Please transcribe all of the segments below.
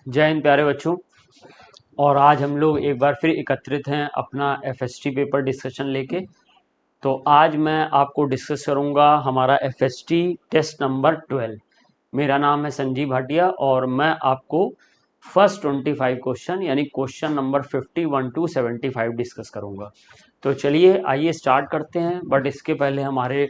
जय हिंद प्यारे बच्चों। और आज हम लोग एक बार फिर एकत्रित हैं अपना एफएसटी पेपर डिस्कशन लेके। तो आज मैं आपको डिस्कस करूंगा हमारा एफएसटी टेस्ट नंबर 12। मेरा नाम है संजीव भाटिया और मैं आपको फर्स्ट 25 क्वेश्चन यानी क्वेश्चन नंबर 51 टू 75 डिस्कस करूंगा। तो चलिए आइए स्टार्ट करते हैं। बट इसके पहले हमारे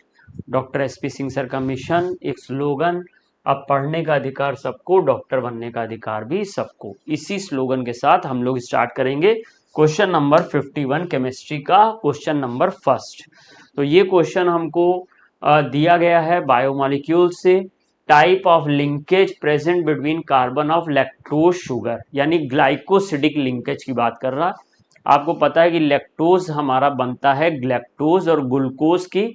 डॉक्टर एसपी सिंह सर का मिशन, एक स्लोगन, अब पढ़ने का अधिकार सबको, डॉक्टर बनने का अधिकार भी सबको। इसी स्लोगन के साथ हम लोग स्टार्ट करेंगे क्वेश्चन नंबर 51 केमिस्ट्री का क्वेश्चन नंबर फर्स्ट। तो ये क्वेश्चन हमको दिया गया है बायोमोलिक्यूल से। Type of linkage present between carbon of lactose sugar, यानी ग्लाइकोसिडिक लिंकेज की बात कर रहा है। आपको पता है कि लैक्टोज हमारा बनता है ग्लैक्टोज और ग्लूकोज की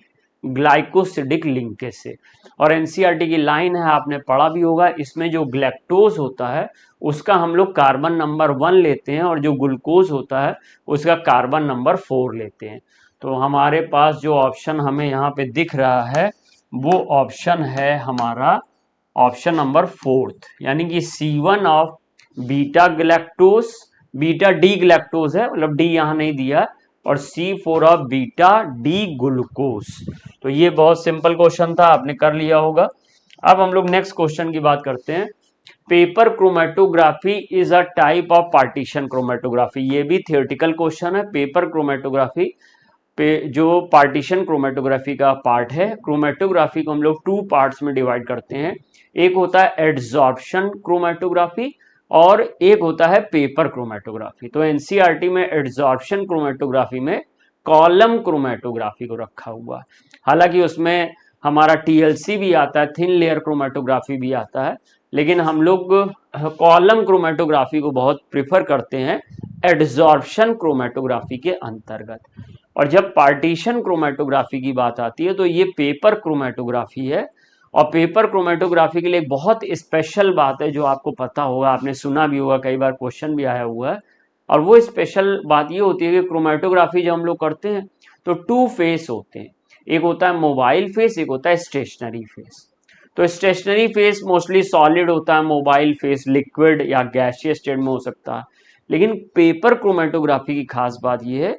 ग्लाइकोसिडिक लिंकेज से। और एनसीईआरटी की लाइन है, आपने पढ़ा भी होगा, इसमें जो ग्लैक्टोज होता है उसका हम लोग कार्बन नंबर 1 लेते हैं और जो ग्लूकोज होता है उसका कार्बन नंबर 4 लेते हैं। तो हमारे पास जो ऑप्शन हमें यहाँ पे दिख रहा है वो ऑप्शन है हमारा ऑप्शन नंबर 4, यानी कि C1 of beta galactose, beta D galactose है, मतलब डी यहाँ नहीं दिया, और C4 of beta D glucose. तो ये बहुत सिंपल क्वेश्चन था, आपने कर लिया होगा। अब हम लोग नेक्स्ट क्वेश्चन की बात करते हैं। Paper chromatography is a type of partition chromatography. ये भी थियोरेटिकल क्वेश्चन है। पेपर क्रोमेटोग्राफी पे जो पार्टीशन क्रोमेटोग्राफी का पार्ट है, क्रोमेटोग्राफी को हम लोग 2 पार्ट्स में डिवाइड करते हैं। एक होता है एड्सॉर्प्शन क्रोमेटोग्राफी और एक होता है पेपर क्रोमेटोग्राफी। तो एनसीईआरटी में एड्सॉर्प्शन क्रोमेटोग्राफी में कॉलम क्रोमेटोग्राफी को रखा हुआ है। हालांकि उसमें हमारा टीएलसी भी आता है, थिन लेयर क्रोमेटोग्राफी भी आता है, लेकिन हम लोग कॉलम क्रोमेटोग्राफी को बहुत प्रिफर करते हैं एड्सॉर्प्शन क्रोमेटोग्राफी के अंतर्गत। और जब पार्टीशन क्रोमेटोग्राफी की बात आती है तो ये पेपर क्रोमेटोग्राफी है। और पेपर क्रोमेटोग्राफी के लिए एक बहुत स्पेशल बात है जो आपको पता होगा, आपने सुना भी होगा, कई बार क्वेश्चन भी आया हुआ है। और वो स्पेशल बात ये होती है कि क्रोमेटोग्राफी जब हम लोग करते हैं तो 2 फेस होते हैं। एक होता है मोबाइल फेस, एक होता है स्टेशनरी फेस। तो स्टेशनरी फेस मोस्टली सॉलिड होता है, मोबाइल फेस लिक्विड या गैसियस स्टेट में हो सकता है। लेकिन पेपर क्रोमेटोग्राफी की खास बात यह है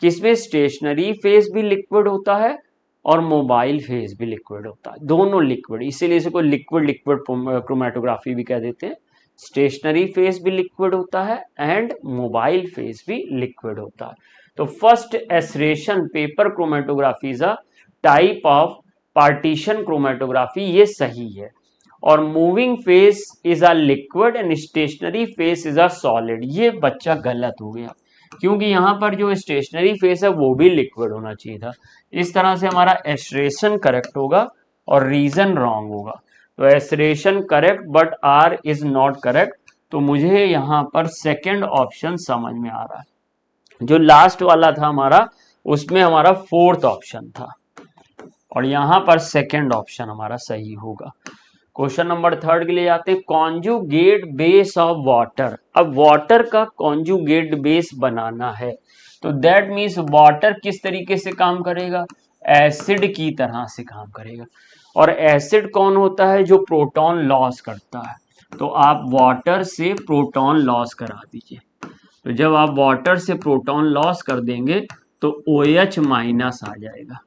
कि इसमें स्टेशनरी फेस भी लिक्विड होता है और मोबाइल फेस भी लिक्विड होता है, दोनों लिक्विड। इसीलिए इसे कोई लिक्विड लिक्विड क्रोमेटोग्राफी भी कह देते हैं। स्टेशनरी फेस भी लिक्विड होता है एंड मोबाइल फेस भी लिक्विड होता है। तो first assertion paper chromatography is a type of partition chromatography, ये सही है। और moving phase is a liquid and stationary phase is a solid, ये बच्चा गलत हो गया, क्योंकि यहाँ पर जो स्टेशनरी फेस है वो भी लिक्विड होना चाहिए था। इस तरह से हमारा एसरेशन करेक्ट होगा और रीजन रॉन्ग होगा। तो assertion correct but R is not correct. तो मुझे यहाँ पर सेकंड ऑप्शन समझ में आ रहा है। जो लास्ट वाला था हमारा, उसमें हमारा 4th ऑप्शन था और यहाँ पर सेकंड ऑप्शन हमारा सही होगा। क्वेश्चन नंबर 3 के लिए आते हैं। Conjugate base of water. अब वाटर का कॉन्जुगेट बेस बनाना है तो दैट मीन्स वाटर किस तरीके से काम करेगा, एसिड की तरह से काम करेगा। और एसिड कौन होता है, जो प्रोटॉन लॉस करता है। तो आप वाटर से प्रोटॉन लॉस करा दीजिए। तो जब आप वाटर से प्रोटॉन लॉस कर देंगे तो OH माइनस आ जाएगा।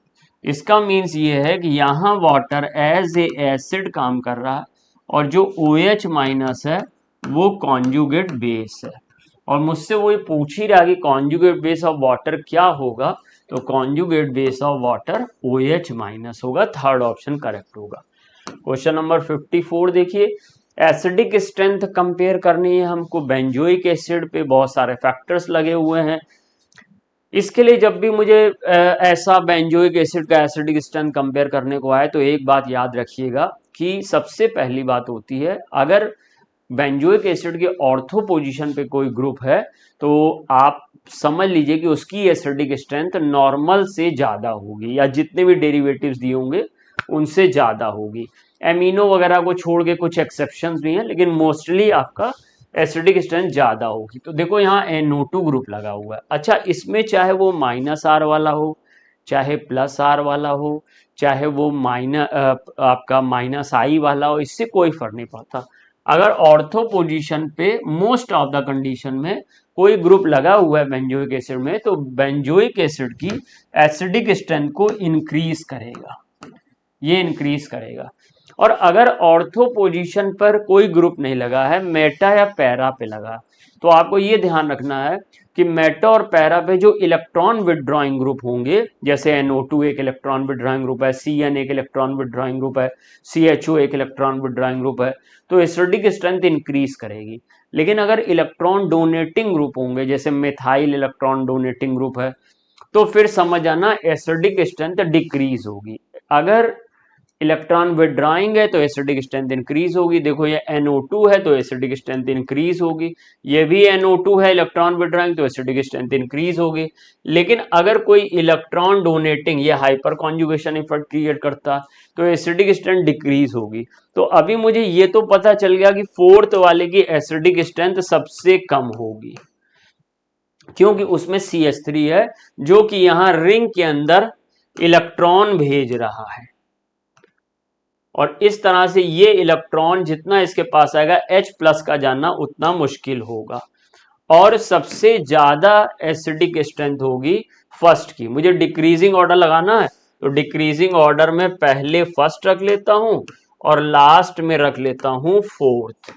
इसका मीन्स ये है कि यहाँ वाटर एज ए एसिड काम कर रहा है और जो OH माइनस है वो कॉन्जुगेट बेस है। और मुझसे वो ये पूछ ही रहा कि कॉन्जुगेट बेस ऑफ वाटर क्या होगा, तो conjugate base of water OH minus होगा। थर्ड ऑप्शन करेक्ट होगा। क्वेश्चन नंबर 54 देखिए। एसिडिक स्ट्रेंथ कंपेयर करनी है हमको। बेंजोइक एसिड पे बहुत सारे फैक्टर्स लगे हुए हैं। इसके लिए जब भी मुझे ऐसा बेंजोइक एसिड का एसिडिक स्ट्रेंथ कंपेयर करने को आए तो एक बात याद रखिएगा कि सबसे पहली बात होती है, अगर बेंजोइक एसिड के ऑर्थो पोजीशन पे कोई ग्रुप है तो आप समझ लीजिए कि उसकी एसिडिक स्ट्रेंथ नॉर्मल से ज़्यादा होगी, या जितने भी डेरिवेटिव्स दिए होंगे उनसे ज़्यादा होगी। एमिनो वगैरह को छोड़ के कुछ एक्सेप्शंस भी हैं, लेकिन मोस्टली आपका एसिडिक स्ट्रेंथ ज़्यादा होगी। तो देखो यहाँ NO2 ग्रुप लगा हुआ है। अच्छा, इसमें चाहे वो -R वाला हो, चाहे +R वाला हो, चाहे वो आपका -I वाला हो, इससे कोई फर्क नहीं पड़ता। अगर ऑर्थो पोजीशन पे मोस्ट ऑफ द कंडीशन में कोई ग्रुप लगा हुआ है बेंजोइक एसिड में, तो बेंजोइक एसिड की एसिडिक स्ट्रेंथ को इंक्रीज करेगा, ये इंक्रीज करेगा। और अगर ऑर्थो पोजीशन पर कोई ग्रुप नहीं लगा है, मेटा या पैरा पे लगा, तो आपको ये ध्यान रखना है कि मेटा और पैरा पे जो इलेक्ट्रॉन विदड्रॉइंग ग्रुप होंगे, जैसे NO2 एक इलेक्ट्रॉन विदड्रॉइंग ग्रुप है, CN एक इलेक्ट्रॉन विदड्रॉइंग ग्रुप है, CHO एक इलेक्ट्रॉन विदड्रॉइंग ग्रुप है, तो एसिडिक स्ट्रेंथ इंक्रीज करेगी। लेकिन अगर इलेक्ट्रॉन डोनेटिंग ग्रुप होंगे, जैसे मिथाइल इलेक्ट्रॉन डोनेटिंग ग्रुप है, तो फिर समझ आना एसिडिक स्ट्रेंथ डिक्रीज होगी। अगर इलेक्ट्रॉन विदड्रॉइंग है तो एसिडिक स्ट्रेंथ इंक्रीज होगी। देखो ये NO2 है तो एसिडिक स्ट्रेंथ इंक्रीज होगी, ये भी NO2 है इलेक्ट्रॉन विदड्रॉइंग, तो एसिडिक स्ट्रेंथ इंक्रीज होगी। लेकिन अगर कोई इलेक्ट्रॉन डोनेटिंग या हाइपर कॉन्जुगेशन इफेक्ट क्रिएट करता तो एसिडिक स्ट्रेंथ डिक्रीज होगी। तो अभी मुझे ये तो पता चल गया कि फोर्थ वाले की एसिडिक स्ट्रेंथ सबसे कम होगी, क्योंकि उसमें CH3 है जो कि यहां रिंग के अंदर इलेक्ट्रॉन भेज रहा है, और इस तरह से ये इलेक्ट्रॉन जितना इसके पास आएगा H+ का जानना उतना मुश्किल होगा। और सबसे ज्यादा एसिडिक स्ट्रेंथ होगी फर्स्ट की। मुझे डिक्रीजिंग ऑर्डर लगाना है, तो डिक्रीजिंग ऑर्डर में पहले फर्स्ट रख लेता हूं और लास्ट में रख लेता हूं फोर्थ।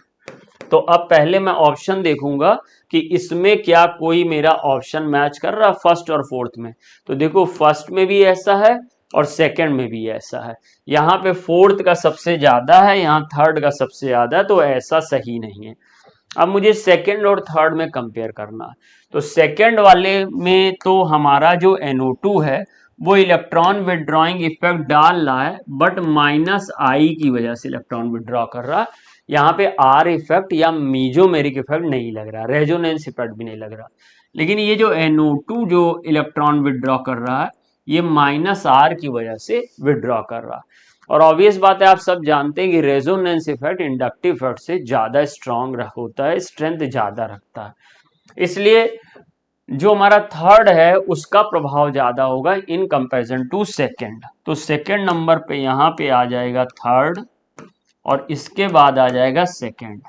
तो अब पहले मैं ऑप्शन देखूंगा कि इसमें क्या कोई मेरा ऑप्शन मैच कर रहा है फर्स्ट और फोर्थ में। तो देखो फर्स्ट में भी ऐसा है और सेकंड में भी ऐसा है, यहाँ पे फोर्थ का सबसे ज्यादा है, यहाँ थर्ड का सबसे ज्यादा है, तो ऐसा सही नहीं है। अब मुझे सेकंड और थर्ड में कंपेयर करना है, तो सेकंड वाले में तो हमारा जो NO2 है वो इलेक्ट्रॉन विदड्रॉइंग इफेक्ट डाल रहा है, बट -I की वजह से इलेक्ट्रॉन विदड्रॉ कर रहा है। यहाँ पे R इफेक्ट या मीजोमेरिक इफेक्ट नहीं लग रहा, रेजोनेंस इफेक्ट भी नहीं लग रहा। लेकिन ये जो NO2 जो इलेक्ट्रॉन विदड्रॉ कर रहा है ये -R की वजह से विदड्रॉ कर रहा है। और ऑब्वियस बात है, आप सब जानते हैं कि रेजोनेंस इफेक्ट इंडक्टिव इफेक्ट से ज्यादा स्ट्रांग होता है, स्ट्रेंथ ज्यादा रखता है, इसलिए जो हमारा थर्ड है उसका प्रभाव ज्यादा होगा इन कंपैरिजन टू सेकंड। तो सेकंड नंबर पे यहाँ पे आ जाएगा थर्ड और इसके बाद आ जाएगा सेकंड।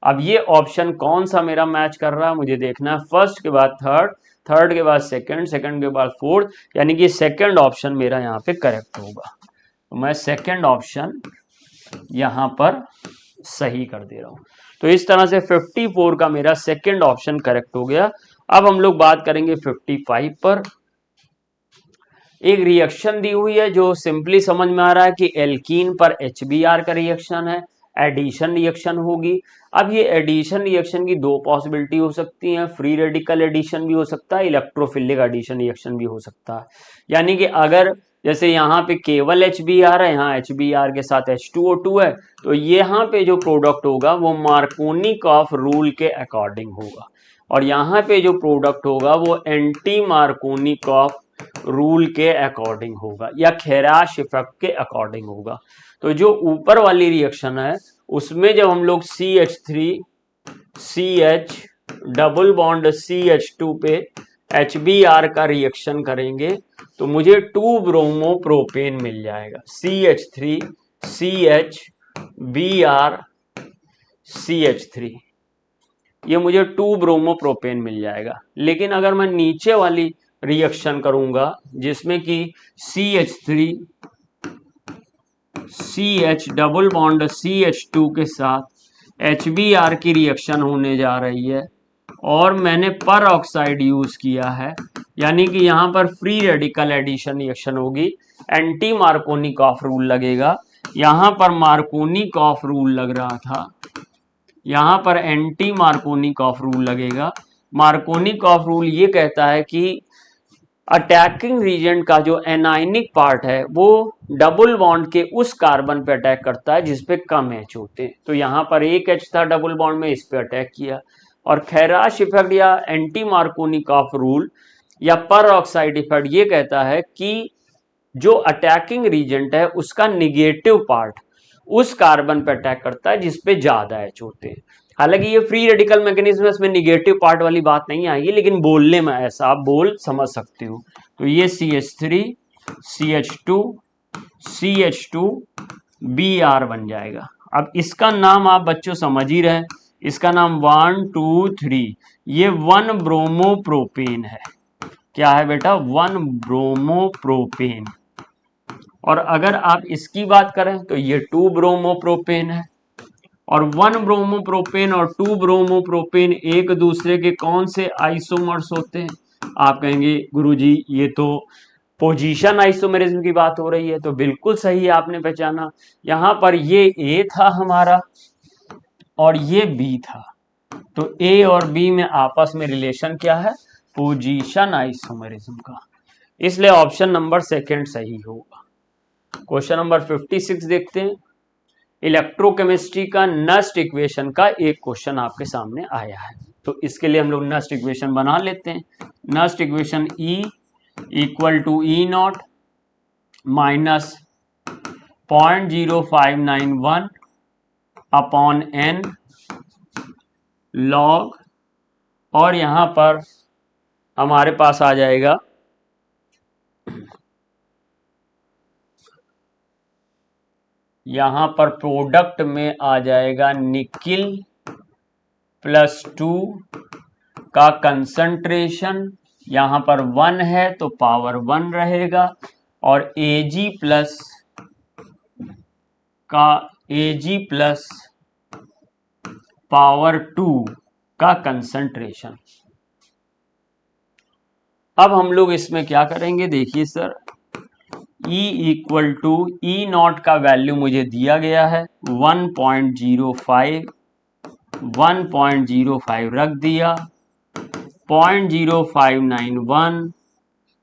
अब ये ऑप्शन कौन सा मेरा मैच कर रहा है मुझे देखना है, फर्स्ट के बाद थर्ड, थर्ड के बाद सेकंड, सेकंड के बाद फोर्थ, यानी कि सेकंड ऑप्शन मेरा यहाँ पे करेक्ट होगा। तो मैं सेकंड ऑप्शन यहां पर सही कर दे रहा हूं। तो इस तरह से 54 का मेरा सेकंड ऑप्शन करेक्ट हो गया। अब हम लोग बात करेंगे 55 पर। एक रिएक्शन दी हुई है जो सिंपली समझ में आ रहा है कि एल्कीन पर HBr का रिएक्शन है, एडिशन रिएक्शन होगी। अब ये एडिशन रिएक्शन की दो पॉसिबिलिटी हो सकती हैं, फ्री रेडिकल एडिशन भी हो सकता है, इलेक्ट्रोफिलिक एडिशन रिएक्शन भी हो सकता है। यानी कि अगर जैसे यहाँ पे केवल HBr है, यहाँ HBr के साथ H2O2 है, तो यहाँ पे जो प्रोडक्ट होगा वो मार्कोनिकॉफ रूल के अकॉर्डिंग होगा, और यहाँ पे जो प्रोडक्ट होगा वो एंटी मार्कोनिकॉफ रूल के अकॉर्डिंग होगा या खैराश इफेक्ट के अकॉर्डिंग होगा। तो जो ऊपर वाली रिएक्शन है उसमें जब हम लोग CH3CH डबल बॉन्ड CH2 पे HBr का रिएक्शन करेंगे तो मुझे 2 ब्रोमो प्रोपेन मिल जाएगा, CH3CHBr CH3, ये मुझे 2 ब्रोमो प्रोपेन मिल जाएगा। लेकिन अगर मैं नीचे वाली रिएक्शन करूंगा जिसमें कि CH3CH डबल बॉन्ड CH2 के साथ HBr की रिएक्शन होने जा रही है और मैंने पर ऑक्साइड यूज किया है, यानी कि यहां पर फ्री रेडिकल एडिशन रिएक्शन होगी, एंटी मार्कोनिकॉफ रूल लगेगा। यहां पर मार्कोनिकॉफ रूल लग रहा था, यहां पर एंटी मार्कोनिकॉफ रूल लगेगा। मार्कोनिकॉफ रूल ये कहता है कि अटैकिंग रीजेंट का जो एनायनिक पार्ट है वो डबल बॉन्ड के उस कार्बन पे अटैक करता है जिसपे कम H होते हैं। तो यहाँ पर एक H था डबल बॉन्ड में, इस पे अटैक किया। और खैराश इफेक्ट या एंटी मार्कोनिकॉफ रूल या पर ऑक्साइड इफेक्ट ये कहता है कि जो अटैकिंग रीजेंट है उसका निगेटिव पार्ट उस कार्बन पे अटैक करता है जिसपे ज्यादा H होते हैं। हालांकि ये फ्री रेडिकल मैकेनिज्म है, इसमें निगेटिव पार्ट वाली बात नहीं आएगी, लेकिन बोलने में ऐसा आप बोल समझ सकते हो। तो ये CH3CH2CH2Br बन जाएगा। अब इसका नाम आप बच्चों समझ ही रहे, इसका नाम 1 2 3, ये 1 ब्रोमोप्रोपेन है। क्या है बेटा? 1 ब्रोमोप्रोपेन। और अगर आप इसकी बात करें तो ये 2 ब्रोमोप्रोपेन है। और 1 ब्रोमोप्रोपेन और 2 ब्रोमोप्रोपेन एक दूसरे के कौन से आइसोमर्स होते हैं? आप कहेंगे गुरुजी ये तो पोजीशन आइसोमेरिज्म की बात हो रही है, तो बिल्कुल सही आपने पहचाना। यहां पर ये ए था हमारा और ये बी था, तो ए और बी में आपस में रिलेशन क्या है? पोजीशन आइसोमेरिज्म का। इसलिए ऑप्शन नंबर सेकंड सही होगा। क्वेश्चन नंबर 56 देखते हैं। इलेक्ट्रोकेमिस्ट्री का नस्ट इक्वेशन का एक क्वेश्चन आपके सामने आया है, तो इसके लिए हम लोग नस्ट इक्वेशन बना लेते हैं। Nernst equation E equal to E not minus 0.0591 upon n log, और यहां पर हमारे पास आ जाएगा यहां पर प्रोडक्ट में आ जाएगा निकिल +2 का कंसंट्रेशन, यहां पर 1 है तो पावर 1 रहेगा, और Ag प्लस पावर 2 का कंसंट्रेशन। अब हम लोग इसमें क्या करेंगे, देखिए sir, E equal to E not का वैल्यू मुझे दिया गया है 1.05 रख दिया, 0.0591।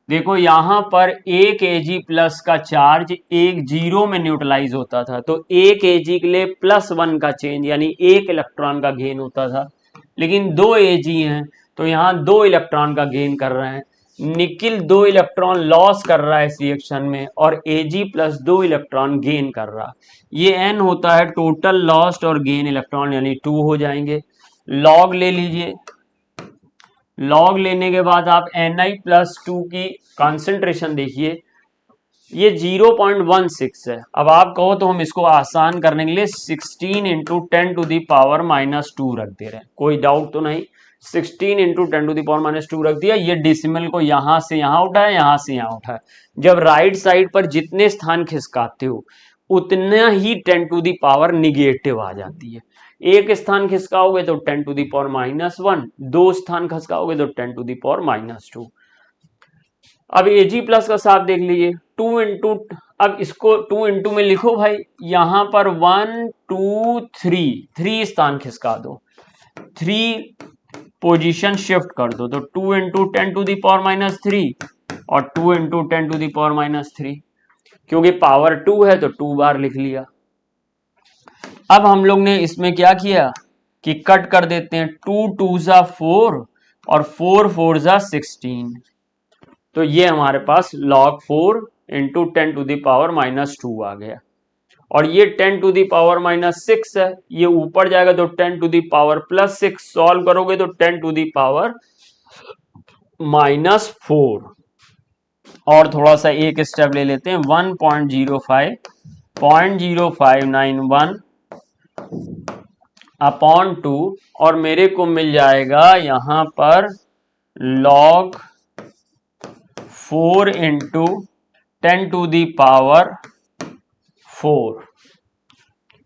देखो यहां पर 1 Ag प्लस का चार्ज 1 जीरो में न्यूट्रलाइज होता था, तो 1 Ag के लिए +1 का चेंज यानी 1 इलेक्ट्रॉन का गेन होता था, लेकिन 2 Ag हैं तो यहां 2 इलेक्ट्रॉन का गेन कर रहे हैं। निकिल 2 इलेक्ट्रॉन लॉस कर रहा है इस रिएक्शन में, और Ag प्लस 2 इलेक्ट्रॉन गेन कर रहा। ये n होता है टोटल लॉस्ट और गेन इलेक्ट्रॉन, यानी 2 हो जाएंगे। लॉग ले लीजिए, लॉग लेने के बाद आप Ni+2 की कॉन्सेंट्रेशन देखिए, ये 0.16 है। अब आप कहो तो हम इसको आसान करने के लिए 16 इंटू 10⁻⁻2 रख दे रहे हैं, कोई डाउट तो नहीं। 16 इंटू 10⁻⁻2 रख दिया, ये डिसिमल को यहां से यहां उठाए, यहां से यहां उठाए। जब राइट साइड पर जितने स्थान खिसकाते हो उतना ही 10⁻⁻ निगेटिव आ जाती है। एक स्थान खिसकाओगे तो 10⁻⁻1, 2 स्थान खिसकाओगे तो 10⁻⁻2। अब Ag प्लस का साथ देख लीजिए, 2 इंटू, अब इसको 2 इंटू में लिखो भाई, यहां पर 1 2 3 स्थान खिसका दो, 3 पोजीशन शिफ्ट कर दो, तो 2 इंटू 10⁻³ और 2 इंटू 10⁻³ क्योंकि पावर 2 है तो 2 बार लिख लिया। अब हम लोग ने इसमें क्या किया कि कट कर देते हैं, 2 2 जा 4 और 4 4 जा 16, तो ये हमारे पास log 4 इंटू 10⁻⁻2 आ गया। और ये 10⁻⁻6 है, ये ऊपर जाएगा तो 10⁻+6, सॉल्व करोगे तो 10⁻⁻4। और थोड़ा सा एक स्टेप ले लेते हैं, 1.0591 अपॉन 2, और मेरे को मिल जाएगा यहां पर log 4 इंटू 10⁻⁴,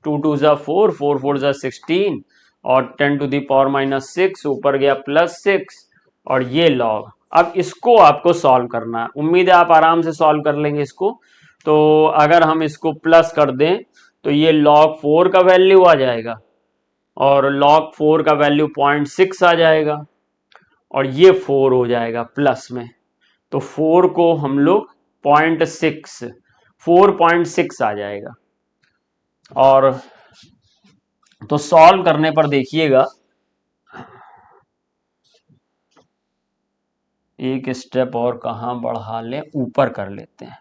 2 2 जा 4, 4 4 जा 16, और 10⁻⁻6 ऊपर गया +6, और ये log। अब इसको आपको सॉल्व करना है, उम्मीद है आप आराम से सॉल्व कर लेंगे इसको। तो अगर हम इसको प्लस कर दें तो ये log 4 का वैल्यू आ जाएगा, और log 4 का वैल्यू 0.6 आ जाएगा, और ये 4 हो जाएगा प्लस में, तो 4 को हम लोग 4.6 आ जाएगा। और तो सॉल्व करने पर देखिएगा, एक स्टेप और कहां बढ़ा लें, ऊपर कर लेते हैं,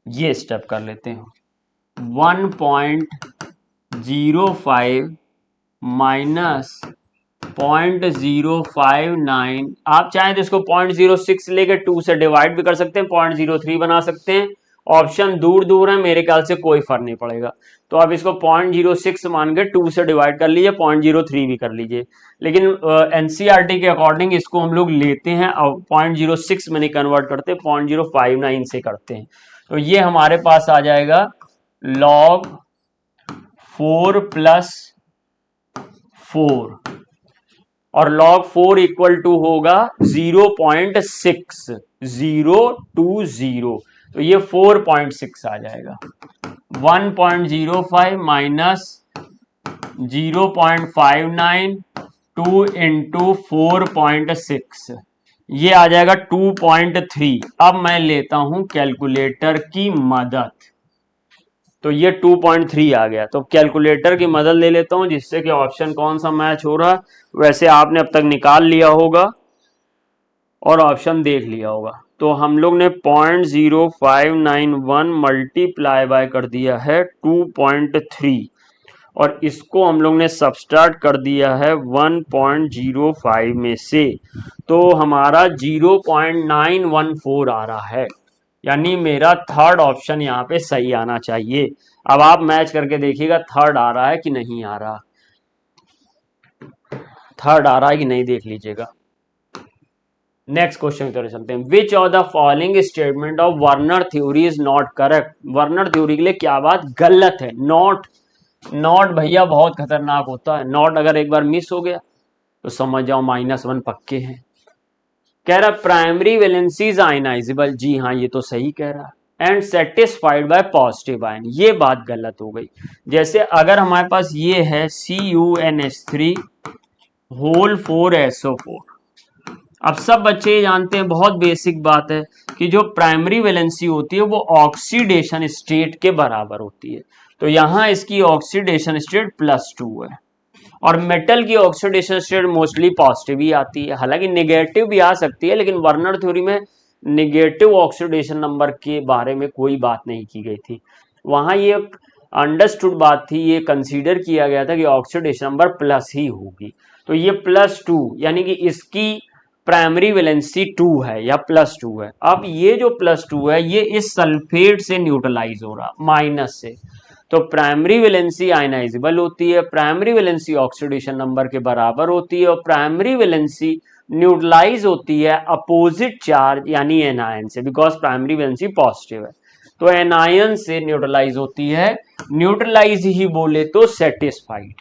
ये स्टेप कर लेते हैं, 1.05 माइनस 0.059, आप चाहें तो इसको 0.06 लेके 2 से डिवाइड भी कर सकते हैं, 0.03 बना सकते हैं, ऑप्शन दूर दूर है, मेरे ख्याल से कोई फर्क नहीं पड़ेगा। तो आप इसको 0.06 मान के 2 से डिवाइड कर लीजिए, 0.03 भी कर लीजिए, लेकिन एनसीईआरटी के अकॉर्डिंग इसको हम लोग लेते हैं और 0.06 में नहीं कन्वर्ट करते, 0.059 से करते हैं। तो ये हमारे पास आ जाएगा log 4 + 4 और log 4 इक्वल टू होगा 0.60 तो ये 4.6 आ जाएगा। 1.05 माइनस 0.59 2 इंटू 4.6 ये आ जाएगा 2.3। अब मैं लेता हूं कैलकुलेटर की मदद, तो ये 2.3 आ गया। तो कैलकुलेटर की मदद ले लेता हूं जिससे कि ऑप्शन कौन सा मैच हो रहा है। वैसे आपने अब तक निकाल लिया होगा और ऑप्शन देख लिया होगा। तो हम लोग ने 0.0591 मल्टीप्लाई बाय कर दिया है 2.3 और इसको हम लोग ने सबस्ट्रैक्ट कर दिया है 1.05 में से, तो हमारा 0.914 आ रहा है, यानी मेरा थर्ड ऑप्शन यहाँ पे सही आना चाहिए। अब आप मैच करके देखिएगा थर्ड आ रहा है कि नहीं आ रहा, थर्ड आ रहा है कि नहीं देख लीजिएगा। नेक्स्ट क्वेश्चन की तरफ चलते हैं। विच of the following statement of Werner theory is not correct. Werner theory के लिए क्या बात गलत है। नॉट, नॉट भैया बहुत खतरनाक होता है। नॉट अगर एक बार मिस हो गया तो समझ जाओ -1 पक्के हैं। कह रहा प्राइमरी वैलेंसीज आयनाइजेबल, जी हाँ ये तो सही कह रहा है। And satisfied bye positive ion, ये बात गलत हो गई। जैसे अगर हमारे पास ये है CuNH3 होल 4SO4। अब सब बच्चे ये जानते हैं, बहुत बेसिक बात है कि जो प्राइमरी वैलेंसी होती है वो ऑक्सीडेशन स्टेट के बराबर होती है। तो यहां इसकी ऑक्सीडेशन स्टेट +2 है और मेटल की ऑक्सीडेशन स्टेट मोस्टली पॉजिटिव ही आती है, हालांकि नेगेटिव भी आ सकती है, लेकिन वर्नर थ्योरी में नेगेटिव ऑक्सीडेशन नंबर के बारे में कोई बात नहीं की गई थी। वहां ये अंडरस्टूड बात थी, ये कंसीडर किया गया था कि ऑक्सीडेशन नंबर प्लस ही होगी। तो ये +2 यानी कि इसकी प्राइमरी वैलेंसी 2 है या +2 है। अब ये जो +2 है ये इस सल्फेट से न्यूट्रलाइज हो रहा माइनस से, तो प्राइमरी वैलेंसी आयनाइजेबल होती है, प्राइमरी वैलेंसी ऑक्सीडेशन नंबर के बराबर होती है और प्राइमरी वैलेंसी न्यूट्रलाइज होती है अपोजिट चार्ज यानी एनायन से, बिकॉज प्राइमरी वैलेंसी पॉजिटिव है। तो एनायन से न्यूट्रलाइज होती है, न्यूट्रलाइज ही बोले तो सेटिस्फाइड।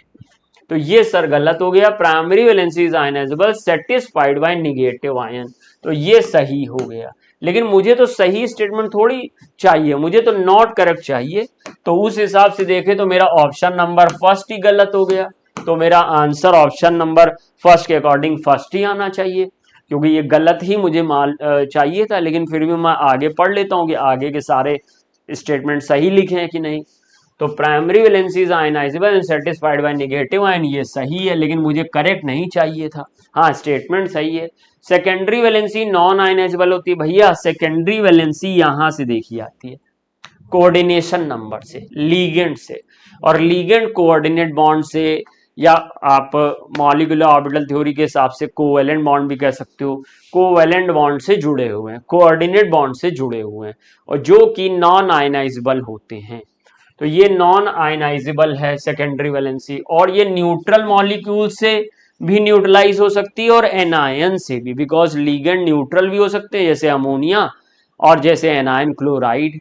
तो ये सर गलत हो गया। Primary valency is ionisable satisfied by negative ion, तो ये सही हो गया। लेकिन मुझे तो सही स्टेटमेंट थोड़ी चाहिए, मुझे तो नॉट करेक्ट चाहिए। तो उस हिसाब से देखें तो मेरा ऑप्शन नंबर फर्स्ट ही गलत हो गया। तो मेरा आंसर ऑप्शन नंबर फर्स्ट के अकॉर्डिंग फर्स्ट ही आना चाहिए, क्योंकि ये गलत ही मुझे चाहिए था। लेकिन फिर भी मैं आगे पढ़ लेता हूँ कि आगे के सारे स्टेटमेंट सही लिखे हैं कि नहीं। तो primary valency is ionisable and satisfied by negative ion, ये सही है, लेकिन मुझे करेक्ट नहीं चाहिए था। हाँ स्टेटमेंट सही है। सेकेंडरी वैलेंसी नॉन आयनाइजेबल होती है भैया। सेकेंडरी वैलेंसी यहां से देखी आती है कोऑर्डिनेशन नंबर से, लीगेंड से, और लीगेंड कोऑर्डिनेट बॉन्ड से, या आप मॉलिक्यूलर ऑर्बिटल थ्योरी के हिसाब से कोवैलेंट बॉन्ड भी कह सकते हो, कोवैलेंट बॉन्ड से जुड़े हुए हैं, कोऑर्डिनेट बॉन्ड से जुड़े हुए हैं, और जो कि नॉन आयनाइजेबल होते हैं। तो ये नॉन आयनाइजेबल है सेकेंडरी वैलेंसी, और ये न्यूट्रल मॉलिक्यूल से भी न्यूट्रलाइज हो सकती है और एनायन से भी, बिकॉज लीगेंड न्यूट्रल भी हो सकते हैं जैसे अमोनिया और जैसे एनायन क्लोराइड।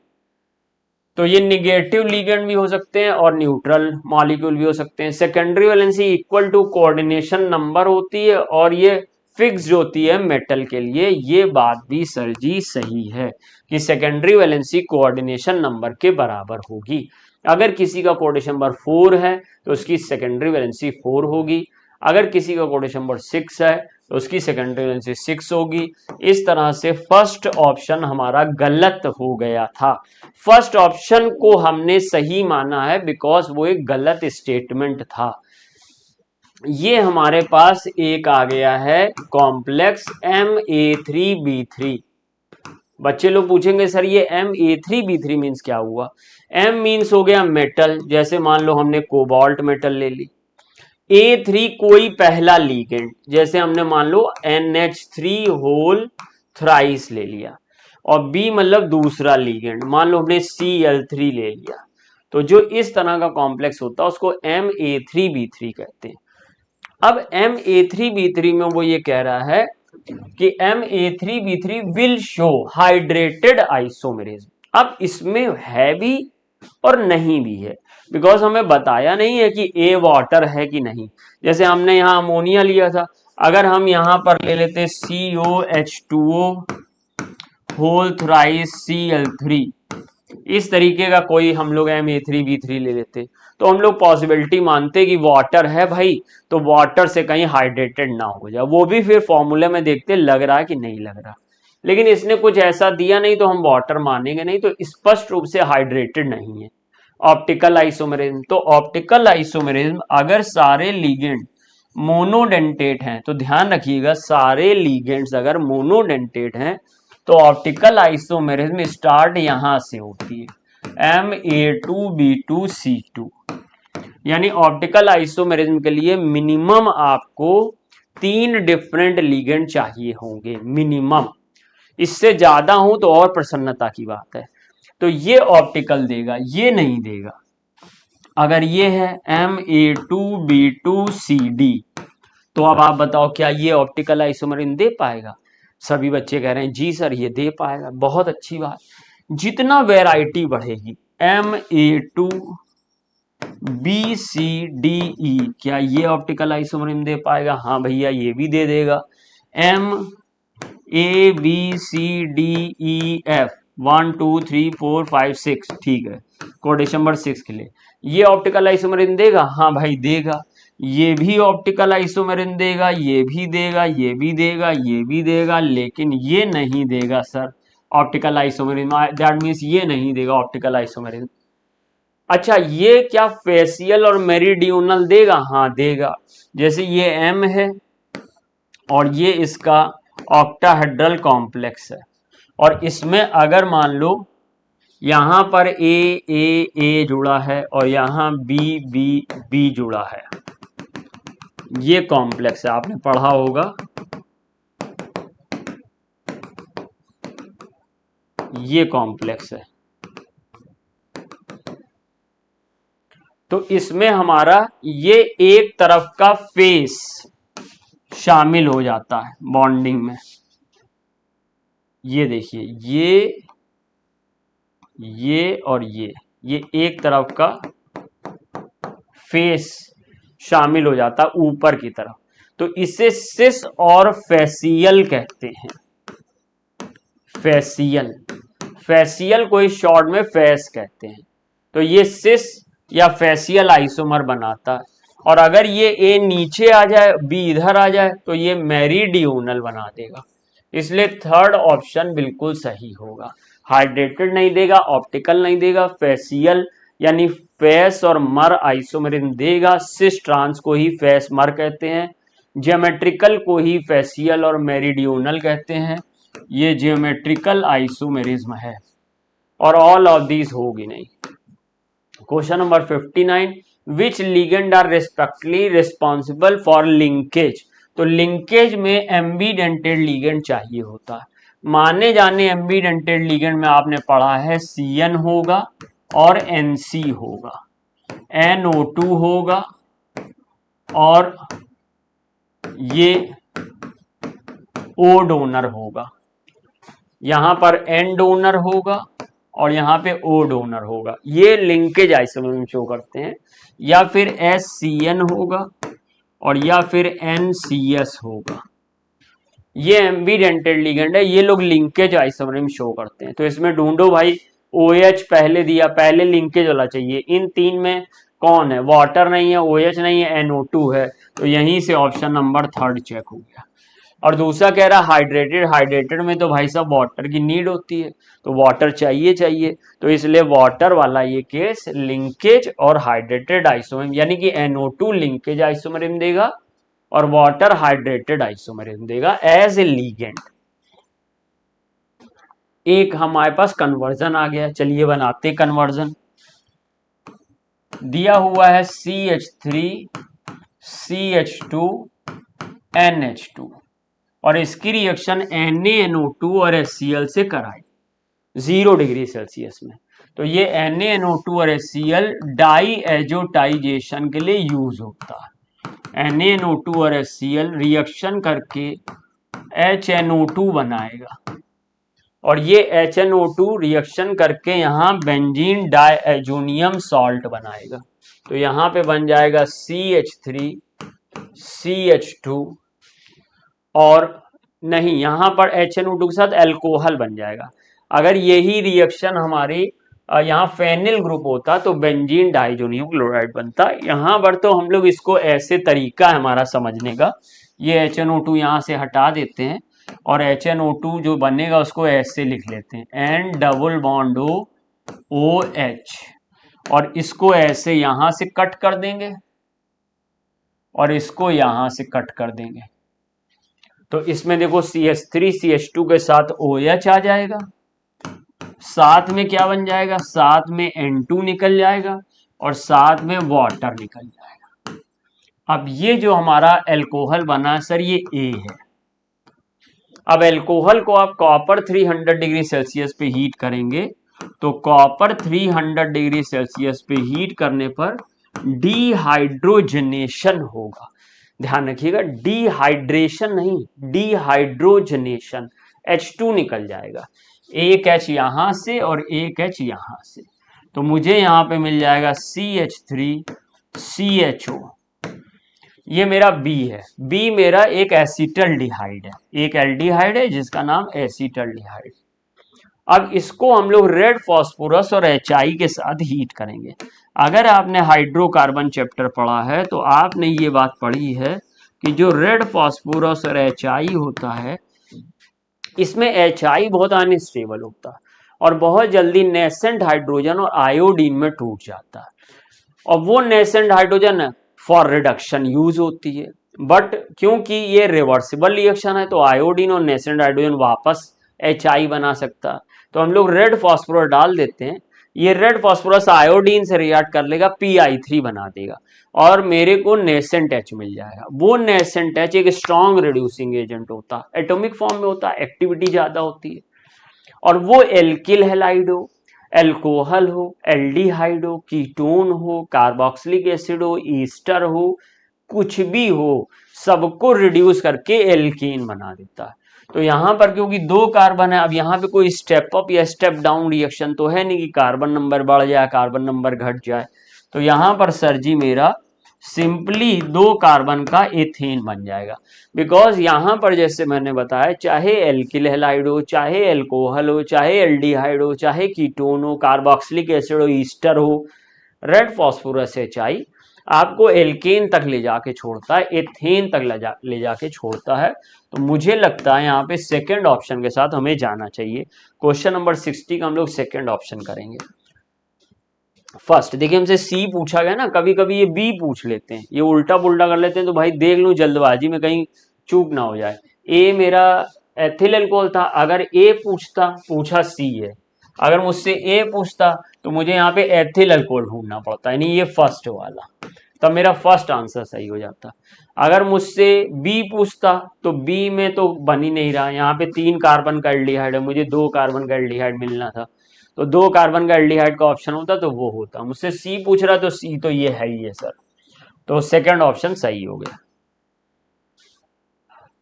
तो ये निगेटिव लीगेंड भी हो सकते हैं और न्यूट्रल मॉलिक्यूल भी हो सकते हैं। Secondary valency equal to coordination number होती है और ये फिक्स्ड होती है मेटल के लिए। ये बात भी सर जी सही है कि सेकेंडरी वैलेंसी कोऑर्डिनेशन नंबर के बराबर होगी। अगर किसी का कोऑर्डिनेशन नंबर 4 है तो उसकी सेकेंडरी वैलेंसी 4 होगी, अगर किसी का कोऑर्डिनेशन नंबर 6 है तो उसकी सेकेंडरी वैलेंसी 6 होगी। इस तरह से फर्स्ट ऑप्शन हमारा गलत हो गया था। फर्स्ट ऑप्शन को हमने सही माना है बिकॉज वो एक गलत स्टेटमेंट था। ये हमारे पास एक आ गया है कॉम्प्लेक्स Ma3B3। बच्चे लोग पूछेंगे सर ये Ma3B3 मीन्स क्या हुआ। M मीन्स हो गया मेटल, जैसे मान लो हमने कोबाल्ट मेटल ले ली। A3 कोई पहला लीगेंड, जैसे हमने मान लो NH3 होल थ्राइस ले लिया। और बी मतलब दूसरा लिगेंड। मान लो हमने Cl3 ले लिया, तो जो इस तरह का कॉम्प्लेक्स होता है उसको Ma3B3 कहते हैं। अब Ma3B3 में वो ये कह रहा है कि Ma3B3 will show hydrated isomerism. अब इसमें है भी और नहीं भी है, बिकॉज हमें बताया नहीं है कि ए वाटर है कि नहीं। जैसे हमने यहाँ अमोनिया लिया था, अगर हम यहाँ पर ले लेते COH2O होल थ्राइस Cl3, इस तरीके का कोई हम लोग Ma3B3 ले लेते, तो हम लोग पॉसिबिलिटी मानते कि वाटर है भाई, तो वाटर से कहीं हाइड्रेटेड ना हो जाए। वो भी फिर फॉर्मूले में देखते लग रहा है कि नहीं लग रहा, लेकिन इसने कुछ ऐसा दिया नहीं तो हम वाटर मानेंगे नहीं, तो स्पष्ट रूप से हाइड्रेटेड नहीं है। ऑप्टिकल आइसोमेरिज्म, तो ऑप्टिकल आइसोमेरिज्म अगर सारे लिगेंड मोनोडेंटेट हैं, तो ध्यान रखिएगा सारे लिगेंड्स अगर मोनोडेंटेट हैं तो ऑप्टिकल आइसोमेरिज्म स्टार्ट यहां से होती है Ma2B2C2। यानी ऑप्टिकल आइसोमेरिज्म के लिए मिनिमम आपको 3 डिफरेंट लिगेंड चाहिए होंगे मिनिमम, इससे ज्यादा हो तो और प्रसन्नता की बात है। तो ये ऑप्टिकल देगा, ये नहीं देगा। अगर ये है Ma2B2CD, तो अब आप बताओ क्या ये ऑप्टिकल आइसोमेरिज्म दे पाएगा? सभी बच्चे कह रहे हैं जी सर ये दे पाएगा, बहुत अच्छी बात। जितना वैरायटी बढ़ेगी Ma2BCDE, क्या ये ऑप्टिकल आइसोमेरिज्म दे पाएगा? हाँ भैया ये भी दे देगा। MABCDEF 1 2 3 4 5 6, ठीक है, कोडेशन नंबर 6 के लिए ये ऑप्टिकल आइसोमेरिज्म देगा? हाँ भाई देगा। ये भी ऑप्टिकल आइसोमेरिज्म देगा, ये भी देगा, ये भी देगा, ये भी देगा, लेकिन ये नहीं देगा sir optical isomerism. That means ये नहीं देगा ऑप्टिकल आइसोमेरिज्म। अच्छा ये क्या फेसियल और मेरिडियोनल देगा? हाँ देगा। जैसे ये M है और ये इसका ऑक्टाहेड्रल कॉम्प्लेक्स है, और इसमें अगर मान लो यहां पर A जुड़ा है और यहां B जुड़ा है, ये कॉम्प्लेक्स है, आपने पढ़ा होगा, ये कॉम्प्लेक्स है। तो इसमें हमारा ये एक तरफ का फेस शामिल हो जाता है बॉन्डिंग में। ये देखिए ये और ये एक तरफ का फेस शामिल हो जाता है ऊपर की तरफ, तो इसे सिस और फेसियल कहते हैं। फेसियल को इस शॉर्ट में फेस कहते हैं। तो ये सिस या फेसियल आइसोमर बनाता है, और अगर ये ए नीचे आ जाए, बी इधर आ जाए, तो ये मेरिडियोनल बना देगा। इसलिए थर्ड ऑप्शन बिल्कुल सही होगा। हाइड्रेटेड नहीं देगा, ऑप्टिकल नहीं देगा, फेसियल यानी फेस और मर आइसोमेरिज्म देगा। सिस ट्रांस को ही फेस मर कहते हैं, ज्योमेट्रिकल को ही फेसियल और मेरिडियोनल कहते हैं। ये ज्योमेट्रिकल आइसोमेरिज्म है, और ऑल ऑफ दीज होगी नहीं। Question number 59, which ligand are respectively responsible for linkage? तो लिंकेज में एम्बीडेंटेड लिगेंड चाहिए होता है। माने जाने एम्बीडेंटेड लिगेंड में आपने पढ़ा है CN होगा और NC होगा, NO2 होगा और ये O डोनर होगा, यहां पर N डोनर होगा और यहाँ पे O डोनर होगा। ये लिंकेज आइसोमेरिज्म शो करते हैं। या फिर SCN होगा और या फिर NCS होगा। ये एम्बीडेंटेड लिगेंड है, ये लोग लिंकेज आइसोमेरिज्म शो करते हैं। तो इसमें ढूंढो भाई, OH पहले दिया, पहले लिंकेज वाला चाहिए। इन तीन में कौन है? वाटर नहीं है, OH नहीं है, NO2 है, तो यहीं से ऑप्शन नंबर 3 चेक हो गया। और दूसरा कह रहा हाइड्रेटेड, हाइड्रेटेड में तो भाई साहब वाटर की नीड होती है, तो वाटर चाहिए, तो इसलिए वाटर वाला ये केस लिंकेज और हाइड्रेटेड आइसोमेरिज्म, यानी कि NO2 लिंकेज आइसोमेरिज्म देगा और वाटर हाइड्रेटेड आइसोमेरिज्म देगा एज ए लीगेंड। एक हमारे पास कन्वर्जन आ गया, चलिए बनाते कन्वर्जन। दिया हुआ है CH3CH2NH2 और इसकी रिएक्शन NaNO2 और HCl से कराई। 0 डिग्री सेल्सियस में। तो ये NaNO2 और HCl डाई एजोटाइजेशन के लिए यूज होता है। NaNO2 और HCl रिएक्शन करके HNO2 बनाएगा और ये HNO2 रिएक्शन करके यहाँ बेंजीन डाइएजोनियम सॉल्ट बनाएगा। तो यहाँ पे बन जाएगा CH3 CH2 और नहीं, यहाँ पर HNO2 के साथ अल्कोहल बन जाएगा। अगर यही रिएक्शन हमारी यहाँ फेनिल ग्रुप होता तो बेंजीन डाइजोनियम क्लोराइड बनता। यहाँ पर तो हम लोग इसको ऐसे तरीका है हमारा समझने का, ये HNO2 यहाँ से हटा देते हैं और HNO2 जो बनेगा उसको ऐसे लिख लेते हैं N डबल बॉन्ड OH और इसको ऐसे यहां से कट कर देंगे और इसको यहां से कट कर देंगे। तो इसमें देखो CH3 CH2 के साथ OH आ जाएगा, साथ में क्या बन जाएगा, साथ में N2 निकल जाएगा और साथ में वाटर निकल जाएगा। अब ये जो हमारा अल्कोहल बना सर ये A है। अब अल्कोहल को आप कॉपर 300 डिग्री सेल्सियस पे हीट करेंगे तो कॉपर 300 डिग्री सेल्सियस पे हीट करने पर डिहाइड्रोजनेशन होगा। ध्यान रखिएगा, डिहाइड्रेशन नहीं, डिहाइड्रोजनेशन, H2 निकल जाएगा, एक H यहां से और एक H यहां से। तो मुझे यहां पे मिल जाएगा CH3 CHO, ये मेरा B है। B मेरा एक एसिटल्डिहाइड है, एक एल्डिहाइड है जिसका नाम एसिटल्डिहाइड। अब इसको हम लोग रेड फास्फोरस और HI के साथ हीट करेंगे। अगर आपने हाइड्रोकार्बन चैप्टर पढ़ा है तो आपने ये बात पढ़ी है कि जो रेड फास्फोरस और HI होता है इसमें HI बहुत अनस्टेबल होता है और बहुत जल्दी नेसेंट हाइड्रोजन और आयोडीन में टूट जाता है और वो nascent hydrogen for reduction use होती है। बट क्योंकि ये रिवर्सिबल रिएक्शन है तो आयोडीन और नेसेंट हाइड्रोजन वापस HI बना सकता है। तो हम लोग रेड फास्फोरस डाल देते हैं, ये रेड फास्फोरस आयोडीन से रिएक्ट कर लेगा, PI3 बना देगा और मेरे को नेसेंट H मिल जाएगा। वो नेसेंट H एक स्ट्रॉन्ग रिड्यूसिंग एजेंट होता है, एटॉमिक फॉर्म में होता है, एक्टिविटी ज्यादा होती है और वो एल्किल हैलाइड हो, एल्कोहल हो, एल्डिहाइड हो, कीटोन हो, कार्बोक्सिलिक एसिड हो, ईस्टर हो, कुछ भी हो, सबको रिड्यूस करके एल्कीन बना देता है। तो यहां पर क्योंकि 2 कार्बन है, अब यहां पे कोई स्टेप अप या स्टेप डाउन रिएक्शन तो है नहीं कि कार्बन नंबर बढ़ जाए कार्बन नंबर घट जाए। तो यहां पर सर जी मेरा सिंपली 2 कार्बन का एथेन बन जाएगा। बिकॉज यहां पर जैसे मैंने बताया चाहे एल्किल हैलाइड हो, चाहे एल्कोहल हो, चाहे एल्डिहाइड हो, चाहे कीटोन हो, कार्बोक्सिलिक एसिड हो, ईस्टर हो, रेड फास्फोरस HI आपको एल्केन तक ले जाके छोड़ता है, एथेन तक ले जाके छोड़ता है। तो मुझे लगता है यहाँ पे सेकेंड ऑप्शन के साथ हमें जाना चाहिए। क्वेश्चन नंबर 60 का हम लोग सेकेंड ऑप्शन करेंगे। फर्स्ट देखिए हमसे C पूछा गया ना, कभी कभी ये B पूछ लेते हैं, ये उल्टा पुल्टा कर लेते हैं, तो भाई देख लूं जल्दबाजी में कहीं चूक ना हो जाए। A मेरा एथिल अल्कोहल था, अगर A पूछा C है, अगर मुझसे A पूछता तो मुझे यहाँ पे एथिल अल्कोहल ढूंढना पड़ता, यानी ये फर्स्ट वाला, तब मेरा फर्स्ट आंसर सही हो जाता। अगर मुझसे B पूछता तो B में तो बन ही नहीं रहा, यहाँ पे 3 कार्बन का एल्डिहाइड है, मुझे 2 कार्बन का एल्डिहाइड मिलना था, तो 2 कार्बन का एल्डिहाइड का ऑप्शन होता तो वो होता। मुझसे C पूछ रहा तो C तो ये है ही है सर, तो सेकंड ऑप्शन सही हो गया।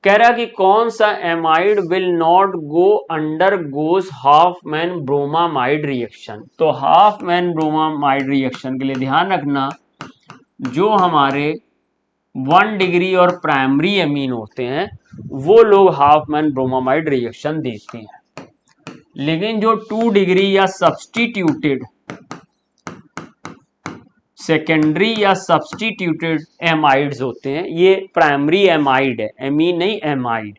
कह रहा कि कौन सा amide will not go under goes half man bromamide reaction. तो हाफ मैन ब्रोमामाइड रिएक्शन के लिए ध्यान रखना जो हमारे 1 डिग्री और प्राइमरी एमीन होते हैं वो लोग हाफ मैन ब्रोमामाइड रिएक्शन देते हैं, लेकिन जो 2 डिग्री या सब्सटीट्यूटेड सेकेंडरी या सब्सटीट्यूटेड एमाइड्स होते हैं, ये प्राइमरी एमाइड है, एमीन नहीं एमाइड।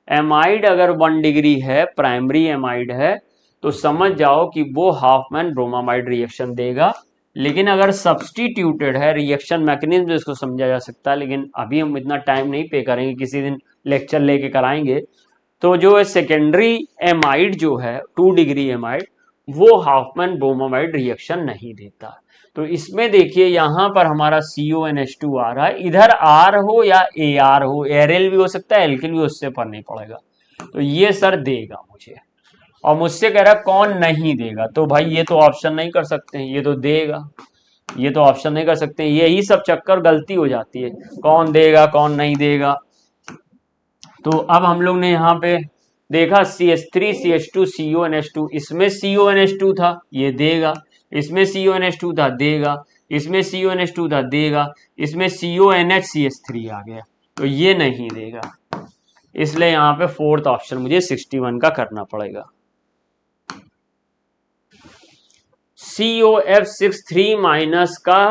एमाइड अगर 1 डिग्री है, प्राइमरी एमाइड है, तो समझ जाओ कि वो हाफ मैन ब्रोमामाइड रिएक्शन देगा। लेकिन अगर सब्सटीट्यूटेड है, रिएक्शन मैकेनिज्म इसको समझा जा सकता है, लेकिन अभी हम इतना टाइम नहीं पे करेंगे, किसी दिन लेक्चर लेके कराएंगे। तो जो सेकेंडरी एमाइड जो है 2 डिग्री एमाइड, वो हाफ मैन ब्रोमामाइड रिएक्शन नहीं देता। तो इसमें देखिए यहां पर हमारा CONH2 आ रहा है, इधर R हो या AR हो, एरल भी हो सकता है, एल्किल भी, उससे फर्क नहीं पड़ेगा। तो ये सर देगा मुझे। और मुझसे कह रहा है कौन नहीं देगा, तो भाई ये तो ऑप्शन नहीं कर सकते हैं, ये तो देगा, ये तो ऑप्शन नहीं कर सकते हैं, यही सब चक्कर गलती हो जाती है, कौन देगा कौन नहीं देगा। तो अब हम लोग ने यहाँ पे देखा CH3 CH2 CONH2, इसमें CONH2 था ये देगा, इसमें CONH2 था देगा, इसमें CONH2 था देगा, इसमें CONH CH3 आ गया तो ये नहीं देगा, इसलिए यहाँ पे फोर्थ ऑप्शन मुझे 61 का करना पड़ेगा। COF63 माइनस का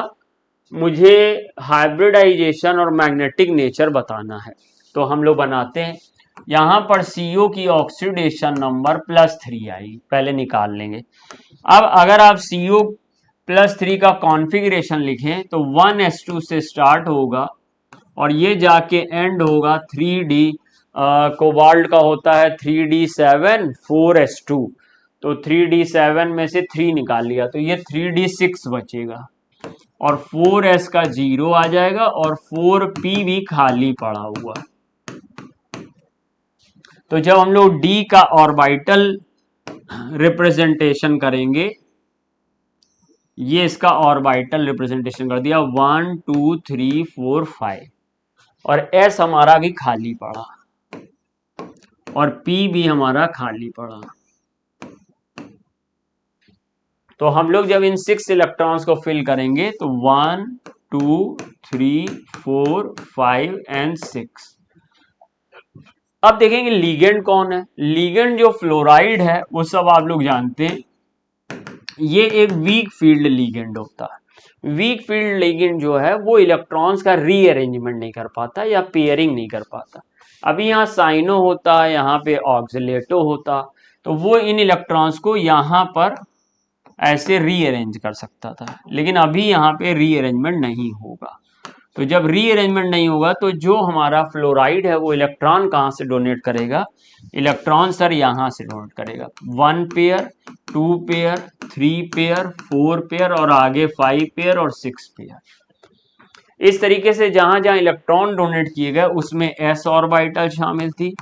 मुझे हाइब्रिडाइजेशन और मैग्नेटिक नेचर बताना है, तो हम लोग बनाते हैं। यहां पर CO की ऑक्सीडेशन नंबर +3 आई, पहले निकाल लेंगे। अब अगर आप CO+3 का कॉन्फ़िगरेशन लिखें तो 1s2 से स्टार्ट होगा और ये जाके एंड होगा 3D, कोबाल्ट का होता है 3D7 4s2, तो 3D7 में से 3 निकाल लिया तो ये 3D6 बचेगा और 4s का 0 आ जाएगा और 4p भी खाली पड़ा हुआ। तो जब हम लोग D का ऑर्बिटल रिप्रेजेंटेशन करेंगे, ये इसका ऑर्बिटल रिप्रेजेंटेशन कर दिया 1 2 3 4 5 और S हमारा भी खाली पड़ा और P भी हमारा खाली पड़ा। तो हम लोग जब इन 6 इलेक्ट्रॉन्स को फिल करेंगे तो 1 2 3 4 5 एंड 6। अब देखेंगे लीगेंड कौन है। लीगेंड जो फ्लोराइड है वो सब आप लोग जानते हैं, ये एक वीक फील्ड लीगेंड होता है। वीक फील्ड लीगेंड जो है वो इलेक्ट्रॉन्स का रीअरेंजमेंट नहीं कर पाता या पेयरिंग नहीं कर पाता। अभी यहाँ साइनो होता, यहाँ पे ऑक्सिलेटो होता, तो वो इन इलेक्ट्रॉन्स को यहाँ पर ऐसे रीअरेंज कर सकता था, लेकिन अभी यहाँ पे रीअरेंजमेंट नहीं होगा। तो जब रीअरेंजमेंट नहीं होगा तो जो हमारा फ्लोराइड है वो इलेक्ट्रॉन कहाँ से डोनेट करेगा, इलेक्ट्रॉन सर यहाँ से डोनेट करेगा 1 पेयर 2 पेयर 3 पेयर 4 पेयर और आगे 5 पेयर और 6 पेयर। इस तरीके से जहां जहां इलेक्ट्रॉन डोनेट किए गए उसमें s ऑर्बिटल शामिल थी,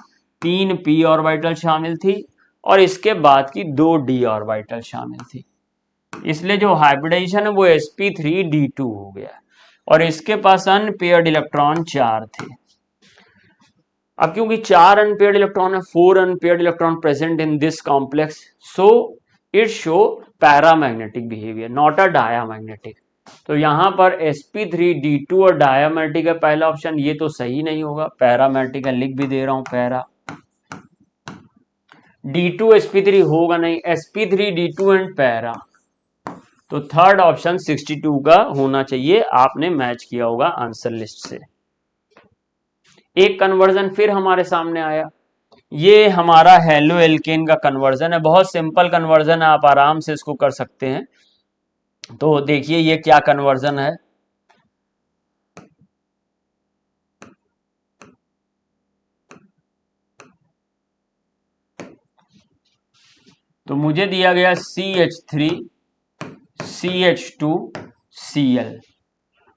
3 p ऑर्बिटल शामिल थी और इसके बाद की 2 d ऑर्बिटल शामिल थी। इसलिए जो हाइब्रिडाइजेशन है वो sp3d2 हो गया और इसके पास अनपेयर्ड इलेक्ट्रॉन 4 थे। अब क्योंकि 4 अनपेयर्ड इलेक्ट्रॉन है, 4 unpaired electron present in this complex, so it show paramagnetic behaviour not a diamagnetic. तो यहां पर sp3d2 और डायामैग्नेटिक है पहला ऑप्शन, ये तो सही नहीं होगा, पैरामैग्नेटिक है, लिख भी दे रहा हूं पैरा। d2 sp3 होगा नहीं, sp3d2 एंड पैरा, तो थर्ड ऑप्शन 62 का होना चाहिए, आपने मैच किया होगा आंसर लिस्ट से। एक कन्वर्जन फिर हमारे सामने आया, ये हमारा हेलो एल्केन का कन्वर्जन है, बहुत सिंपल कन्वर्जन है, आप आराम से इसको कर सकते हैं। तो देखिए ये क्या कन्वर्जन है, तो मुझे दिया गया CH3 CH2 Cl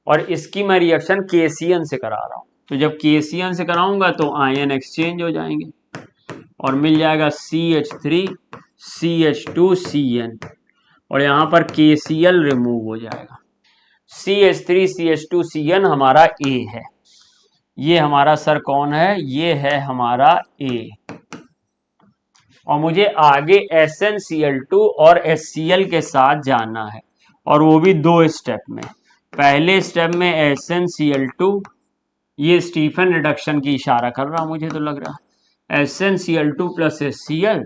और इसकी मैं रिएक्शन KCN से करा रहा हूं। तो जब KCN से कराऊंगा तो आयन एक्सचेंज हो जाएंगे और मिल जाएगा CH3 CH2 Cn और यहां पर KCl रिमूव हो जाएगा। CH3 CH2 Cn हमारा A है, ये हमारा सर कौन है, ये है हमारा A और मुझे आगे SnCl2 और HCl के साथ जाना है और वो भी 2 स्टेप में। पहले स्टेप में SnCl2, ये स्टीफन रिडक्शन की इशारा कर रहा मुझे तो लग रहा है, SnCl2 प्लस HCl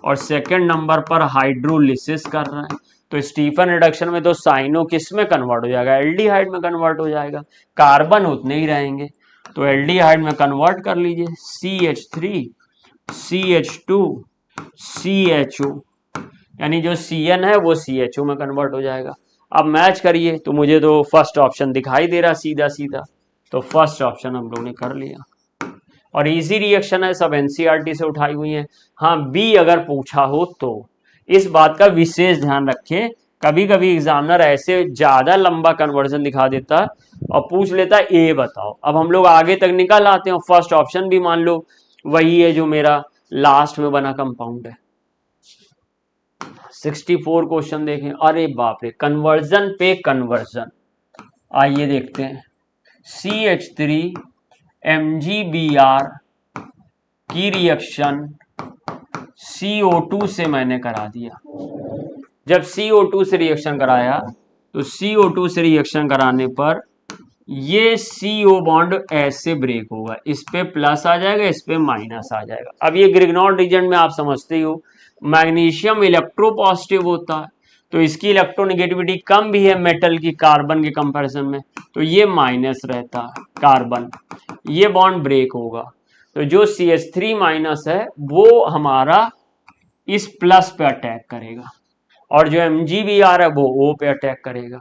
और सेकेंड नंबर पर हाइड्रोलिसिस कर रहा है। तो स्टीफन रिडक्शन में तो साइनो किस में कन्वर्ट हो जाएगा, एल्डिहाइड में कन्वर्ट हो जाएगा, कार्बन उतने ही रहेंगे, तो एल्डिहाइड में कन्वर्ट कर लीजिए CH3 CH2 CHO, यानी जो Cn है वो CHO में कन्वर्ट हो जाएगा। अब मैच करिए तो मुझे तो फर्स्ट ऑप्शन दिखाई दे रहा सीधा सीधा, तो फर्स्ट ऑप्शन हम लोग ने कर लिया और इजी रिएक्शन है, सब एनसीईआरटी से उठाई हुई है। हाँ बी अगर पूछा हो तो इस बात का विशेष ध्यान रखें, कभी कभी एग्जामिनर ऐसे ज्यादा लंबा कन्वर्जन दिखा देता है और पूछ लेता है ए बताओ। अब हम लोग आगे तक निकाल आते हैं, फर्स्ट ऑप्शन भी मान लो वही है जो मेरा लास्ट में बना कंपाउंड है, 64 क्वेश्चन देखें। अरे बाप रे, कन्वर्जन पे कन्वर्जन। आइए देखते हैं। CH3 MgBr की रिएक्शन CO2 से मैंने करा दिया। जब CO2 से रिएक्शन कराया तो CO2 से रिएक्शन कराने पर ये CO बॉन्ड ऐसे ब्रेक होगा, इस पे प्लस आ जाएगा, इस पे माइनस आ जाएगा। अब ये ग्रिग्नॉर्ड रीजन में आप समझते ही हो, मैग्नीशियम इलेक्ट्रोपॉजिटिव होता है, तो इसकी इलेक्ट्रोनेगेटिविटी कम भी है मेटल की कार्बन के कंपैरिजन में, तो ये माइनस रहता है कार्बन, ये बॉन्ड ब्रेक होगा। तो जो CH3 माइनस है वो हमारा इस प्लस पे अटैक करेगा, और जो MgBr है वो O पे अटैक करेगा।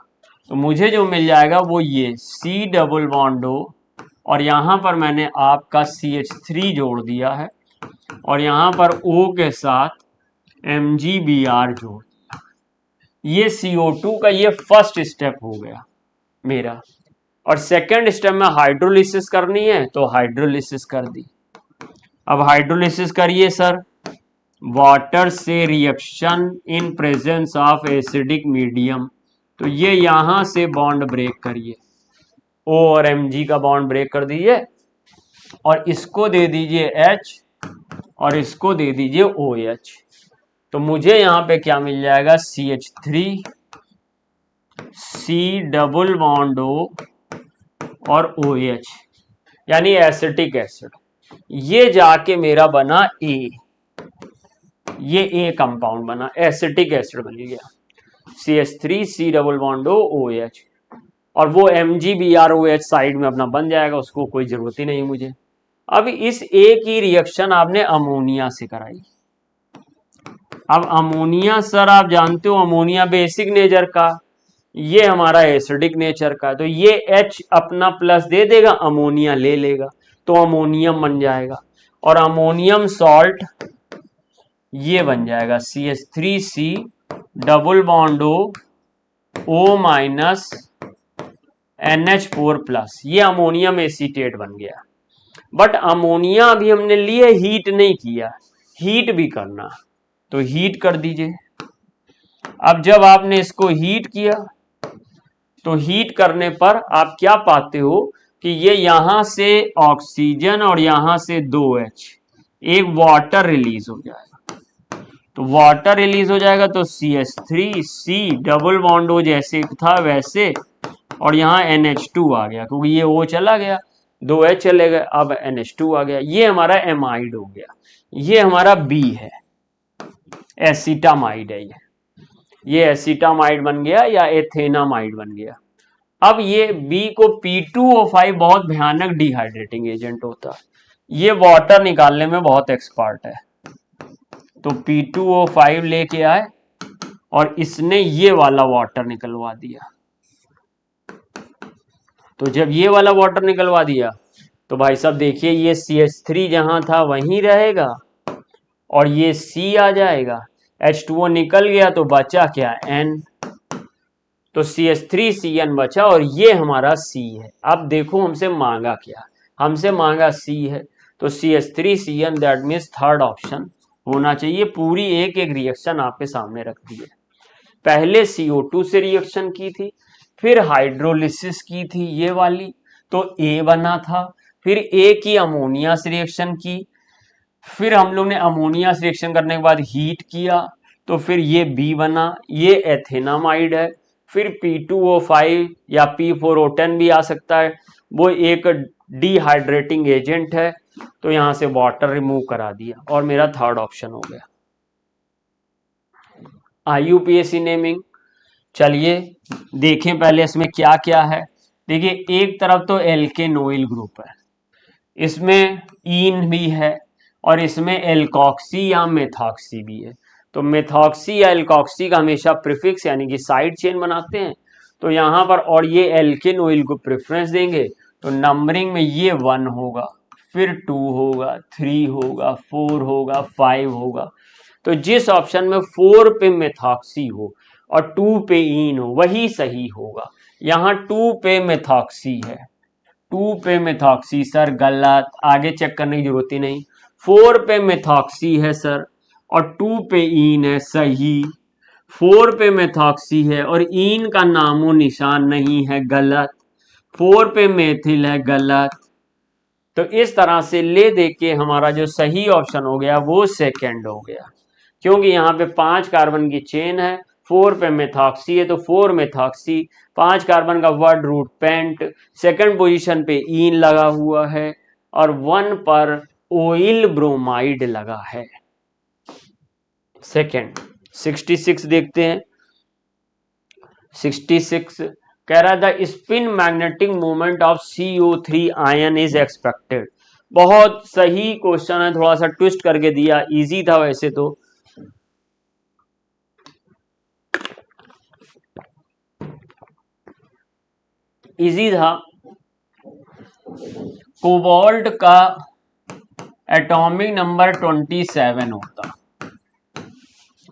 तो मुझे जो मिल जाएगा वो ये C डबल बॉन्ड O, और यहाँ पर मैंने आपका CH3 जोड़ दिया है, और यहाँ पर O के साथ MgBr जोड़ दिया। ये CO2 का ये फर्स्ट स्टेप हो गया मेरा। और सेकंड स्टेप में हाइड्रोलिसिस करनी है तो हाइड्रोलिसिस कर दी। अब हाइड्रोलिसिस करिए सर, वाटर से reaction in presence of acidic medium, तो ये यहां से बॉन्ड ब्रेक करिए, O और Mg का बॉन्ड ब्रेक कर दीजिए, और इसको दे दीजिए H और इसको दे दीजिए OH। तो मुझे यहां पे क्या मिल जाएगा, CH3 C double bond O और OH, यानी एसिटिक एसिड। ये जाके मेरा बना A, ये A कंपाउंड बना, एसिटिक एसिड बन गया, CH3 C double bond O OH, और वो MgBr OH साइड में अपना बन जाएगा, उसको कोई जरूरत ही नहीं मुझे। अब इस A की रिएक्शन आपने अमोनिया से कराई। अब अमोनिया सर आप जानते हो, अमोनिया बेसिक नेचर का, ये हमारा एसिडिक नेचर का, तो ये H अपना प्लस दे देगा, अमोनिया ले लेगा, तो अमोनियम बन जाएगा, और अमोनियम सॉल्ट ये बन जाएगा CH3C double bond O minus NH4 plus, ये अमोनियम एसीटेट बन गया। बट अमोनिया अभी हमने लिए, हीट नहीं किया, हीट भी करना, तो हीट कर दीजिए। अब जब आपने इसको हीट किया तो हीट करने पर आप क्या पाते हो कि ये यहां से ऑक्सीजन और यहां से 2H, एक वाटर रिलीज हो जाएगा। तो वाटर रिलीज हो जाएगा तो CH3C डबल बॉन्ड O जैसे था वैसे, और यहाँ NH2 आ गया, क्योंकि ये O चला गया, 2H चले गए, अब NH2 आ गया, ये हमारा एमाइड हो गया। ये हमारा B है, एसिटामाइड है, ये एसिटामाइड बन गया या एथेनामाइड बन गया। अब ये B को P2O5 बहुत भयानक डिहाइड्रेटिंग एजेंट होता है, ये वाटर निकालने में बहुत एक्सपर्ट है, तो P2O5 लेके आए और इसने ये वाला वाटर निकलवा दिया। तो जब ये वाला वाटर निकलवा दिया तो भाई साहब देखिए, ये CH3 जहां था वहीं रहेगा, और ये C आ जाएगा, H2O निकल गया तो बचा क्या, N, तो CH3CN बचा, और ये हमारा C है। अब देखो हमसे मांगा क्या, हमसे मांगा C है, तो CH3CN that means third option होना चाहिए। पूरी एक एक रिएक्शन आपके सामने रख दी है। पहले CO2 से रिएक्शन की थी, फिर हाइड्रोलिसिस की थी ये वाली, तो A बना था, फिर A की अमोनिया से रिएक्शन की, फिर हम लोग ने अमोनिया से रिएक्शन करने के बाद हीट किया, तो फिर ये B बना, ये एथेनामाइड है, फिर P2O5 या P4O10 भी आ सकता है, वो एक डिहाइड्रेटिंग एजेंट है, तो यहां से वाटर रिमूव करा दिया, और मेरा थर्ड ऑप्शन हो गया। IUPAC नेमिंग, चलिए देखें पहले इसमें क्या क्या है। देखिए एक तरफ तो एल्केनोइल ग्रुप है, इसमें ईन भी है, और इसमें एल्कॉक्सी या मेथॉक्सी भी है। तो मेथॉक्सी या एल्कॉक्सी का हमेशा प्रीफिक्स यानी कि साइड चेन बनाते हैं, तो यहाँ पर, और ये एल्केनोइल को प्रेफरेंस देंगे, तो नंबरिंग में ये 1 होगा, फिर 2 होगा, 3 होगा, 4 होगा, 5 होगा। तो जिस ऑप्शन में 4 पे मेथॉक्सी हो और 2 पे ईन हो वही सही होगा। यहाँ 2 पे मेथॉक्सी है, 2 पे मेथॉक्सी सर गलत, आगे चेक करने की जरूरत ही नहीं। 4 पे मेथॉक्सी है सर, और 2 पे ईन है, सही। 4 पे मेथॉक्सी है और ईन का नामो निशान नहीं है, गलत। 4 पे मेथिल है, गलत। तो इस तरह से ले दे के हमारा जो सही ऑप्शन हो गया वो सेकंड हो गया, क्योंकि यहाँ पे 5 कार्बन की चेन है, 4 पे मेथॉक्सी है तो 4 मेथॉक्सी, 5 कार्बन का word root pent, second position पे ईन लगा हुआ है और 1 पर ओइल ब्रोमाइड लगा है। सेकंड 66 देखते हैं। 66 कह रहा था spin magnetic movement of CO3 ion is expected. बहुत सही क्वेश्चन है, थोड़ा सा ट्विस्ट करके दिया, इजी था वैसे तो। इजी था। कोबाल्ट का एटॉमिक नंबर 27 होता।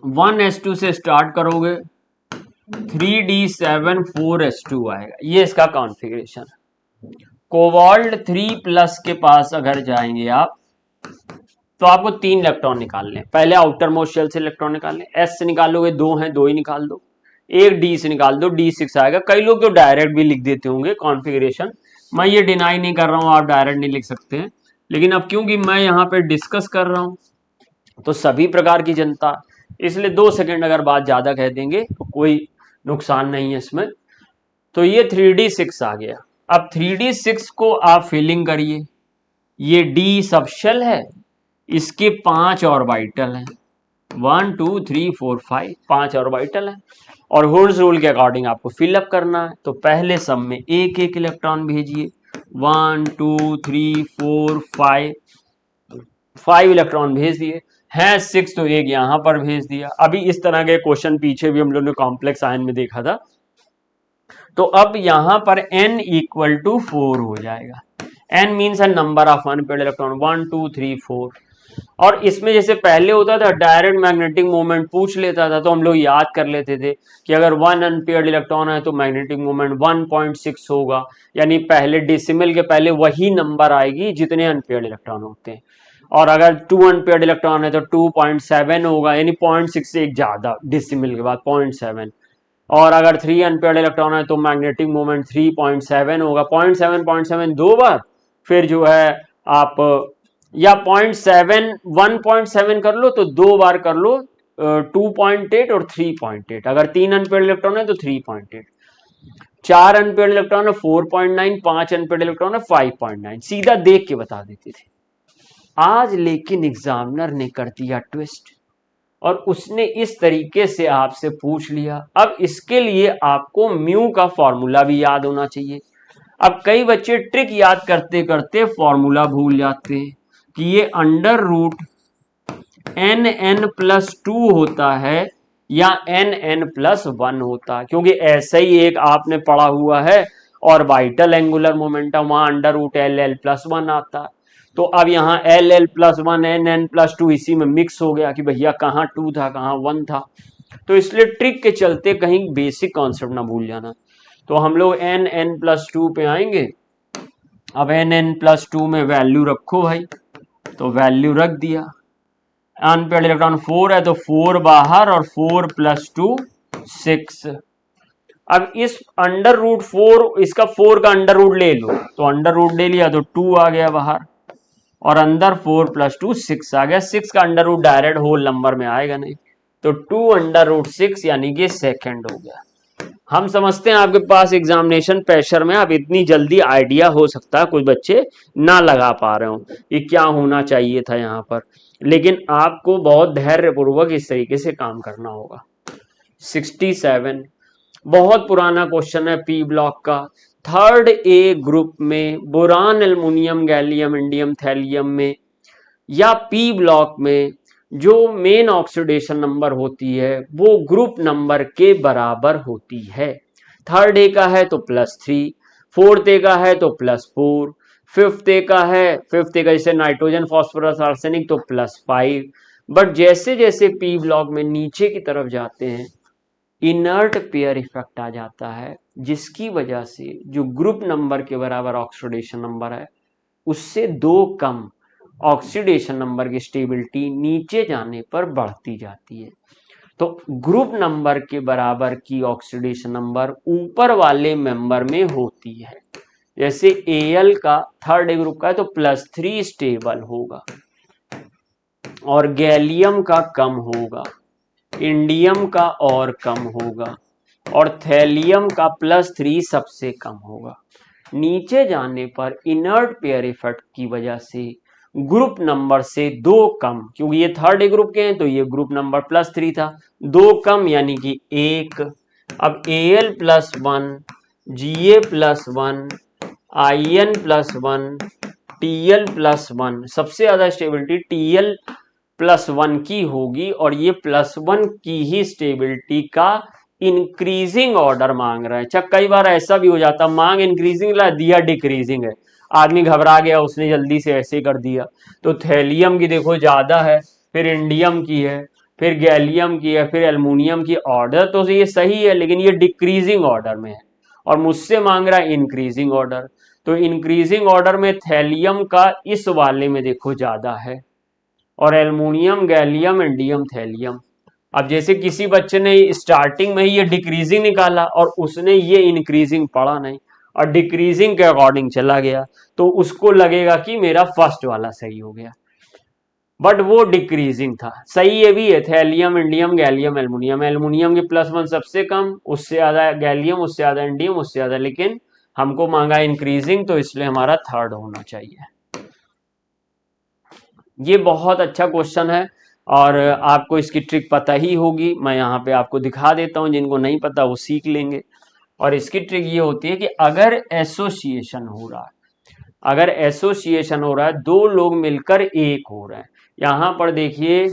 1s2 से स्टार्ट करोगे, 3d7 4s2 आएगा, ये इसका कॉन्फ़िगरेशन। कोबाल्ट 3+ के पास अगर जाएंगे आप तो आपको 3 इलेक्ट्रॉन निकालने, पहले आउटर मोस्ट शेल से इलेक्ट्रॉन निकालने, s से निकालोगे 2 हैं, 2 ही निकाल दो, एक d से निकाल दो, d6 आएगा। कई लोग तो डायरेक्ट भी लिख देते होंगे कॉन्फ़िगरेशन, मैं ये डिनाई नहीं कर रहा हूं, आप डायरेक्ट नहीं लिख सकते हैं, लेकिन अब क्योंकि मैं यहाँ पे डिस्कस कर रहा हूं तो सभी प्रकार की जनता, इसलिए 2 सेकंड अगर बात ज्यादा कह देंगे तो कोई नुकसान नहीं है इसमें। तो ये 3d6 आ गया। अब 3d6 को आप फिलिंग करिए, ये d सब शेल है, इसके 5 ऑर्बिटल हैं, 1 2 3 4 5, 5 ऑर्बिटल हैं और हुड्स रूल के अकॉर्डिंग आपको फिलअप करना है। तो पहले सब में एक एक इलेक्ट्रॉन भेजिए, 1 2 3 4 5, 5 इलेक्ट्रॉन भेज दिए हैं, 6 तो एक यहां पर भेज दिया। अभी इस तरह के क्वेश्चन पीछे भी हम लोगों ने कॉम्प्लेक्स आयन में देखा था। तो अब यहां पर n इक्वल टू 4 हो जाएगा। n मीन्स है नंबर ऑफ अनपेयर्ड इलेक्ट्रॉन, 1 2 3 4। और इसमें जैसे पहले होता था डायरेक्ट मैग्नेटिक मोमेंट पूछ लेता था तो हम लोग याद कर लेते थे कि अगर 1 अनपेयर्ड इलेक्ट्रॉन है तो मैग्नेटिक मोमेंट 1.6 होगा, यानी पहले डेसिमल के पहले वही नंबर आएगी जितने अनपेयर्ड इलेक्ट्रॉन होते हैं। और अगर 2 अनपेयर्ड इलेक्ट्रॉन है तो 2.7 होगा, यानी 0.6 से एक ज्यादा, डेसिमल के बाद 0.7। और अगर 3 अनपेयर्ड इलेक्ट्रॉन है तो मैग्नेटिक मोमेंट 3.7 होगा, 0.7 दो बार, फिर जो है आप या 0.7 1.7 कर लो तो दो बार कर लो, 2.8 और 3.8। अगर 3 अनपेयर्ड इलेक्ट्रॉन है तो 3.8, 4 अनपेयर्ड इलेक्ट्रॉन है 4.9, 5 अनपेयर्ड इलेक्ट्रॉन है 5.9, सीधा देख के बता देते थे। आज लेकिन एग्जामिनर ने कर दिया ट्विस्ट और उसने इस तरीके से आपसे पूछ लिया। अब इसके लिए आपको म्यू का फॉर्मूला भी याद होना चाहिए। अब कई बच्चे ट्रिक याद करते करते फॉर्मूला भूल जाते हैं कि ये अंडर रूट n+2 होता है या n+1 होता है, क्योंकि ऐसा ही एक आपने पढ़ा हुआ है ऑर्बिटल एंगुलर मोमेंटम, वहां अंडर रूट LL+1 आता है। तो अब यहाँ LL+1 NN+2 इसी में मिक्स हो गया कि भैया कहाँ 2 था कहाँ 1 था। तो इसलिए ट्रिक के चलते कहीं बेसिक कॉन्सेप्ट ना भूल जाना। तो हम लोग NN+2 पे आएंगे। अब NN+2 में वैल्यू रखो भाई, तो वैल्यू रख दिया। अनपेयर्ड इलेक्ट्रॉन 4 है तो 4 बाहर और 4 + 2 6। अब इस अंडर रूट 4, इसका 4 का अंडर रूट ले लो, तो अंडर रूट ले लिया तो 2 आ गया बाहर और अंदर 4 + 2 6 आ गया। 6 का under root direct whole number में आएगा नहीं, तो 2 अंडर रूट 6 यानी कि सेकंड हो गया। हम समझते हैं आपके पास एग्जामिनेशन प्रेशर में अब इतनी जल्दी आइडिया हो सकता है कुछ बच्चे ना लगा पा रहे हो कि क्या होना चाहिए था यहाँ पर, लेकिन आपको बहुत धैर्यपूर्वक इस तरीके से काम करना होगा। 67 बहुत पुराना क्वेश्चन है पी ब्लॉक का। थर्ड ए ग्रुप में boron, aluminium, gallium, indium, thallium में या पी ब्लॉक में जो मेन ऑक्सीडेशन नंबर होती है वो ग्रुप नंबर के बराबर होती है। थर्ड ए का है तो +3, फोर्थ ए का है तो +4, फिफ्थ ए का है, फिफ्थ ए का जैसे नाइट्रोजन, फॉस्फोरस, आर्सेनिक तो +5। बट जैसे जैसे पी ब्लॉक में नीचे की तरफ जाते हैं इनर्ट पेयर इफेक्ट आ जाता है, जिसकी वजह से जो ग्रुप नंबर के बराबर ऑक्सीडेशन नंबर है उससे 2 कम ऑक्सीडेशन नंबर की स्टेबिलिटी नीचे जाने पर बढ़ती जाती है। तो ग्रुप नंबर के बराबर की ऑक्सीडेशन नंबर ऊपर वाले मेंबर में होती है। जैसे Al का थर्ड ग्रुप का है तो +3 स्टेबल होगा और गैलियम का कम होगा, इंडियम का और कम होगा और थैलियम का +3 सबसे कम होगा। नीचे जाने पर इनर्ट पेयर इफेक्ट की वजह से ग्रुप नंबर से 2 कम, क्योंकि ये थर्ड ग्रुप के हैं तो ये ग्रुप नंबर +3 था, 2 कम यानी कि 1। अब Al+1, Ga+1, In+1, Tl+1, सबसे ज्यादा स्टेबिलिटी Tl+1 की होगी और ये +1 की ही स्टेबिलिटी का इंक्रीजिंग ऑर्डर मांग रहे हैं। अच्छा, कई बार ऐसा भी हो जाता, मांग इंक्रीजिंग ला दिया डिक्रीजिंग है, आदमी घबरा गया, उसने जल्दी से ऐसे कर दिया। तो थैलियम की देखो ज्यादा है, फिर इंडियम की है, फिर गैलियम की है, फिर एल्युमिनियम की। ऑर्डर तो ये सही है लेकिन ये डिक्रीजिंग ऑर्डर में है और मुझसे मांग रहा है इंक्रीजिंग ऑर्डर। तो इंक्रीजिंग ऑर्डर में थैलियम का इस वाले में देखो ज्यादा है और एल्युमिनियम, गैलियम, इंडियम, थैलियम। अब जैसे किसी बच्चे ने स्टार्टिंग में ही ये डिक्रीजिंग निकाला और उसने ये इंक्रीजिंग पढ़ा नहीं और डिक्रीजिंग के अकॉर्डिंग चला गया, तो उसको लगेगा कि मेरा फर्स्ट वाला सही हो गया, बट वो डिक्रीजिंग था। सही ये भी है, thallium, indium, gallium, aluminium. Aluminium की +1 सबसे कम, उससे ज्यादा गैलियम, उससे ज्यादा इंडियम, उससे ज्यादा, लेकिन हमको मांगा इंक्रीजिंग तो इसलिए हमारा थर्ड होना चाहिए। ये बहुत अच्छा क्वेश्चन है और आपको इसकी ट्रिक पता ही होगी, मैं यहाँ पे आपको दिखा देता हूँ, जिनको नहीं पता वो सीख लेंगे। और इसकी ट्रिक ये होती है कि अगर एसोसिएशन हो रहा है, अगर एसोसिएशन हो रहा है, 2 लोग मिलकर एक हो रहे हैं। यहाँ पर देखिए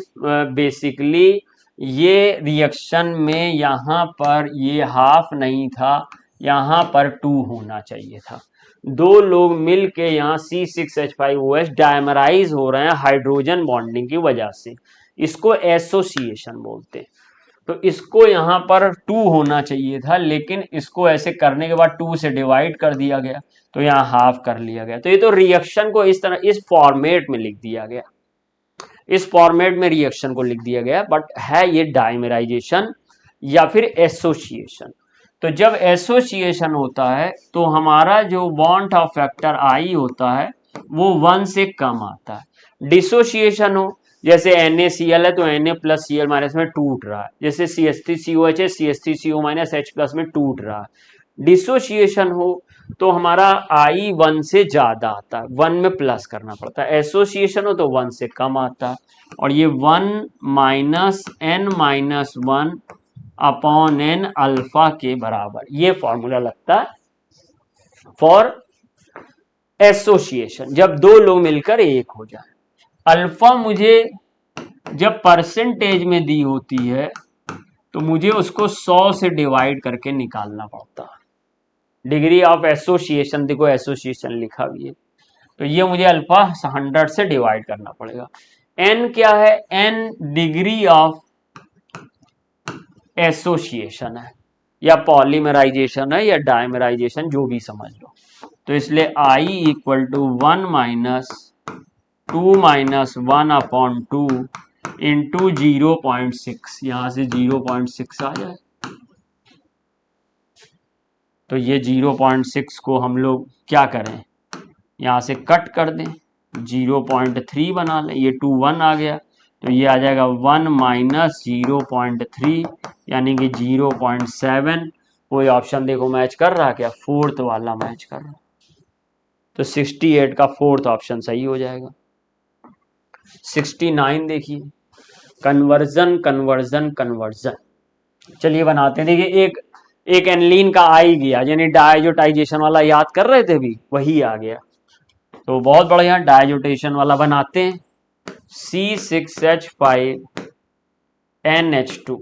बेसिकली ये रिएक्शन में यहाँ पर ये हाफ नहीं था, यहाँ पर 2 होना चाहिए था। 2 लोग मिल के यहाँ C6H5OH डायमराइज हो रहे हैं हाइड्रोजन बॉन्डिंग की वजह से, इसको एसोसिएशन बोलते हैं। तो इसको यहाँ पर 2 होना चाहिए था, लेकिन इसको ऐसे करने के बाद 2 से डिवाइड कर दिया गया, तो यहाँ हाफ कर लिया गया। तो ये तो रिएक्शन को इस तरह इस फॉर्मेट में लिख दिया गया, इस फॉर्मेट में रिएक्शन को लिख दिया गया, बट है ये डाइमराइजेशन या फिर एसोसिएशन। तो जब एसोसिएशन होता है तो हमारा जो बॉन्ड ऑफ फैक्टर आई होता है वो 1 से कम आता है। डिसोसिएशन हो, जैसे NaCl है तो Na+Cl- में टूट रहा है, जैसे CH3COH है CH3CO- H+ में टूट रहा है। डिसोसिएशन हो तो हमारा I 1 से ज्यादा आता है, 1 में प्लस करना पड़ता है। एसोसिएशन हो तो 1 से कम आता है और ये 1 - n-1 अपॉन n अल्फा के बराबर ये फॉर्मूला लगता है फॉर एसोसिएशन, जब 2 लोग मिलकर एक हो जाए। अल्फा मुझे जब परसेंटेज में दी होती है तो मुझे उसको 100 से डिवाइड करके निकालना पड़ता है। डिग्री ऑफ एसोसिएशन, देखो एसोसिएशन लिखा भी है, तो ये मुझे अल्फा 100 से डिवाइड करना पड़ेगा। n क्या है? n डिग्री ऑफ एसोसिएशन है या पॉलीमराइजेशन है या डायमराइजेशन, जो भी समझ लो। तो इसलिए I = 1 - 2 - 1 अपॉन 2 इंटू 0.6, यहां से 0.6 आ जाए तो ये 0.6 को हम लोग क्या करें, यहां से कट कर दें, 0.3 बना लें, ये 2 1 आ गया तो ये आ जाएगा 1 - 0.3 यानी कि 0.7। कोई ऑप्शन देखो मैच कर रहा क्या? फोर्थ वाला मैच कर रहा, तो 68 का फोर्थ ऑप्शन सही हो जाएगा। 69 देखिए, कन्वर्जन कन्वर्जन कन्वर्जन। चलिए बनाते हैं। देखिए एक एनलीन का आ ही गया, यानी डायजोटाइजेशन वाला याद कर रहे थे भी, वही आ गया, तो बहुत बढ़िया। डायजोटेशन वाला बनाते हैं, C6H5NH2।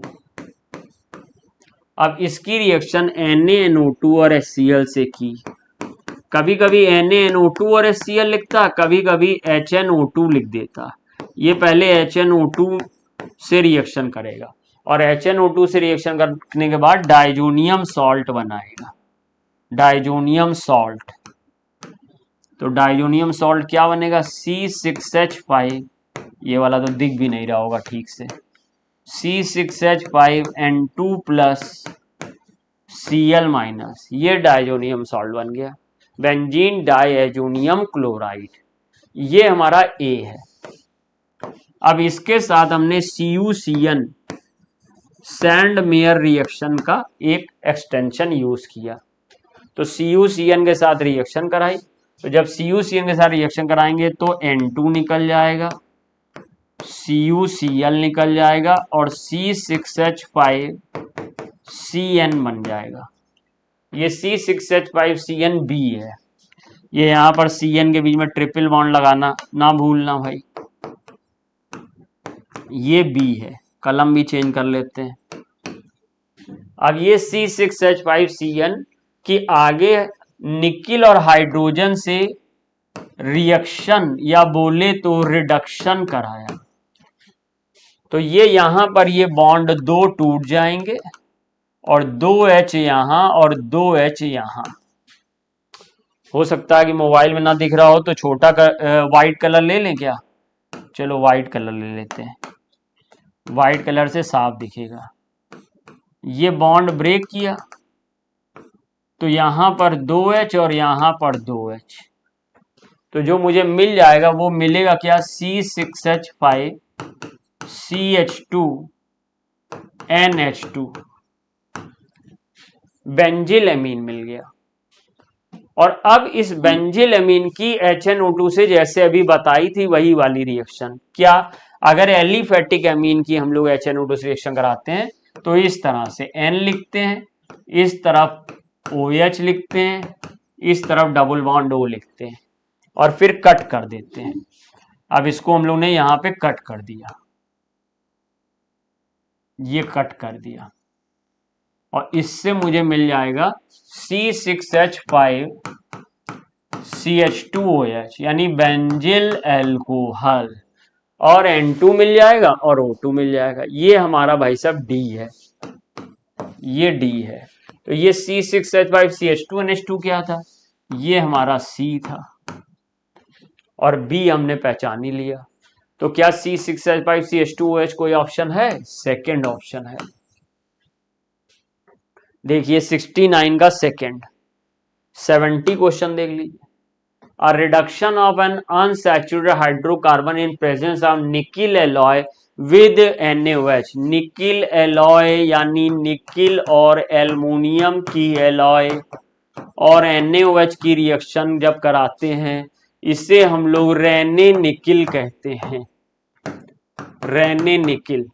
अब इसकी रिएक्शन NaNO2 और HCl से की। कभी कभी NaNO2 और HCl लिखता, कभी कभी HNO2 लिख देता। ये पहले HNO2 से रिएक्शन करेगा और HNO2 से रिएक्शन करने के बाद डाइजोनियम सॉल्ट बनाएगा, डाइजोनियम सॉल्ट। तो डाइजोनियम सॉल्ट क्या बनेगा? C6H5, ये वाला तो दिख भी नहीं रहा होगा ठीक से, C6H5N2 प्लस Cl माइनस, ये डाइजोनियम सॉल्ट बन गया, बेंजीन डाइएजोनियम क्लोराइड, ये हमारा A है। अब इसके साथ हमने CuCN सैंड मेयर रिएक्शन का एक एक्सटेंशन यूज किया, तो CuCN के साथ रिएक्शन कराई, तो जब CuCN के साथ रिएक्शन कराएंगे तो N2 निकल जाएगा, CuCl निकल जाएगा और C6H5CN बन जाएगा। ये C6H5CN B है, ये यहां पर CN के बीच में ट्रिपल बॉन्ड लगाना ना भूलना भाई, ये B है, कलम भी चेंज कर लेते हैं। अब ये C6H5CN की आगे निकिल और हाइड्रोजन से रिएक्शन या बोले तो रिडक्शन कराया, तो ये यहां पर ये बॉन्ड दो टूट जाएंगे और 2H यहां और 2H यहां। हो सकता है कि मोबाइल में ना दिख रहा हो तो छोटा व्हाइट कलर ले लें क्या? चलो व्हाइट कलर ले लेते हैं, व्हाइट कलर से साफ दिखेगा। ये बॉन्ड ब्रेक किया तो यहां पर 2H और यहां पर 2H, तो जो मुझे मिल जाएगा वो मिलेगा क्या, C6H5CH2NH2 बेंजिल एमीन मिल गया। और अब इस बेंजिल एमीन की HNO2 से जैसे अभी बताई थी वही वाली रिएक्शन, क्या अगर एलिफेटिक एमीन की हम लोग HNO2 से रिएक्शन कराते हैं तो इस तरह से N लिखते हैं, इस तरफ OH लिखते हैं, इस तरफ डबल बॉन्ड O लिखते हैं और फिर कट कर देते हैं। अब इसको हम लोग ने यहां पे कट कर दिया, ये कट कर दिया और इससे मुझे मिल जाएगा C6H5CH2OH यानी बेंजिल एल्कोहल, और N2 मिल जाएगा और O2 मिल जाएगा। ये हमारा भाई साहब D है, ये D है। तो ये C6H5CH2NH2 क्या था, ये हमारा C था और B हमने पहचान ही लिया। तो क्या C6H5CH2OH कोई ऑप्शन है? सेकंड ऑप्शन है। देखिए 69 का सेकंड, 70 क्वेश्चन देख लीजिए। A reduction of an unsaturated hydrocarbon in presence of nickel alloy with NaOH, nickel alloy यानी निकिल और एल्युमिनियम की एलॉय और NaOH की रिएक्शन जब कराते हैं इसे हम लोग रेने निकिल कहते हैं, रेने निकिल।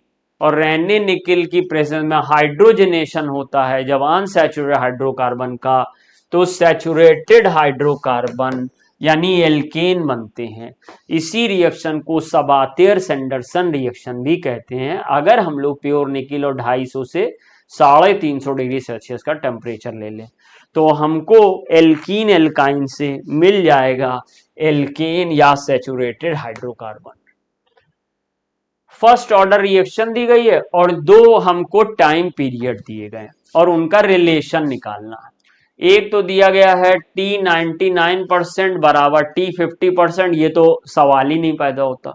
और रेने निकिल की प्रेजेंस में हाइड्रोजनेशन होता है जब अनसैचुरेटेड हाइड्रोकार्बन का, तो सैचुरेटेड हाइड्रोकार्बन यानी एल्केन बनते हैं। इसी रिएक्शन को सबातेर सैंडरसन रिएक्शन भी कहते हैं। अगर हम लोग प्योर निकिल और 250 से 350 डिग्री सेल्सियस का टेम्परेचर ले लें तो हमको एल्कीन एल्काइन से मिल जाएगा एल्केन या saturated hydrocarbon. First order reaction दी गई है और दो हमको टाइम पीरियड दिए गए और उनका रिलेशन निकालना है। एक तो दिया गया है T99% बराबर T50%, ये तो सवाल ही नहीं पैदा होता,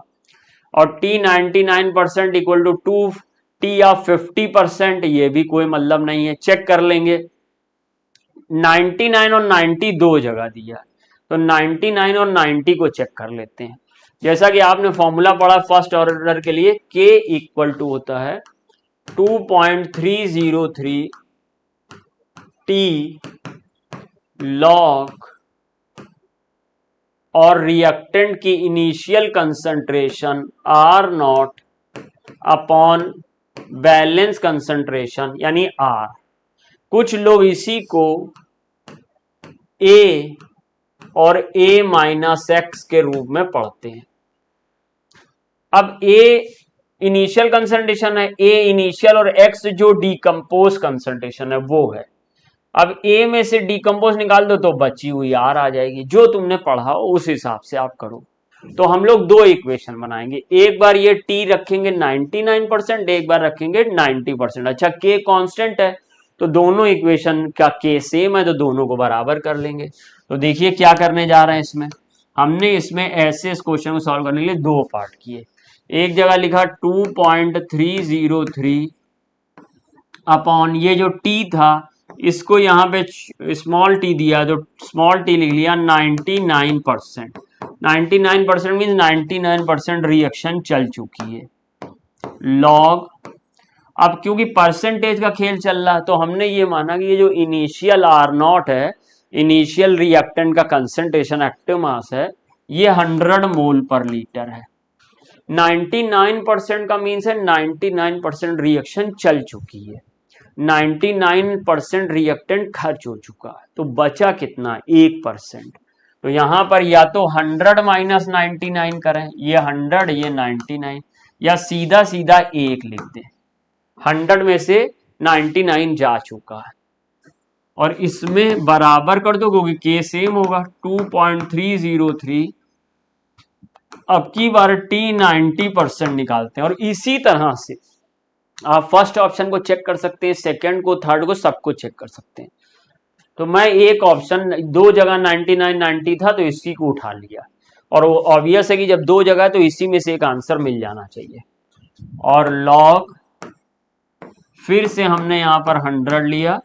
और T99% equal to 2T of 50%, ये भी कोई मतलब नहीं है। चेक कर लेंगे, 99 और 90 दो जगह दिया है, तो 99 और 90 को चेक कर लेते हैं। जैसा कि आपने फॉर्मूला पढ़ा फर्स्ट ऑर्डर के लिए, K इक्वल टू होता है 2.303 T लॉग और रिएक्टेंट की initial concentration R0 upon balance concentration यानी R। कुछ लोग इसी को A और A माइनस एक्स के रूप में पढ़ते हैं। अब A इनिशियल कंसंट्रेशन है, A इनिशियल और X जो डिकम्पोज कंसंट्रेशन है वो है। अब A में से डिकम्पोज निकाल दो तो बची हुई R आ जाएगी। जो तुमने पढ़ा हो उस हिसाब से आप करो। तो हम लोग दो इक्वेशन बनाएंगे, एक बार ये T रखेंगे 99%, एक बार रखेंगे 90%। अच्छा K कांस्टेंट है तो दोनों इक्वेशन का K सेम है तो दोनों को बराबर कर लेंगे। तो देखिए क्या करने जा रहे हैं इसमें, हमने इसमें ऐसे इस क्वेश्चन को सॉल्व करने के लिए दो पार्ट किए। एक जगह लिखा 2.303 अपॉन ये जो टी था इसको यहाँ पे स्मॉल टी दिया तो स्मॉल टी लिख लिया 99%। 99% मीन्स 99% रिएक्शन चल चुकी है। लॉग, अब क्योंकि परसेंटेज का खेल चल रहा है तो हमने ये माना कि ये जो इनिशियल R0 है, इनिशियल रिएक्टेंट का कंसंट्रेशन एक्टिव मास है, ये 100 मोल पर लीटर है। 99% का मीन्स है 99% रिएक्शन चल चुकी है, 99% रिएक्टेंट खर्च हो चुका है, तो बचा कितना 1%। तो यहां पर या तो 100 माइनस 99 करें, ये 100 ये 99, या सीधा सीधा 1 लिख दें। 100 में से 99 जा चुका है और इसमें बराबर कर दो क्योंकि के सेम होगा 2.303। अब की बार टी 90% निकालते हैं और इसी तरह से आप फर्स्ट ऑप्शन को चेक कर सकते हैं, सेकंड को, थर्ड को, सबको चेक कर सकते हैं। तो मैं एक ऑप्शन, दो जगह 99 90 था तो इसी को उठा लिया और वो ऑब्वियस है कि जब दो जगह तो इसी में से एक आंसर मिल जाना चाहिए। और लॉग फिर से हमने यहां पर 100 लिया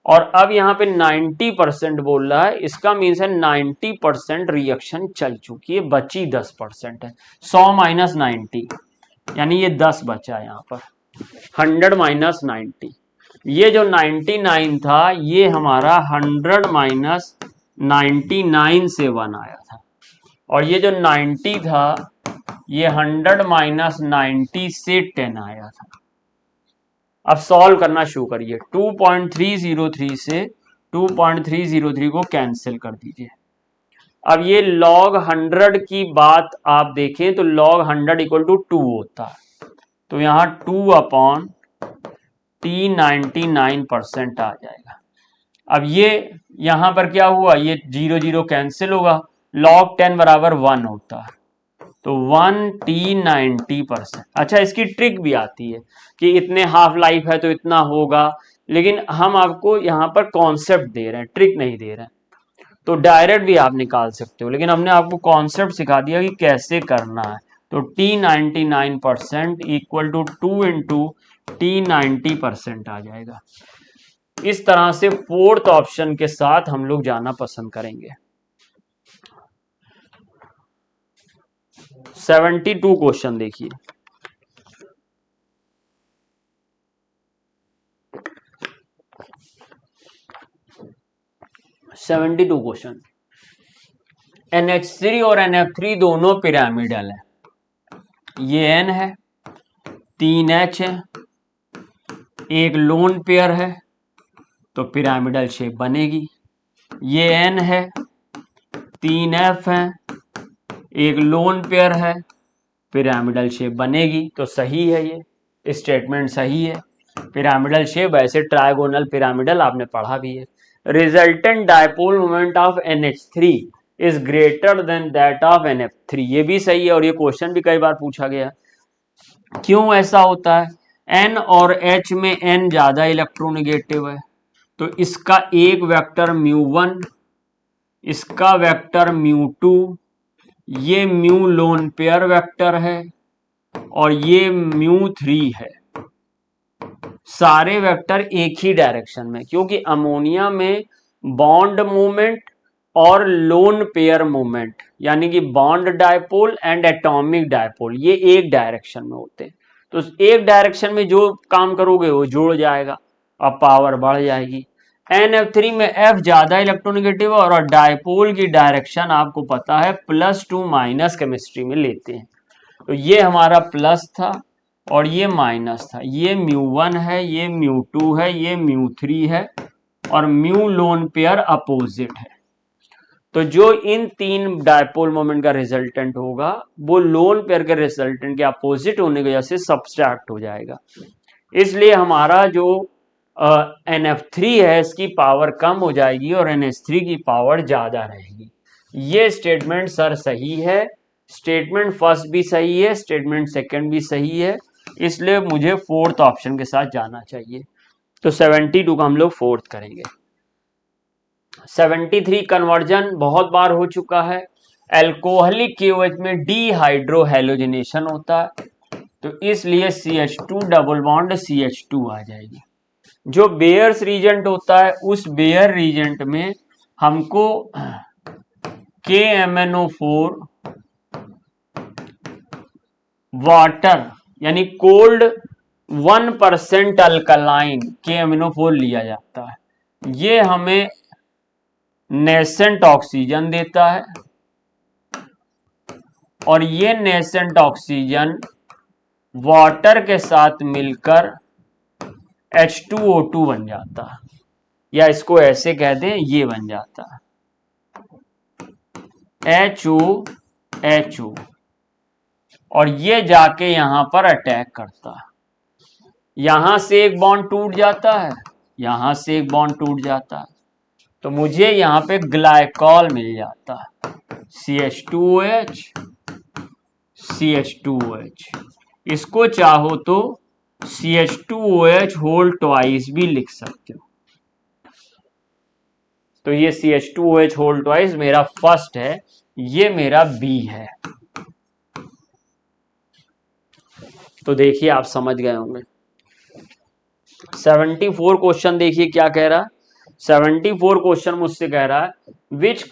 और अब यहाँ पे 90% बोल रहा है, इसका मीन्स है 90% रिएक्शन चल चुकी है, बची 10% है। 100 माइनस 90 यानी ये 10 बचा है यहाँ पर। 100 माइनस 90, ये जो 99 था ये हमारा 100 माइनस 99 से 1 आया था और ये जो 90 था ये 100 माइनस 90 से 10 आया था। अब सॉल्व करना शुरू करिए। 2.303 से 2.303 को कैंसिल कर दीजिए। अब ये log 100 की बात आप देखें तो log 100 इक्वल टू 2 होता है, तो यहाँ 2 अपॉन टी 99% आ जाएगा। अब ये यहां पर क्या हुआ, ये 0 0 कैंसिल होगा, log 10 बराबर 1 होता है, तो 1t 90%। अच्छा, इसकी ट्रिक भी आती है कि इतने हाफ लाइफ है तो इतना होगा, लेकिन हम आपको यहाँ पर कॉन्सेप्ट दे रहे हैं, ट्रिक नहीं दे रहे हैं। तो डायरेक्ट भी आप निकाल सकते हो, लेकिन हमने आपको कॉन्सेप्ट सिखा दिया कि कैसे करना है। तो t 99% equal to 2 into t 90% आ जाएगा। इस तरह से फोर्थ ऑप्शन के साथ हम लोग जाना पसंद करेंगे। 72 क्वेश्चन देखिए। क्वेश्चन, NH3 और NF3 दोनों पिरामिडल है। ये N है, 3H है, एक लोन पेयर है तो पिरामिडल शेप बनेगी। ये N है, 3F है, एक लोन पेयर है, पिरामिडल शेप बनेगी। तो सही है, ये स्टेटमेंट सही है। पिरामिडल शेप, ऐसे ट्रायगोनल पिरामिडल आपने पढ़ा भी है। Resultant dipole moment of NH3 is greater than that of NF3, ये भी सही है और ये क्वेश्चन भी कई बार पूछा गया। क्यों ऐसा होता है? N और H में N ज्यादा इलेक्ट्रोनेगेटिव है तो इसका एक वेक्टर μ1, इसका वेक्टर μ2, ये म्यू लोन पेयर वेक्टर है और ये μ3 है। सारे वेक्टर एक ही डायरेक्शन में, क्योंकि अमोनिया में बॉन्ड मूवमेंट और लोन पेयर मूवमेंट यानी कि bond dipole and atomic dipole ये एक डायरेक्शन में होते हैं। तो एक डायरेक्शन में जो काम करोगे वो जुड़ जाएगा और पावर बढ़ जाएगी। NF3 में F ज्यादा इलेक्ट्रोनेगेटिव है और डायपोल की डायरेक्शन आपको पता है +2 माइनस केमिस्ट्री में लेते हैं। तो ये हमारा प्लस था और ये माइनस था। ये μ1 है, ये μ2 है, ये μ3 है और म्यू लोन पेयर अपोजिट है। तो जो इन तीन डायपोल मोमेंट का रिजल्टेंट होगा वो लोन पेयर के रिजल्टेंट के अपोजिट होने की वजह से सब्सट्रैक्ट हो जाएगा। इसलिए हमारा जो NF3 है इसकी पावर कम हो जाएगी और NH3 की पावर ज्यादा रहेगी। ये स्टेटमेंट सर सही है, स्टेटमेंट फर्स्ट भी सही है, स्टेटमेंट सेकंड भी सही है, इसलिए मुझे फोर्थ ऑप्शन के साथ जाना चाहिए। तो 72 का हम लोग फोर्थ करेंगे। 73 कन्वर्जन बहुत बार हो चुका है एल्कोहलिक KOH में डीहाइड्रोहेलोजिनेशन होता है, तो इसलिए CH2 डबल बॉन्ड CH2 आ जाएगी। जो बेयर्स रीजेंट होता है उस बेयर रीजेंट में हमको KMnO4 वाटर यानी कोल्ड 1% अल्कलाइन KMnO4 लिया जाता है। ये हमें नेसेंट ऑक्सीजन देता है और ये नेसेंट ऑक्सीजन वाटर के साथ मिलकर H2O2 बन जाता है, या इसको ऐसे कह दें ये बन जाता है HOHO, और ये जाके यहां पर अटैक करता है। यहां से एक बॉन्ड टूट जाता है, यहां से एक बॉन्ड टूट जाता है, तो मुझे यहां पे ग्लाइकॉल मिल जाता है CH2OH CH2OH। इसको चाहो तो CH2OH होल ट्वाइस भी लिख सकते हो। तो ये CH2OH होल ट्वाइस मेरा फर्स्ट है, ये मेरा B है। तो देखिए आप समझ गए होंगे। 74 क्वेश्चन देखिए क्या कह रहा है। 74 क्वेश्चन मुझसे कह रहा है which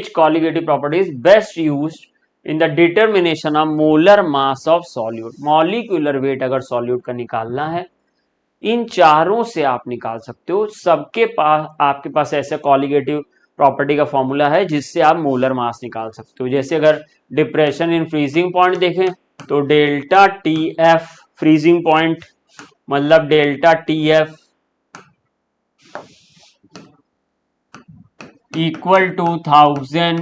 colligative property is best used in the determination of molar mass of solute. Molecular weight अगर सॉल्यूट का निकालना है, इन चारों से आप निकाल सकते हो। सबके पास आपके पास ऐसे कॉलिगेटिव प्रॉपर्टी का फॉर्मूला है जिससे आप मोलर मास निकाल सकते हो। जैसे अगर डिप्रेशन इन फ्रीजिंग पॉइंट देखें तो डेल्टा TF फ्रीजिंग पॉइंट मतलब delta TF equal to 1000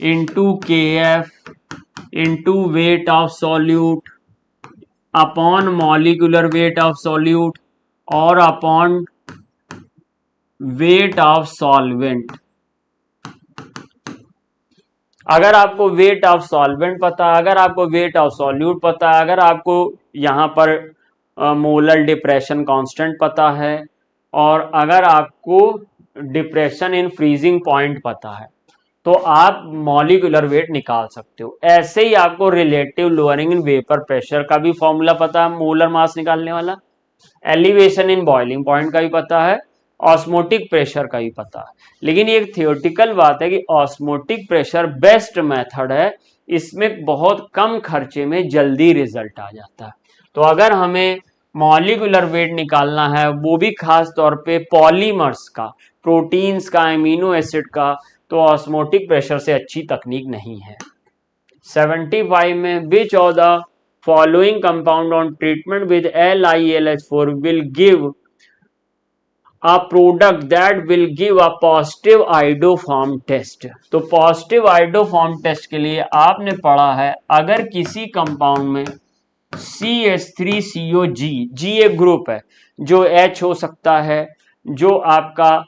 into KF into weight of solute upon molecular weight of solute और अपॉन वेट ऑफ सॉल्वेंट। अगर आपको वेट ऑफ सॉल्वेंट पता है, अगर आपको वेट ऑफ सॉल्यूट पता है, अगर आपको यहां पर मोलर डिप्रेशन कांस्टेंट पता है, और अगर आपको डिप्रेशन इन फ्रीजिंग पॉइंट पता है, तो आप मॉलिक्यूलर वेट निकाल सकते हो। ऐसे ही आपको relative lowering in vapour pressure का भी फॉर्मूला पता है, मोलर मास निकालने वाला। एलिवेशन इन बॉइलिंग पॉइंट का भी पता है, ऑस्मोटिक प्रेशर का भी पता है। लेकिन ये एक थियोरटिकल बात है कि ऑस्मोटिक प्रेशर बेस्ट मेथड है, इसमें बहुत कम खर्चे में जल्दी रिजल्ट आ जाता है। तो अगर हमें मॉलिक्यूलर वेट निकालना है, वो भी खास तौर पे पॉलीमर्स का, प्रोटीन्स का, एमिनो एसिड का, तो ऑस्मोटिक प्रेशर से अच्छी तकनीक नहीं है। 75 में which of the following compound on treatment with LiLH4 will give a product that will give a positive iodoform test. तो पॉजिटिव आइडोफॉर्म टेस्ट के लिए आपने पढ़ा है, अगर किसी कंपाउंड में CH3COG, G एक ग्रुप है जो H हो सकता है, जो आपका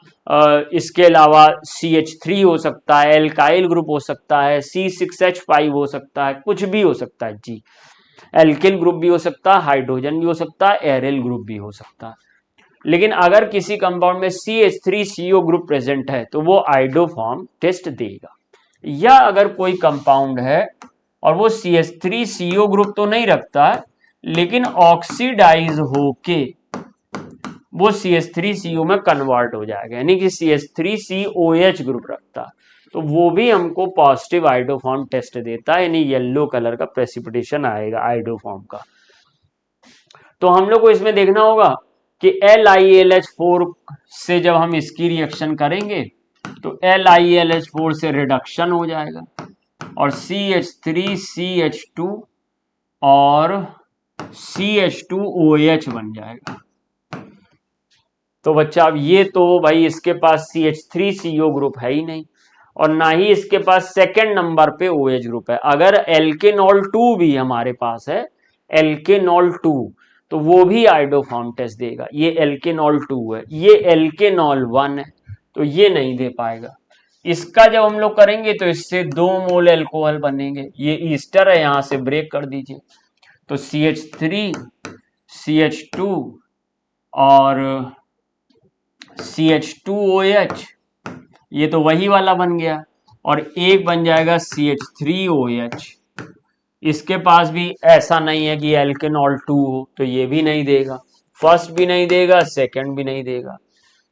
इसके अलावा CH3 हो सकता है, एल्काइल ग्रुप हो सकता है, C6H5 हो सकता है, कुछ भी हो सकता है, जी एल्किल ग्रुप भी हो सकता है, हाइड्रोजन भी हो सकता है, एरिल ग्रुप भी हो सकता है। लेकिन अगर किसी कंपाउंड में CH3CO ग्रुप प्रेजेंट है तो वो आइडोफॉर्म टेस्ट देगा। या अगर कोई कंपाउंड है और वो CH3CO ग्रुप तो नहीं रखता है, लेकिन ऑक्सीडाइज होके वो CH3CO में कन्वर्ट हो जाएगा, यानी कि CH3COH ग्रुप रखता है, तो वो भी हमको पॉजिटिव आइडोफॉर्म टेस्ट देता है, यानी येलो कलर का प्रेसिपिटेशन आएगा आइडोफॉर्म का। तो हम लोग को इसमें देखना होगा कि LiLH4 से जब हम इसकी रिएक्शन करेंगे तो LiLH4 से रिडक्शन हो जाएगा और CH3CH2 और CH2OH बन जाएगा। तो बच्चा अब ये तो भाई इसके पास CH3CO ग्रुप है ही नहीं, और ना ही इसके पास सेकेंड नंबर पे OH ग्रुप है। अगर एल्केनॉल 2 भी हमारे पास है, एल्केनॉल 2, तो वो भी आइडोफॉर्म टेस्ट देगा। ये एल्केनॉल 2 है, ये एल्केनॉल 1 है, तो ये नहीं दे पाएगा। इसका जब हम लोग करेंगे तो इससे 2 मोल एल्कोहल बनेंगे। ये ईस्टर है, यहां से ब्रेक कर दीजिए, तो CH3 CH2 और CH2OH, ये तो वही वाला बन गया, और एक बन जाएगा CH3OH। इसके पास भी ऐसा नहीं है कि एल्केनॉल 2 हो, तो ये भी नहीं देगा, फर्स्ट भी नहीं देगा, सेकंड भी नहीं देगा,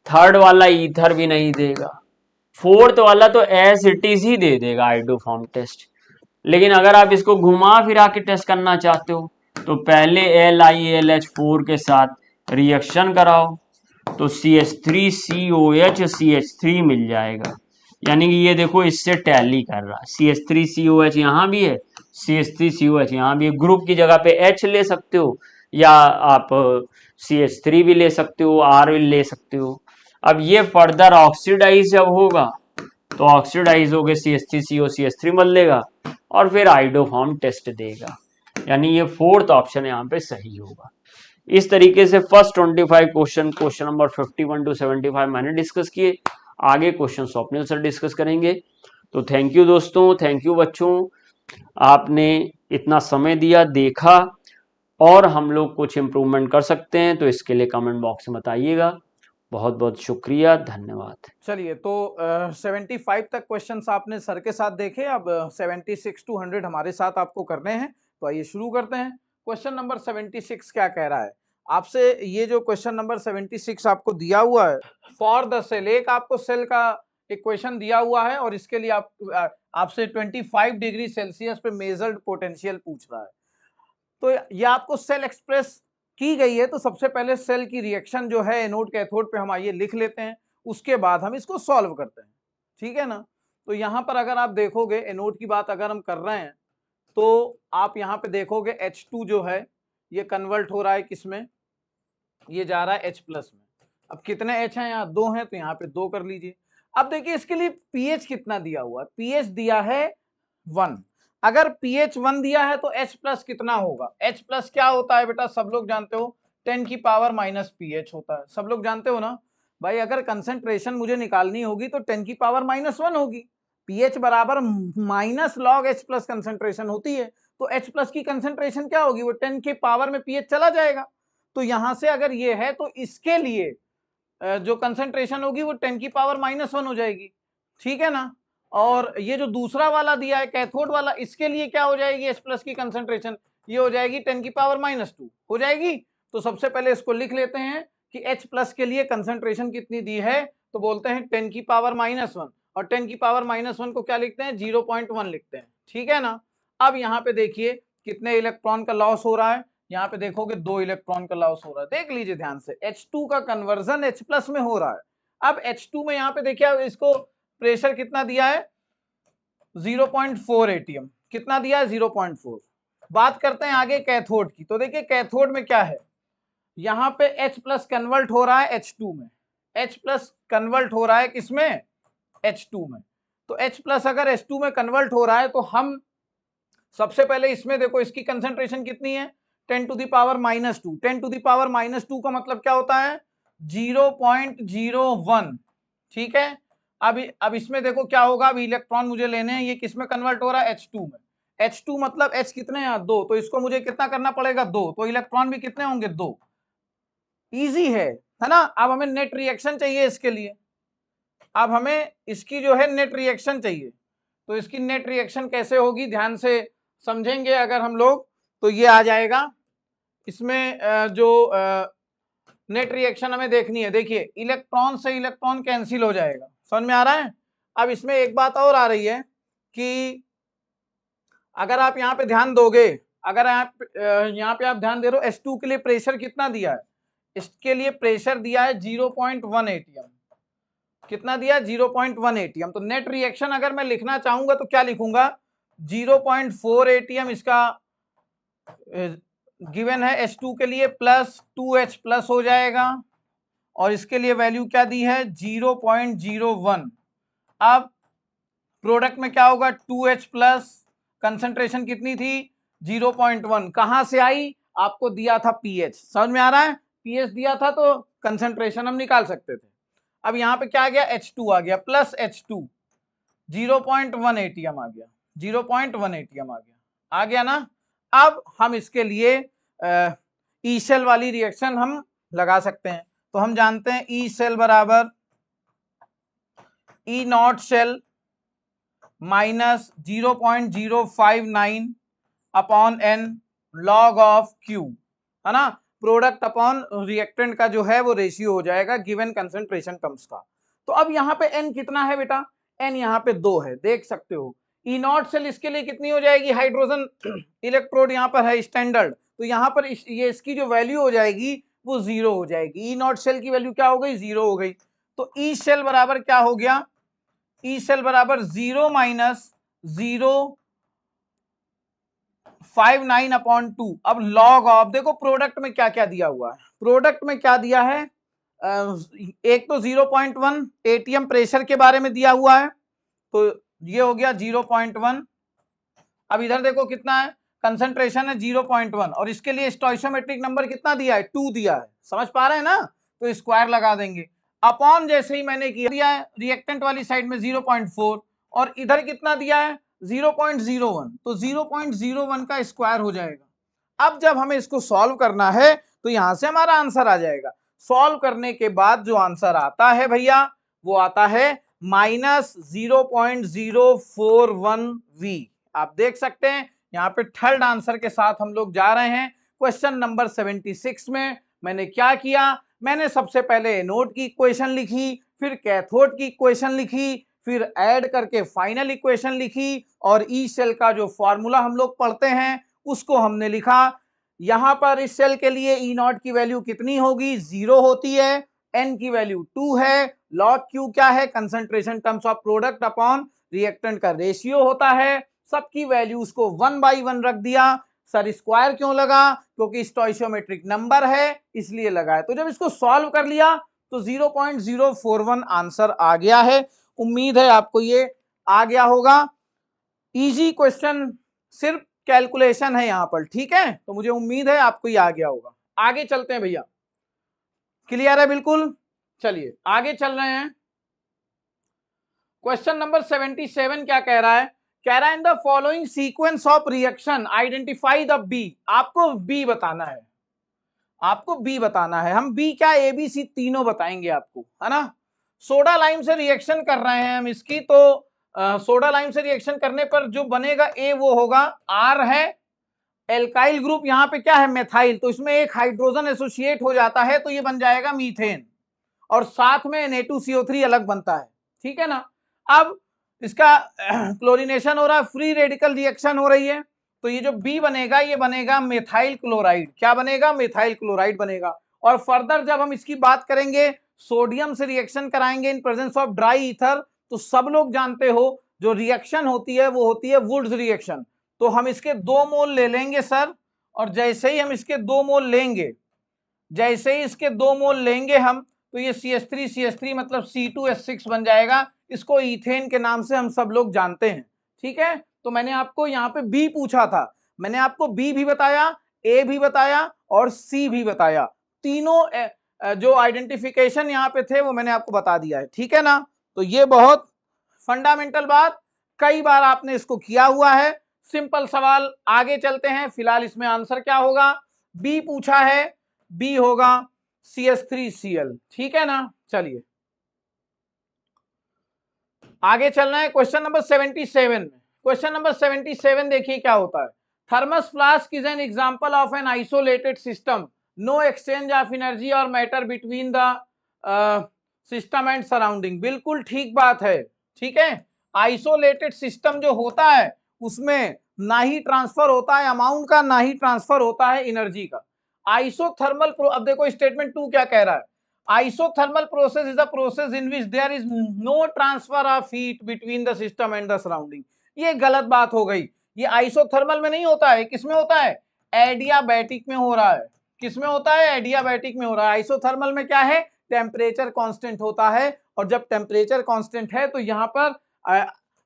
थर्ड वाला ईथर भी नहीं देगा, फोर्थ वाला तो एज इट इज ही दे देगा आइडोफॉर्म टेस्ट। लेकिन अगर आप इसको घुमा फिरा के टेस्ट करना चाहते हो तो पहले LiAlH4 के साथ रिएक्शन कराओ, तो CH3COH CH3 मिल जाएगा। यानी कि ये देखो इससे टैली कर रहा है, CH3COH यहाँ भी है, CH3COH यहाँ भी है। ग्रुप की जगह पे H ले सकते हो, या आप CH3 भी ले सकते हो, R भी ले सकते हो। अब ये फर्दर ऑक्सीडाइज जब होगा तो ऑक्सीडाइज होके CH3CO CH3 बदलेगा और फिर आइडोफॉर्म टेस्ट देगा। यानी ये फोर्थ ऑप्शन यहाँ पे सही होगा। इस तरीके से फर्स्ट 25 क्वेश्चन नंबर 51 टू 75 मैंने डिस्कस किए। आगे क्वेश्चन स्वप्निल सर डिस्कस करेंगे। तो थैंक यू दोस्तों, थैंक यू बच्चों, आपने इतना समय दिया, देखा, और हम लोग कुछ इम्प्रूवमेंट कर सकते हैं तो इसके लिए कमेंट बॉक्स में बताइएगा। बहुत बहुत शुक्रिया, धन्यवाद। चलिए, तो 75 तक क्वेश्चंस आपने सर के साथ देखे, अब 76 टू 100 हमारे साथ आपको करने हैं। तो आइए शुरू करते हैं। क्वेश्चन नंबर 76 क्या कह रहा है आपसे? ये जो क्वेश्चन नंबर 76 आपको दिया हुआ है, फॉर द सेल, एक आपको सेल का इक्वेशन दिया हुआ है और इसके लिए आपसे 25 डिग्री सेल्सियस पे मेजर्ड पोटेंशियल पूछ रहा है। तो ये आपको सेल एक्सप्रेस की गई है। तो सबसे पहले सेल की रिएक्शन जो है एनोड कैथोड पे हम आइए लिख लेते हैं, उसके बाद हम इसको सॉल्व करते हैं, ठीक है ना। तो यहाँ पर अगर आप देखोगे एनोड की बात अगर हम कर रहे हैं तो आप यहाँ पे देखोगे H2 जो है ये कन्वर्ट हो रहा है किसमें, ये जा रहा है H प्लस में। अब कितने H हैं यहाँ? 2 हैं, तो यहाँ पे 2 कर लीजिए। अब देखिए इसके लिए pH कितना दिया हुआ है, pH दिया है 1। अगर pH 1 दिया है तो H प्लस कितना होगा? H प्लस क्या होता है बेटा, सब लोग जानते हो, 10 की पावर माइनस pH होता है, सब लोग जानते हो ना भाई। अगर कंसेंट्रेशन मुझे निकालनी होगी तो 10 की पावर माइनस 1 होगी, pH बराबर minus log H plus concentration होती है। तो H प्लस की कंसेंट्रेशन क्या होगी, वो 10 के पावर में pH चला जाएगा। तो यहां से अगर ये है तो इसके लिए जो कंसेंट्रेशन होगी वो 10 की पावर माइनस 1 हो जाएगी, ठीक है ना। और ये जो दूसरा वाला दिया है कैथोड वाला, इसके लिए क्या हो जाएगी H प्लस की कंसेंट्रेशन, ये हो जाएगी 10 की पावर माइनस 2 हो जाएगी। तो सबसे पहले इसको लिख लेते हैं कि H प्लस के लिए कंसेंट्रेशन कितनी दी है, तो बोलते हैं 10 की पावर माइनस 1, और 10 की पावर माइनस 1 को क्या लिखते हैं, 0.1 लिखते हैं, ठीक है ना। अब यहाँ पे देखिए कितने इलेक्ट्रॉन का लॉस हो रहा है, यहाँ पे देखोगे 2 इलेक्ट्रॉन का लॉस हो रहा है। देख लीजिए ध्यान से, H2 का कन्वर्जन H प्लस में हो रहा है। अब H2 में यहाँ पे देखिए इसको प्रेशर कितना दिया है, 0.4 एटीएम, कितना दिया है, 0.4। बात करते हैं आगे कैथोड की। तो देखिए कैथोड में क्या है, यहाँ पे H प्लस कन्वर्ट हो रहा है H2 में, H प्लस कन्वर्ट हो रहा है किसमें, H2 में। तो H प्लस अगर H2 में कन्वर्ट हो रहा है तो हम सबसे पहले इसमें देखो इसकी कंसेंट्रेशन कितनी है, 10 to the power minus 2। 10 to the power minus 2 का मतलब क्या होता है, 0.01, ठीक है। अब इसमें देखो क्या होगा, अब इलेक्ट्रॉन मुझे लेने हैं, ये किस में कन्वर्ट हो रहा है, H2 में। H2 मतलब H कितने हैं, 2, तो इसको मुझे कितना करना पड़ेगा, 2, तो इलेक्ट्रॉन भी कितने होंगे, 2। इजी है ना। अब हमें नेट रिएक्शन चाहिए इसके लिए, अब हमें इसकी जो है नेट रिएक्शन चाहिए। तो इसकी नेट रिएक्शन कैसे होगी, ध्यान से समझेंगे अगर हम लोग, तो ये आ जाएगा इसमें जो नेट रिएक्शन हमें देखनी है। देखिए इलेक्ट्रॉन से इलेक्ट्रॉन कैंसिल हो जाएगा, समझ में आ रहा है। अब इसमें एक बात और आ रही है कि अगर आप यहाँ पे ध्यान दोगे, अगर आप यहाँ पे आप ध्यान दे रहे हो, H2 के लिए प्रेशर कितना दिया है, इसके लिए प्रेशर दिया है 0.1 एटीएम। कितना दिया, 0.1 एटीएम। तो नेट रिएक्शन अगर मैं लिखना चाहूंगा तो क्या लिखूंगा, 0.4 एटीएम इसका गिवन है H2 के लिए, प्लस 2H प्लस हो जाएगा, और इसके लिए वैल्यू क्या दी है, 0.01। अब प्रोडक्ट में क्या होगा, 2H प्लस, कंसंट्रेशन कितनी थी, 0.1, कहां से आई, आपको दिया था pH, समझ में आ रहा है, pH दिया था तो कंसंट्रेशन हम निकाल सकते थे। अब यहाँ पे क्या आ गया, H2 आ गया, प्लस H2, 0.1 एटीएम आ गया, 0.1 एटीएम आ गया ना। अब हम इसके लिए ई सेल वाली रिएक्शन हम लगा सकते हैं। तो हम जानते हैं ई सेल बराबर E naught cell minus 0.059 upon N log of Q, है ना। प्रोडक्ट अपॉन रिएक्टेंट का जो है वो रेशियो हो जाएगा गिवन कंसंट्रेशन टर्म्स का। तो अब यहाँ पे एन कितना है बेटा, एन यहाँ पे 2 है, देख सकते हो। ई नॉट सेल इसके लिए कितनी हो जाएगी, हाइड्रोजन इलेक्ट्रोड यहाँ पर है स्टैंडर्ड, तो यहाँ पर ये इसकी जो वैल्यू हो जाएगी वो 0 हो जाएगी। ई नॉट सेल की वैल्यू क्या हो गई, 0 हो गई। तो ई सेल बराबर क्या हो गया, ई सेल बराबर 0 माइनस 0.59 अपॉन 2। अब लॉग ऑफ, देखो प्रोडक्ट में क्या क्या दिया हुआ है, प्रोडक्ट में क्या दिया है, एक तो 0.1 एटीएम प्रेशर के बारे में दिया हुआ है, तो ये हो गया 0.1। अब इधर देखो कितना है, कंसंट्रेशन है 0.1, और इसके लिए स्टोइकोमेट्रिक नंबर कितना दिया है, 2 दिया है, समझ पा रहे हैं ना। तो स्क्वायर लगा देंगे, अपॉन जैसे ही मैंने किया दिया है रिएक्टेंट वाली साइड में 0.4, और इधर कितना दिया है 0.01, तो 0.01 का स्क्वायर हो जाएगा। अब जब हमें इसको सॉल्व करना है तो यहां से हमारा आंसर आ जाएगा। सॉल्व करने के बाद जो आंसर आता है भैया वो आता है माइनस 0.041V। आप देख सकते हैं यहाँ पे थर्ड आंसर के साथ हम लोग जा रहे हैं। क्वेश्चन नंबर 76 में मैंने क्या किया, मैंने सबसे पहले एनोड की इक्वेशन लिखी, फिर कैथोड की इक्वेशन लिखी, फिर ऐड करके फाइनल इक्वेशन लिखी, और ई सेल का जो फॉर्मूला हम लोग पढ़ते हैं उसको हमने लिखा। यहां पर इस सेल के लिए ई नॉट की वैल्यू कितनी होगी, 0 होती है, एन की वैल्यू 2 है, लॉग क्यू क्या है, concentration terms of product upon reactant का रेशियो होता है। सबकी वैल्यूज को 1 बाई 1 रख दिया। सर स्क्वायर क्यों लगा, क्योंकि स्टोइकोमेट्रिक नंबर है इसलिए लगा है। तो जब इसको सॉल्व कर लिया तो 0.041 आंसर आ गया है। उम्मीद है आपको ये आ गया होगा। इजी क्वेश्चन, सिर्फ कैलकुलेशन है यहां पर, ठीक है। तो मुझे उम्मीद है आपको ये आ गया होगा। आगे चलते हैं भैया, क्लियर है बिल्कुल। चलिए आगे चल रहे हैं। क्वेश्चन नंबर 77 क्या कह रहा है, कह रहा है in the following sequence of reaction identify the B. आपको बी बताना है, आपको बी बताना है। हम बी क्या ए बी सी तीनों बताएंगे आपको, है ना। सोडा लाइम से रिएक्शन कर रहे हैं हम इसकी, तो सोडा लाइम से रिएक्शन करने पर जो बनेगा ए वो होगा आर है, एल्काइल ग्रुप यहाँ पे क्या है मेथाइल, तो इसमें एक हाइड्रोजन एसोसिएट हो जाता है तो ये बन जाएगा मीथेन, और साथ में Na2CO3 अलग बनता है, ठीक है ना। अब इसका क्लोरीनेशन हो रहा है, फ्री रेडिकल रिएक्शन हो रही है, तो ये जो बी बनेगा ये बनेगा मेथाइल क्लोराइड। क्या बनेगा, मेथाइल क्लोराइड बनेगा। और फर्दर जब हम इसकी बात करेंगे, सोडियम से रिएक्शन कराएंगे in presence of dry ether, तो सब लोग जानते हो जो रिएक्शन होती है वो होती है वुड्स रिएक्शन। तो हम इसके 2 मोल ले लेंगे सर, और जैसे ही हम इसके 2 मोल लेंगे, जैसे ही इसके 2 मोल लेंगे हम, तो ये CH3 मतलब C2H6 बन जाएगा। इसको ईथेन के नाम से हम सब लोग जानते हैं, ठीक है। तो मैंने आपको यहाँ पे बी पूछा था, मैंने आपको बी भी बताया, ए भी बताया और सी भी बताया। तीनों जो आइडेंटिफिकेशन यहाँ पे थे वो मैंने आपको बता दिया है, ठीक है ना। तो ये बहुत फंडामेंटल बात, कई बार आपने इसको किया हुआ है। सिंपल सवाल, आगे चलते हैं। फिलहाल इसमें आंसर क्या होगा, बी पूछा है, बी होगा CH3Cl, ठीक है ना। चलिए आगे चलना है क्वेश्चन नंबर 77 में। क्वेश्चन नंबर 77 देखिए क्या होता है, thermos flask is an example of an isolated system, no exchange of energy और matter between the system and surrounding. बिल्कुल ठीक बात है, ठीक है। आइसोलेटेड सिस्टम जो होता है उसमें ना ही ट्रांसफर होता है अमाउंट का, ना ही ट्रांसफर होता है एनर्जी का। आइसोथर्मल, अब देखो स्टेटमेंट 2 क्या कह रहा है, isothermal process is a process in which there is no transfer of heat between the system and the surrounding। ये गलत बात हो गई, ये आइसोथर्मल में नहीं होता है, किसमें होता है, एडियाबैटिक में हो रहा है। किसमें होता है, एडियाबैटिक में हो रहा है। आइसोथर्मल में क्या है, टेम्परेचर कांस्टेंट होता है, और जब टेम्परेचर कांस्टेंट है तो यहाँ पर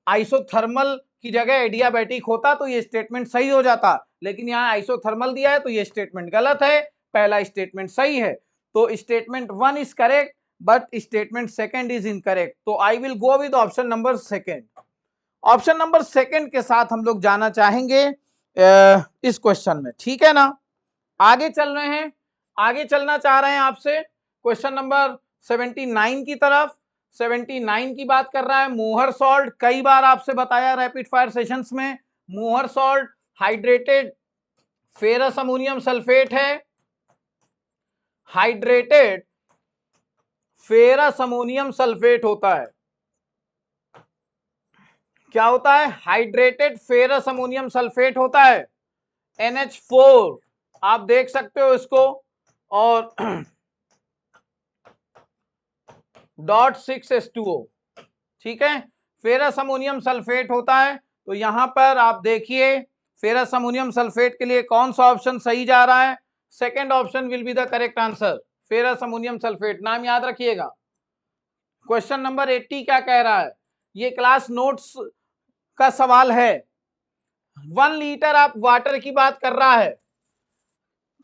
आइसोथर्मल की जगह एडियाबैटिक होता तो ये स्टेटमेंट सही हो जाता, लेकिन यहाँ आइसोथर्मल दिया है तो ये स्टेटमेंट गलत है, पहला स्टेटमेंट सही है। तो statement 1 is correct but statement 2 is incorrect. तो I will go with option number 2। Option number 2 के साथ हम लोग जाना चाहेंगे इस क्वेश्चन में, ठीक है ना। आगे चल रहे हैं, आगे चलना चाह रहे हैं आपसे क्वेश्चन नंबर 79 की तरफ। 79 की बात कर रहा है मोहर सॉल्ट, कई बार आपसे बताया रैपिड फायर सेशंस में, मोहर salt hydrated ferrous ammonium sulphate है, हाइड्रेटेड फेरस अमोनियम सल्फेट होता है। क्या होता है? हाइड्रेटेड फेरस अमोनियम सल्फेट होता है, NH4 आप देख सकते हो इसको, और .6H2O, ठीक है, फेरस अमोनियम सल्फेट होता है। तो यहां पर आप देखिए फेरस अमोनियम सल्फेट के लिए कौन सा ऑप्शन सही जा रहा है? Second option will be the correct answer, ferrous ammonium sulphate, नाम याद रखिएगा। क्वेश्चन नंबर 80 क्या कह रहा है? ये क्लास नोट्स का सवाल है। 1 लीटर आप वाटर की बात कर रहा है,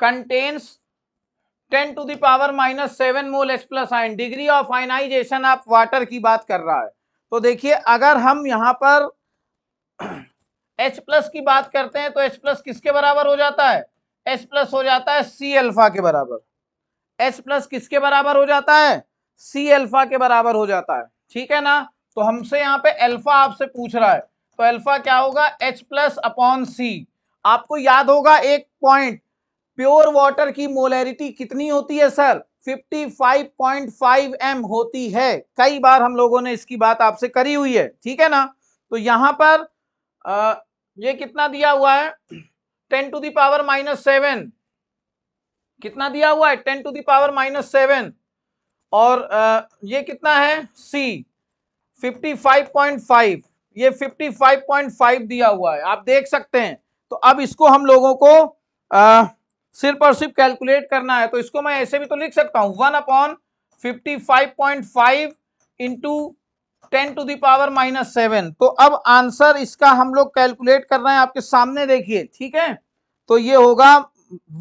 contains 10 to the power -7 mole H plus ion, degree of ionisation आप वाटर की बात कर रहा है। तो देखिए अगर हम यहां पर H प्लस की बात करते हैं तो H प्लस किसके बराबर हो जाता है? H प्लस हो जाता है C अल्फा के बराबर। H प्लस किसके बराबर हो जाता है? C अल्फा के बराबर हो जाता है, ठीक है ना। तो हमसे यहाँ पे अल्फा आपसे पूछ रहा है, तो अल्फा क्या होगा? H plus upon C। आपको याद होगा एक पॉइंट, प्योर वाटर की मोलैरिटी कितनी होती है सर? 55.5 m होती है। कई बार हम लोगों ने इसकी बात आपसे करी हुई है, ठीक है ना। तो यहां पर ये कितना दिया हुआ है? 10 टू द पावर -7, कितना दिया हुआ है? 10 टू द पावर -7, और ये कितना है? C 55.5, ये 55.5 दिया हुआ है, आप देख सकते हैं। तो अब इसको हम लोगों को सिर्फ और सिर्फ कैलकुलेट करना है, तो इसको मैं ऐसे भी तो लिख सकता हूं, 1/55.5 इंटू 10 टू द पावर -7। तो अब आंसर इसका हम लोग कैलकुलेट कर रहे हैं, आपके सामने देखिए, ठीक है। तो ये होगा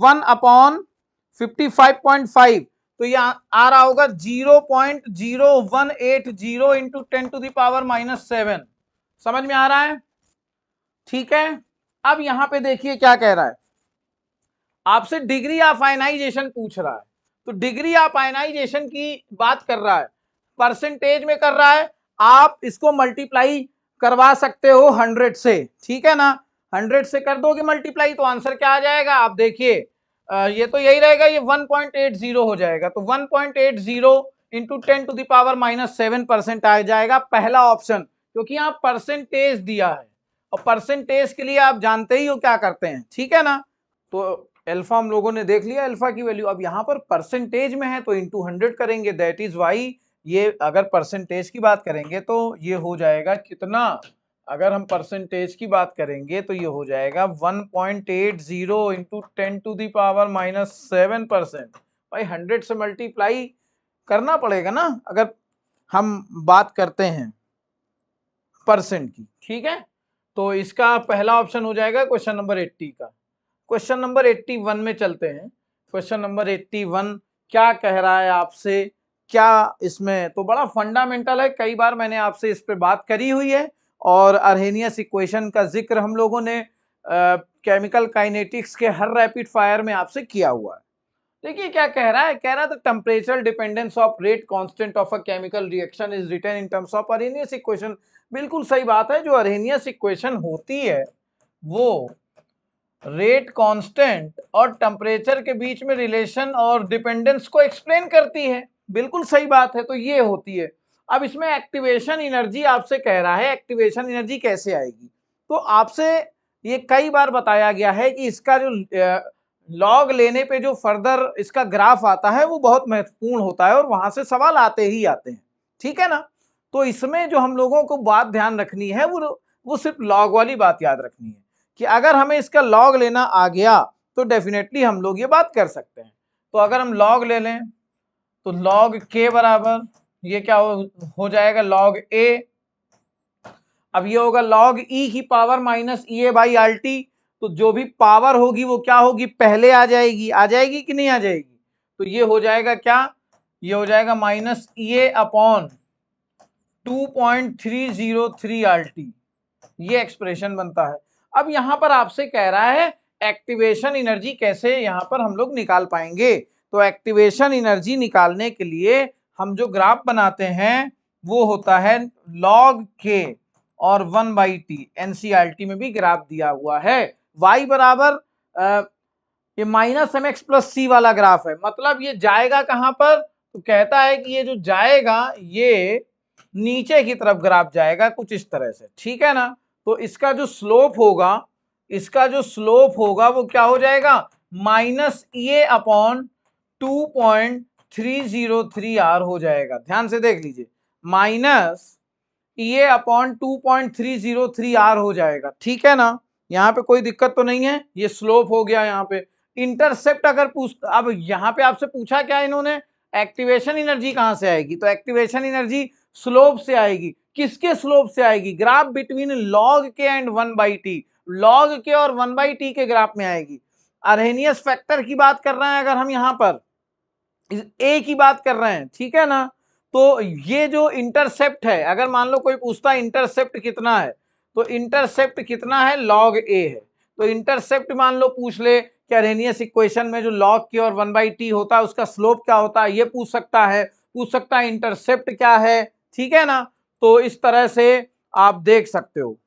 1/55.5, तो ये आ रहा होगा 0.0180 इंटू 10 टू द पावर -7। समझ में आ रहा है? ठीक है। अब यहां पे देखिए क्या कह रहा है, आपसे डिग्री ऑफ आयनाइजेशन पूछ रहा है। तो डिग्री ऑफ आयनाइजेशन की बात कर रहा है, परसेंटेज में कर रहा है, आप इसको मल्टीप्लाई करवा सकते हो 100 से, ठीक है ना। 100 से कर दोगे मल्टीप्लाई तो आंसर क्या आ जाएगा? आप देखिए ये तो यही रहेगा, ये 1.80 हो जाएगा। तो 1.80 इंटू 10 टू द पावर -7% आ जाएगा पहला ऑप्शन, क्योंकि यहाँ परसेंटेज दिया है, और परसेंटेज के लिए आप जानते ही हो क्या करते हैं, ठीक है ना। तो अल्फा हम लोगों ने देख लिया, अल्फा की वैल्यू, अब यहाँ पर परसेंटेज में है तो इंटू 100 करेंगे, दैट इज वाई ये अगर परसेंटेज की बात करेंगे तो ये हो जाएगा कितना? अगर हम परसेंटेज की बात करेंगे तो ये हो जाएगा 1.80 इंटू 10 टू द पावर -7%। भाई 100 से मल्टीप्लाई करना पड़ेगा ना अगर हम बात करते हैं परसेंट की, ठीक है। तो इसका पहला ऑप्शन हो जाएगा क्वेश्चन नंबर 80 का। क्वेश्चन नंबर 81 में चलते हैं। क्वेश्चन नंबर 81 क्या कह रहा है आपसे? क्या इसमें तो बड़ा फंडामेंटल है, कई बार मैंने आपसे इस पे बात करी हुई है, और अर्हेनियस इक्वेशन का जिक्र हम लोगों ने केमिकल काइनेटिक्स के हर रैपिड फायर में आपसे किया हुआ है। देखिए क्या कह रहा है, कह रहा था temperature dependence of rate constant of a chemical reaction is written in terms of Arrhenius equation. बिल्कुल सही बात है, जो अर्हेनियस इक्वेशन होती है वो रेट कांस्टेंट और टेम्परेचर के बीच में रिलेशन और डिपेंडेंस को एक्सप्लेन करती है। बिल्कुल सही बात है, तो ये होती है। अब इसमें एक्टिवेशन एनर्जी आपसे कह रहा है, एक्टिवेशन एनर्जी कैसे आएगी? तो आपसे ये कई बार बताया गया है कि इसका जो लॉग लेने पे जो फर्दर इसका ग्राफ आता है वो बहुत महत्वपूर्ण होता है, और वहां से सवाल आते ही आते हैं, ठीक है ना। तो इसमें जो हम लोगों को बात ध्यान रखनी है वो सिर्फ लॉग वाली बात याद रखनी है, कि अगर हमें इसका लॉग लेना आ गया तो डेफिनेटली हम लोग ये बात कर सकते हैं। तो अगर हम लॉग ले लें तो लॉग के बराबर ये क्या हो जाएगा? लॉग ए। अब ये होगा लॉग ई की power minus E A by R T. तो जो भी पावर होगी वो क्या होगी? पहले आ जाएगी कि नहीं आ जाएगी? तो ये हो जाएगा क्या? ये हो जाएगा माइनस ई ए अपॉन 2.303 आर टी, ये एक्सप्रेशन बनता है। अब यहां पर आपसे कह रहा है एक्टिवेशन एनर्जी कैसे यहां पर हम लोग निकाल पाएंगे। तो एक्टिवेशन एनर्जी निकालने के लिए हम जो ग्राफ बनाते हैं वो होता है log k और 1/t। एनसीईआरटी में भी ग्राफ दिया हुआ है। y बराबर ये -mx प्लस सी वाला ग्राफ है, मतलब ये जाएगा कहां पर, तो कहता है कि ये जो जाएगा ये नीचे की तरफ ग्राफ जाएगा कुछ इस तरह से, ठीक है ना। तो इसका जो स्लोप होगा, इसका जो स्लोप होगा वो क्या हो जाएगा, -2.303 हो जाएगा। ध्यान से देख लीजिए, -2.303 हो जाएगा, ठीक है ना। यहाँ पे कोई दिक्कत तो नहीं है, ये स्लोप हो गया। यहाँ पे इंटरसेप्ट अगर अब यहाँ पे आपसे पूछा क्या इन्होंने, एक्टिवेशन एनर्जी कहां से आएगी, तो एक्टिवेशन एनर्जी स्लोप से आएगी। किसके स्लोप से आएगी, graph between log k and 1/t, log k और 1/t के ग्राफ में आएगी। अरहेनियस फैक्टर की बात कर रहे हैं अगर हम यहाँ पर ए की बात कर रहे हैं, ठीक है ना। तो ये जो इंटरसेप्ट है, अगर मान लो कोई पूछता है इंटरसेप्ट कितना है, तो इंटरसेप्ट कितना है, log a है। तो इंटरसेप्ट मान लो पूछ ले कि अरहेनियस इक्वेशन में जो log k और 1/t होता है उसका स्लोप क्या होता है, ये पूछ सकता है, इंटरसेप्ट क्या है, ठीक है ना। तो इस तरह से आप देख सकते हो।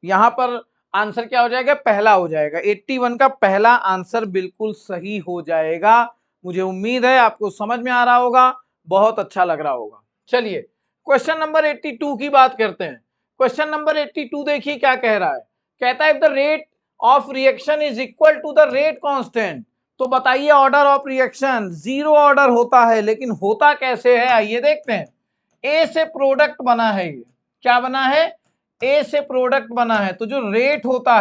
यहां पर आंसर क्या हो जाएगा, पहला हो जाएगा, 81 का पहला आंसर बिल्कुल सही हो जाएगा। मुझे उम्मीद है आपको समझ में आ रहा होगा, बहुत अच्छा लग रहा होगा। चलिए क्वेश्चन नंबर 82 की बात करते हैं। क्वेश्चन नंबर 82 देखिए क्या कह रहा है, कहता है if the rate of reaction is equal to the rate constant. तो बताइए order of reaction zero order होता है, लेकिन होता कैसे है, आइए देखते हैं। ए से प्रोडक्ट बना है, ये क्या बना है, ए से प्रोडक्ट बना है। तो जो रेट होता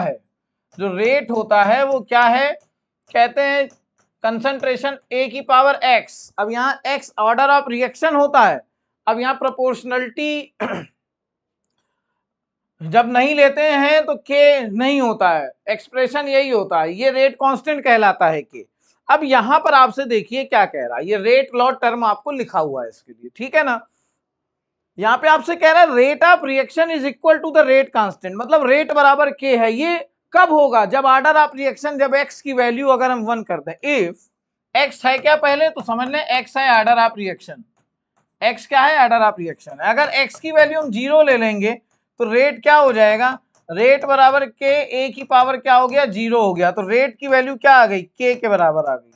है, वो क्या है, कहते हैं कंसंट्रेशन ए की पावर एक्स। अब यहाँ एक्स ऑर्डर ऑफ रिएक्शन होता है। अब यहाँ प्रोपोर्शनलिटी जब नहीं लेते हैं तो के नहीं होता है, एक्सप्रेशन यही होता है, ये रेट कांस्टेंट कहलाता है के। अब यहां पर आपसे देखिए क्या कह रहा है, ये रेट लॉ टर्म आपको लिखा हुआ है इसके लिए, ठीक है ना। यहाँ पे आपसे कह रहा है rate of reaction is equal to the rate constant, मतलब रेट बराबर के है। ये कब होगा, जब ऑर्डर ऑफ रिएक्शन, जब एक्स की वैल्यू अगर हम 1 कर दें, इफ एक्स है क्या पहले तो समझ लें एक्स है ऑर्डर ऑफ रिएक्शन, एक्स क्या है, ऑर्डर ऑफ रिएक्शन। अगर एक्स की वैल्यू हम 0 ले लेंगे तो रेट क्या हो जाएगा, रेट बराबर के ए की पावर क्या हो गया, 0 हो गया। तो रेट की वैल्यू क्या आ गई, के के बराबर आ गई।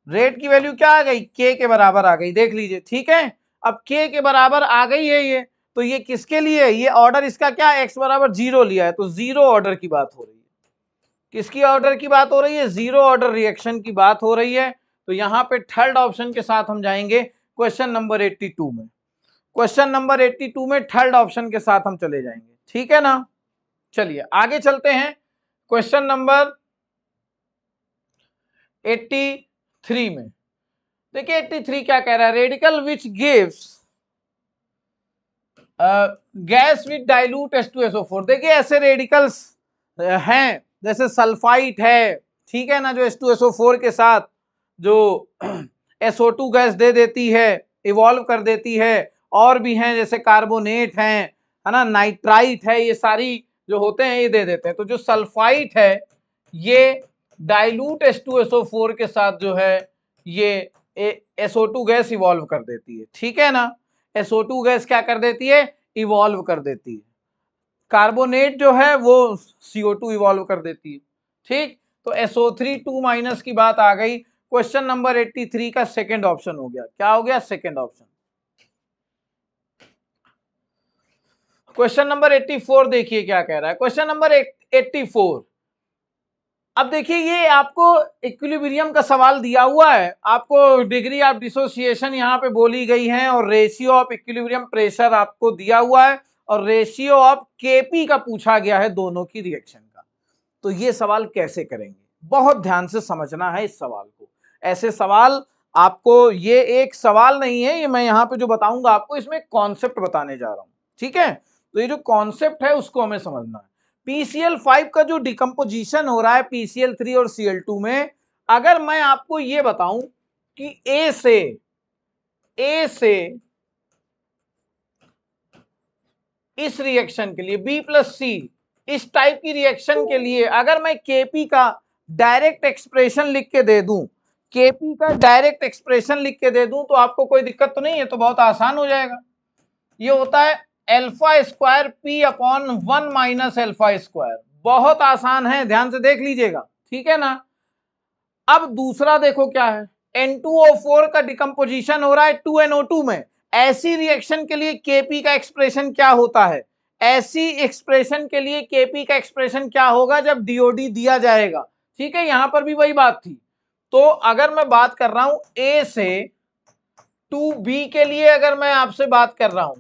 रेट की वैल्यू क्या आ गई, के के बराबर आ गई, देख लीजिए, ठीक है। अब के के बराबर आ गई है ये, तो ये किसके लिए, ये ऑर्डर इसका क्या, एक्स बराबर 0 लिया है, तो 0 ऑर्डर की बात हो रही है। किसकी ऑर्डर की बात हो रही है, 0 ऑर्डर रिएक्शन की बात हो रही है। तो यहाँ पे थर्ड ऑप्शन के साथ हम जाएंगे क्वेश्चन नंबर 82 में। क्वेश्चन नंबर 82 में थर्ड ऑप्शन के साथ हम चले जाएंगे, ठीक है ना। चलिए आगे चलते हैं क्वेश्चन नंबर 83 में। देखिए 83 क्या कह रहा है, radical which gives gas with dilute H2SO4। देखिए ऐसे रेडिकल्स हैं जैसे सल्फाइट है, ठीक है ना, जो H2SO4 के साथ जो SO2 गैस दे देती है, इवॉल्व कर देती है। और भी हैं जैसे कार्बोनेट हैं, है ना, नाइट्राइट है, ये सारी जो होते हैं ये दे देते हैं। तो जो सल्फाइट है ये डाइल्यूट H2SO4 के साथ जो है ये SO2 गैस इवॉल्व कर देती है, ठीक है ना। SO2 गैस क्या कर देती है, इवॉल्व कर देती है। कार्बोनेट जो है वो CO2 इवॉल्व कर देती है, ठीक। तो SO3 2- की बात आ गई। क्वेश्चन नंबर 83 का सेकंड ऑप्शन हो गया, क्या हो गया, सेकंड ऑप्शन। क्वेश्चन नंबर 84 देखिए क्या कह रहा है, क्वेश्चन नंबर 84। अब देखिए ये आपको इक्विलिब्रियम का सवाल दिया हुआ है, आपको डिग्री ऑफ डिसोसिएशन यहाँ पे बोली गई है, और रेशियो ऑफ इक्विलिब्रियम प्रेशर आपको दिया हुआ है, और रेशियो ऑफ केपी का पूछा गया है दोनों की रिएक्शन का। तो ये सवाल कैसे करेंगे, बहुत ध्यान से समझना है इस सवाल को। ऐसे सवाल आपको, ये एक सवाल नहीं है, ये मैं यहाँ पे जो बताऊंगा आपको इसमें कॉन्सेप्ट बताने जा रहा हूँ, ठीक है। तो ये जो कॉन्सेप्ट है उसको हमें समझना है। PCl5 का जो डिकम्पोजिशन हो रहा है PCl3 और Cl2 में, अगर मैं आपको ये बताऊं कि ए से इस रिएक्शन के लिए B+C, इस टाइप की रिएक्शन के लिए अगर मैं Kp का डायरेक्ट एक्सप्रेशन लिख के दे दूं, Kp का डायरेक्ट एक्सप्रेशन लिख के दे दूं, तो आपको कोई दिक्कत तो नहीं है, तो बहुत आसान हो जाएगा। ये होता है alpha square P upon 1 minus alpha square. बहुत आसान है, ध्यान से देख लीजिएगा, ठीक है ना। अब दूसरा देखो क्या है, N2O4 का डिकम्पोजिशन हो रहा है 2NO2 में। ऐसी रिएक्शन के लिए Kp का एक्सप्रेशन क्या होता है, ऐसी एक्सप्रेशन के लिए Kp का एक्सप्रेशन क्या होगा जब DOD दिया जाएगा, ठीक है। यहां पर भी वही बात थी। तो अगर मैं बात कर रहा हूं A से 2B के लिए, अगर मैं आपसे बात कर रहा हूं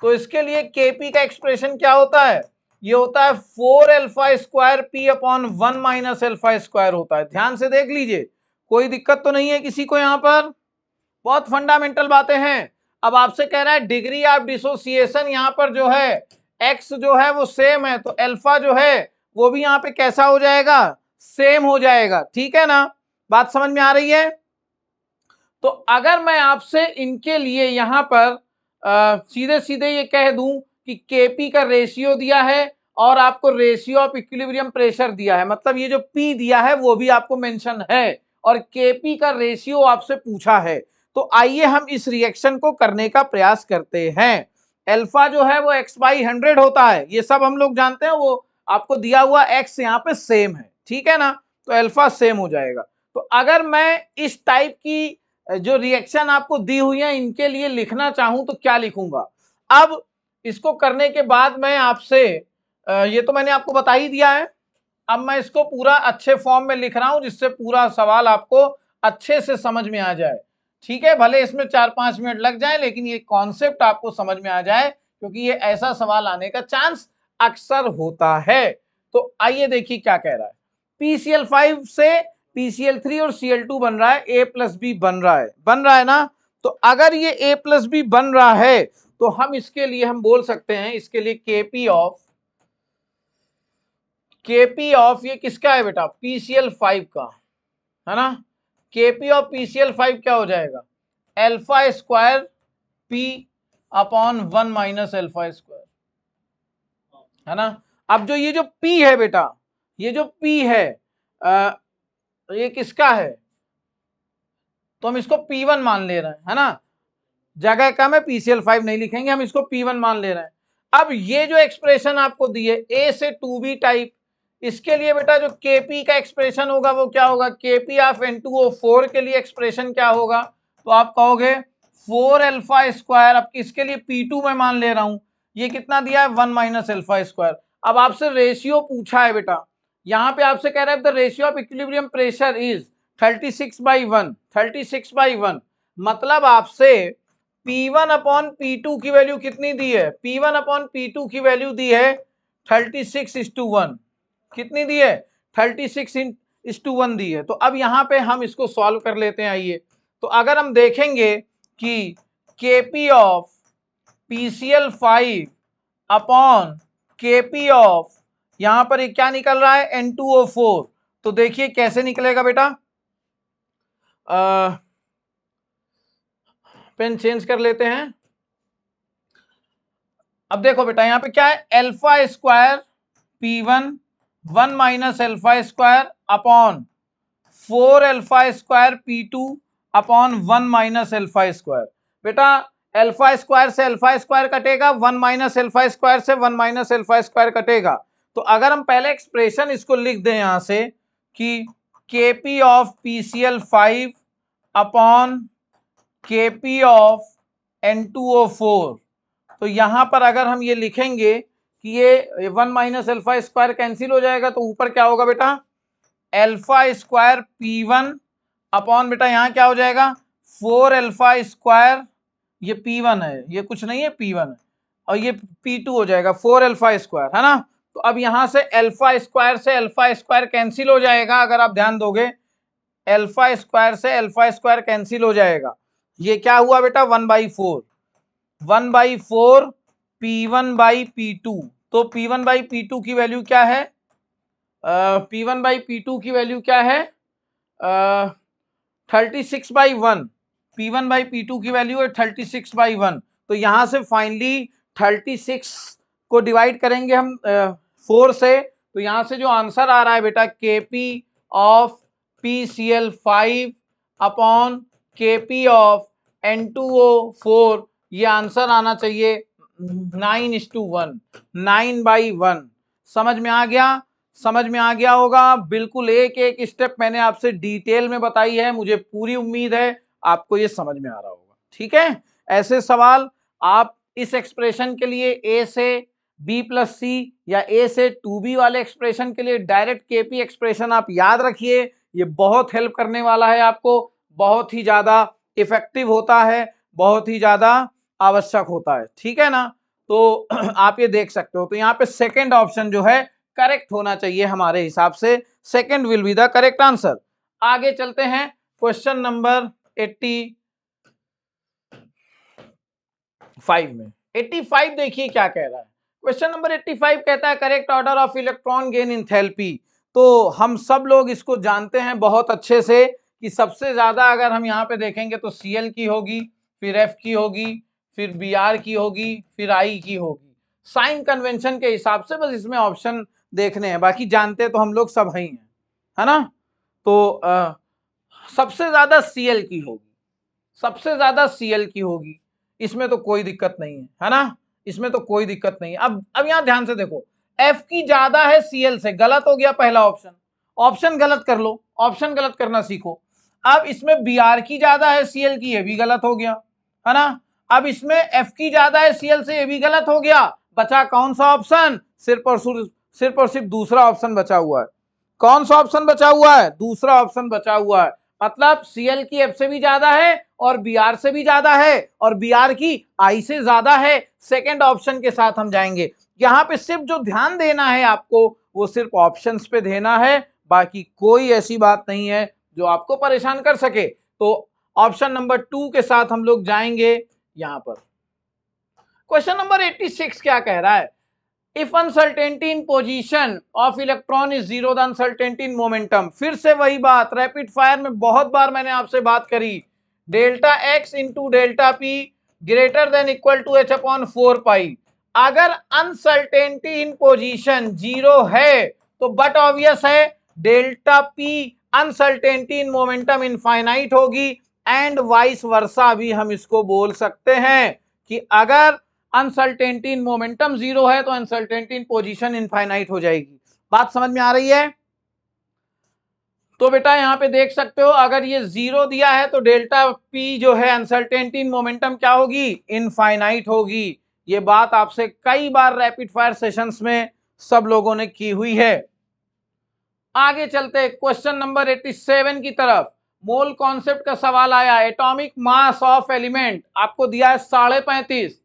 तो इसके लिए Kp का एक्सप्रेशन क्या होता है, ये होता है 4 alpha square P upon 1 minus alpha square होता है। ध्यान से देख लीजिए, कोई दिक्कत तो नहीं है किसी को यहां पर, बहुत फंडामेंटल बातें हैं। अब आपसे कह रहा है डिग्री ऑफ डिसोसिएशन, यहां पर जो है एक्स जो है वो सेम है, तो अल्फा जो है वो भी यहां पे कैसा हो जाएगा, सेम हो जाएगा, ठीक है ना। बात समझ में आ रही है। तो अगर मैं आपसे इनके लिए यहां पर सीधे सीधे ये कह दूं कि Kp का रेशियो दिया है और आपको रेशियो ऑफ इक्विलिब्रियम प्रेशर दिया है, मतलब ये जो P दिया है वो भी आपको मेंशन है और Kp का रेशियो आपसे पूछा है, तो आइए हम इस रिएक्शन को करने का प्रयास करते हैं। अल्फा जो है वो x/100 होता है, ये सब हम लोग जानते हैं, वो आपको दिया हुआ x यहाँ पे सेम है, ठीक है ना, तो अल्फा सेम हो जाएगा। तो अगर मैं इस टाइप की जो रिएक्शन आपको दी हुई है इनके लिए लिखना चाहूं तो क्या लिखूंगा। अब इसको करने के बाद मैं आपसे ये तो मैंने आपको बता ही दिया है, अब मैं इसको पूरा अच्छे फॉर्म में लिख रहा हूं जिससे पूरा सवाल आपको अच्छे से समझ में आ जाए, ठीक है। भले इसमें 4-5 मिनट लग जाए लेकिन ये कॉन्सेप्ट आपको समझ में आ जाए, क्योंकि ये ऐसा सवाल आने का चांस अक्सर होता है। तो आइए देखिए क्या कह रहा है, PCl5 से PCl3 और Cl2 बन रहा है, A+B बन रहा है ना। तो अगर ये A+B बन रहा है तो हम इसके लिए हम बोल सकते हैं, इसके लिए Kp ऑफ ये किसका है बेटा, PCl5 का है ना। Kp ऑफ PCl5 क्या हो जाएगा, alpha square P upon 1 minus alpha square, है ना। अब जो ये जो P है बेटा, ये जो P है ये किसका है, तो हम इसको P1 मान ले रहे हैं, है ना। जगह कम है, PCl5 नहीं लिखेंगे, हम इसको P1 मान ले रहे हैं। अब ये जो एक्सप्रेशन आपको दी है A से 2B टाइप, इसके लिए बेटा जो Kp का एक्सप्रेशन होगा वो क्या होगा, Kp ऑफ N2O4 के लिए एक्सप्रेशन क्या होगा, तो आप कहोगे 4 अल्फा स्क्वायर, अब इसके लिए P2 में मान ले रहा हूं, ये कितना दिया है 1 माइनस अल्फा स्क्वायर। अब आपसे रेशियो पूछा है बेटा, यहां पे आपसे कह रहा है the ratio of equilibrium pressure is 36/1, 36/1, मतलब आपसे P1 अपॉन P2 की वैल्यू कितनी दी है, P1 अपॉन P2 की वैल्यू दी है 36:1, कितनी दी है 36:1 दी है। तो अब यहां पे हम इसको सॉल्व कर लेते हैं, आइए। तो अगर हम देखेंगे कि Kp of PCl5 upon Kp of यहां पर क्या निकल रहा है N2O4, तो देखिए कैसे निकलेगा बेटा, पेन चेंज कर लेते हैं। अब देखो बेटा यहां पे क्या है, alpha square P1 1 minus alpha square upon 4 alpha square P2 upon 1 minus alpha square. बेटा अल्फा स्क्वायर से अल्फा स्क्वायर कटेगा, 1 माइनस अल्फा स्क्वायर से 1 माइनस अल्फा स्क्वायर कटेगा। तो अगर हम पहले एक्सप्रेशन इसको लिख दें यहां से कि Kp of PCl5 upon Kp of N2O4, तो यहां पर अगर हम ये लिखेंगे कि ये 1 माइनस अल्फा स्क्वायर कैंसिल हो जाएगा, तो ऊपर क्या होगा बेटा अल्फा स्क्वायर P1 अपॉन बेटा यहां क्या हो जाएगा 4 अल्फा स्क्वायर, ये P1 है, ये कुछ नहीं है P1 है, और ये P2 हो जाएगा 4 अल्फा स्क्वायर, है ना। तो अब यहां से अल्फा स्क्वायर कैंसिल हो जाएगा, अगर आप ध्यान दोगे अल्फा स्क्वायर से अल्फा स्क्वायर कैंसिल हो जाएगा, ये क्या हुआ बेटा 1/4 P1/P2। तो P1/P2 की वैल्यू क्या है, P1/P2 की वैल्यू क्या है 36/1, P1/P2 की वैल्यू है 36/1। तो यहां से फाइनली 36 को डिवाइड करेंगे हम 4 से, तो यहां से जो आंसर आ रहा है बेटा Kp of PCl5 upon Kp of N2O4, ये आंसर आना चाहिए 9:1, 9/1। समझ में आ गया? समझ में आ गया होगा। बिल्कुल एक एक स्टेप मैंने आपसे डिटेल में बताई है, मुझे पूरी उम्मीद है आपको ये समझ में आ रहा होगा। ठीक है, ऐसे सवाल आप इस एक्सप्रेशन के लिए ए से B+C या ए से 2B वाले एक्सप्रेशन के लिए डायरेक्ट KP एक्सप्रेशन आप याद रखिए, ये बहुत हेल्प करने वाला है आपको, बहुत ही ज्यादा इफेक्टिव होता है, बहुत ही ज्यादा आवश्यक होता है। ठीक है ना, तो आप ये देख सकते हो। तो यहाँ पे सेकंड ऑप्शन जो है करेक्ट होना चाहिए हमारे हिसाब से, second will be the correct answer. आगे चलते हैं क्वेश्चन नंबर 85 में। 85 देखिए क्या कह रहा है। क्वेश्चन नंबर 85 कहता है correct order of electron gain enthalpy. तो हम सब लोग इसको जानते हैं बहुत अच्छे से कि सबसे ज्यादा अगर हम यहाँ पे देखेंगे तो Cl की होगी, फिर F की होगी, फिर Br की होगी, फिर I की होगी। साइन कन्वेंशन के हिसाब से बस इसमें ऑप्शन देखने हैं, बाकी जानते तो हम लोग सब ही हैं, है ना। तो सबसे ज्यादा Cl की होगी, सबसे ज्यादा Cl की होगी, इसमें तो कोई दिक्कत नहीं है ना, इसमें तो कोई दिक्कत नहीं है। अब यहां ध्यान से देखो, F की ज्यादा है Cl से, गलत हो गया पहला ऑप्शन, ऑप्शन गलत कर लो, ऑप्शन गलत करना सीखो। अब इसमें Br की ज्यादा है Cl की, ये भी गलत हो गया, है ना। अब इसमें F की ज्यादा है Cl से, ये भी गलत हो गया। बचा कौन सा ऑप्शन? सिर्फ और सिर्फ दूसरा ऑप्शन बचा हुआ है। कौन सा ऑप्शन बचा हुआ है? दूसरा ऑप्शन बचा हुआ है। मतलब Cl की F से भी ज्यादा है और Br से भी ज्यादा है और Br की I से ज्यादा है। सेकंड ऑप्शन के साथ हम जाएंगे। यहां पे सिर्फ जो ध्यान देना है आपको वो सिर्फ ऑप्शंस पे देना है, बाकी कोई ऐसी बात नहीं है जो आपको परेशान कर सके। तो ऑप्शन नंबर 2 के साथ हम लोग जाएंगे यहां पर। क्वेश्चन नंबर 86 क्या कह रहा है? If uncertainty in position of electron is zero, the uncertainty in momentum। फिर से वही बात, रैपिड फायर में बहुत बार मैंने आपसे बात करी, delta x into delta P greater than equal to h/4 अगर अनसर्टेनिटी इन पोजीशन जीरो है तो बट ऑब्वियस है delta P uncertainty in momentum infinite होगी, एंड वाइस वर्सा भी हम इसको बोल सकते हैं कि अगर अनसर्टेनिटी इन मोमेंटम जीरो है तो अनसर्टेनिटी इन पोजीशन इनफाइनाइट हो जाएगी। बात समझ में आ रही है? तो बेटा यहां पे देख सकते हो, अगर ये जीरो दिया है तो डेल्टा पी जो है अनसर्टेनिटी इन मोमेंटम क्या होगी? इनफाइनाइट होगी। ये बात आपसे कई बार रैपिड फायर सेशंस में सब लोगों ने की हुई है। आगे चलते क्वेश्चन नंबर 87 की तरफ। मोल कॉन्सेप्ट का सवाल आया। एटॉमिक मास ऑफ एलिमेंट आपको दिया है 35.5,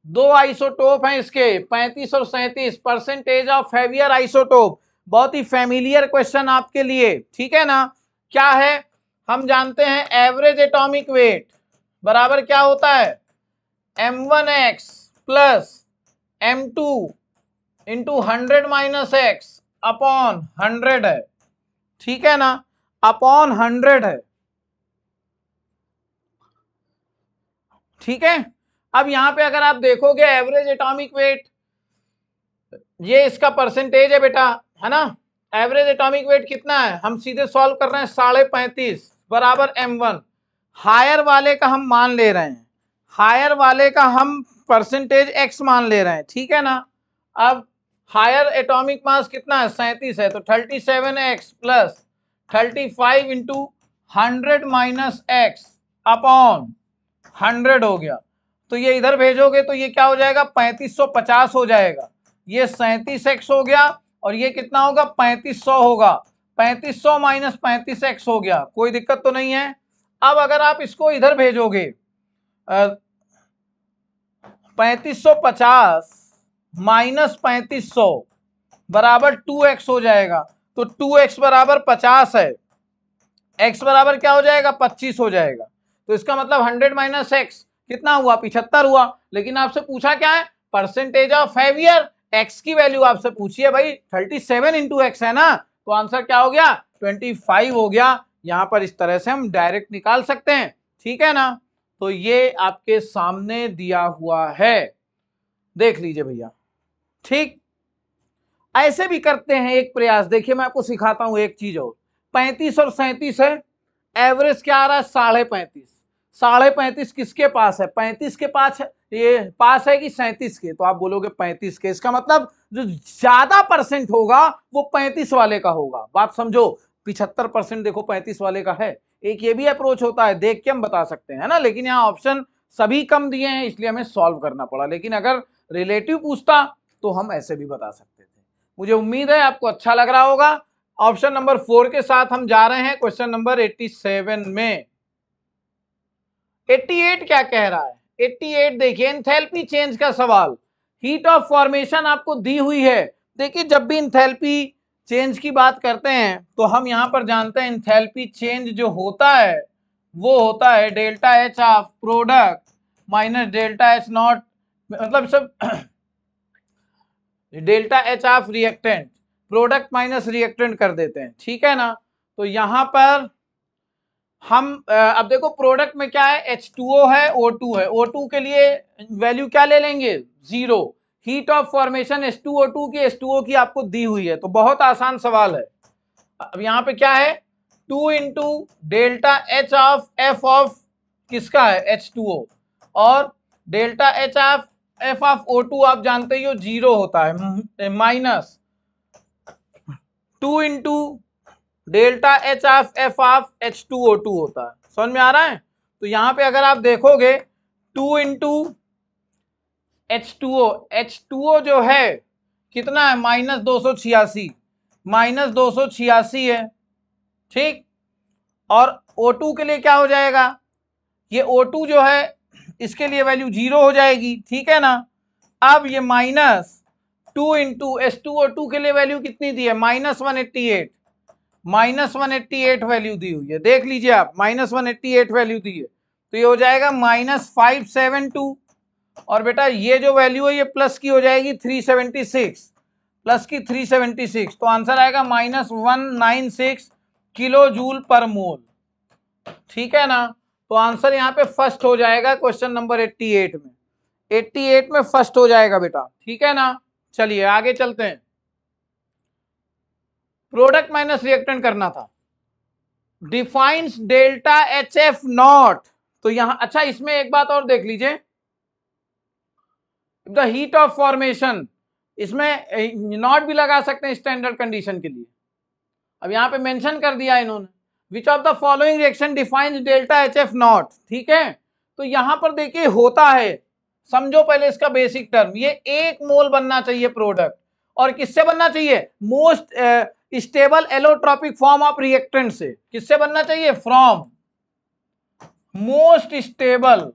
दो आइसोटोप हैं इसके 35 और 37, परसेंटेज ऑफ हेवियर आइसोटोप। बहुत ही फेमिलियर क्वेश्चन आपके लिए, ठीक है ना। क्या है? हम जानते हैं एवरेज एटॉमिक वेट बराबर क्या होता है? m1x plus m2 into 100 minus x upon 100 है, ठीक है ना, अपॉन 100 है, ठीक है। अब यहां पे अगर आप देखोगे एवरेज एटॉमिक वेट, ये इसका परसेंटेज है बेटा, है ना। एवरेज एटॉमिक वेट कितना है? हम सीधे सॉल्व कर रहे हैं, 35.5 बराबर m1। हायर वाले का हम मान ले रहे हैं, हायर वाले का हम परसेंटेज x मान ले रहे हैं, ठीक है ना। अब हायर एटॉमिक मास कितना है? 37 है, तो 37x plus 35 into 100 minus x upon 100 हो गया। तो ये इधर भेजोगे तो ये क्या हो जाएगा? 3550 हो जाएगा। ये 37x हो गया और ये कितना होगा? 3500 होगा। 3500 माइनस 35x हो गया, कोई दिक्कत तो नहीं है। अब अगर आप इसको इधर भेजोगे 3550 माइनस 3500 बराबर 2x हो जाएगा। तो 2x बराबर 50 है, x बराबर क्या हो जाएगा? 25 हो जाएगा। तो इसका मतलब 100 माइनस x कितना हुआ? 75 हुआ। लेकिन आपसे पूछा क्या है? परसेंटेज ऑफ हेवियर, x की वैल्यू आपसे पूछी है भाई, 37 इंटू एक्स है ना, तो आंसर क्या हो गया? 25 हो गया। यहां पर इस तरह से हम डायरेक्ट निकाल सकते हैं, ठीक है ना। तो ये आपके सामने दिया हुआ है, देख लीजिए भैया, ठीक। ऐसे भी करते हैं एक प्रयास, देखिए मैं आपको सिखाता हूं एक चीज और। 35 और 37 है, एवरेज क्या आ रहा है? 35.5। 35.5 किसके पास है? 35 के पास है, ये पास है कि 37 के? तो आप बोलोगे 35 के। इसका मतलब जो ज्यादा परसेंट होगा वो 35 वाले का होगा। बात समझो, 75% देखो 35 वाले का है। एक ये भी अप्रोच होता है, देख के हम बता सकते हैं, है ना। लेकिन यहाँ ऑप्शन सभी कम दिए हैं, इसलिए हमें सॉल्व करना पड़ा। लेकिन अगर रिलेटिव पूछता तो हम ऐसे भी बता सकते थे। मुझे उम्मीद है आपको अच्छा लग रहा होगा। ऑप्शन नंबर 4 के साथ हम जा रहे हैं क्वेश्चन नंबर 87 में। 88 क्या कह रहा है? 88 देखिए, एंथैल्पी चेंज का सवाल। हीट ऑफ फॉर्मेशन आपको दी हुई है। देखिए, जब भी एंथैल्पी चेंज की बात करते हैं तो हम यहां पर जानते हैं एंथैल्पी चेंज जो होता है वो होता है delta H of product minus delta H not, मतलब सब delta H of reactant, product minus reactant कर देते हैं, ठीक है ना। तो यहां पर हम अब देखो प्रोडक्ट में क्या है, H2O है, O2 है। O2 के लिए वैल्यू क्या ले लेंगे? 0। हीट ऑफ फॉर्मेशन H2O2 की, H2O की आपको दी हुई है, तो बहुत आसान सवाल है। अब यहां पे क्या है, 2 into delta H of F of किसका है? H2O, और delta H of F of O2 आप जानते ही हो 0 होता है, minus 2 into delta H of F of H2O2 होता है। समझ में आ रहा है? तो यहां पे अगर आप देखोगे 2 इंटू H2O जो है कितना है? -286, -286 है, ठीक। और O2 के लिए क्या हो जाएगा? ये O2 जो है इसके लिए वैल्यू 0 हो जाएगी, ठीक है ना। अब ये -2 इंटू H2O2 के लिए वैल्यू कितनी दी है? -188, -188 वैल्यू दी हुई है, देख लीजिए आप, -188 वैल्यू दी है। तो ये हो जाएगा -572, और बेटा ये जो वैल्यू है ये प्लस की हो जाएगी 376, प्लस की 376, तो आंसर आएगा -196 किलो जूल पर मोल, ठीक है ना। तो आंसर यहाँ पे फर्स्ट हो जाएगा क्वेश्चन नंबर 88 में। 88 में फर्स्ट हो जाएगा बेटा, ठीक है ना। चलिए आगे चलते हैं। प्रोडक्ट माइनस रिएक्टेंट करना था। Defines delta H F not, तो यहां अच्छा इसमें एक बात और देख लीजिए, द हीट ऑफ फॉर्मेशन, इसमें नॉट भी लगा सकते हैं स्टैंडर्ड कंडीशन के लिए। अब यहां पे मेंशन कर दिया इन्होंने, विच of the following reaction defines delta H F not, ठीक है। तो यहां पर देखिए होता है, समझो पहले इसका बेसिक टर्म, ये 1 मोल बनना चाहिए प्रोडक्ट, और किससे बनना चाहिए? Most stable allotropic form of reactant से। किससे बनना चाहिए? From most stable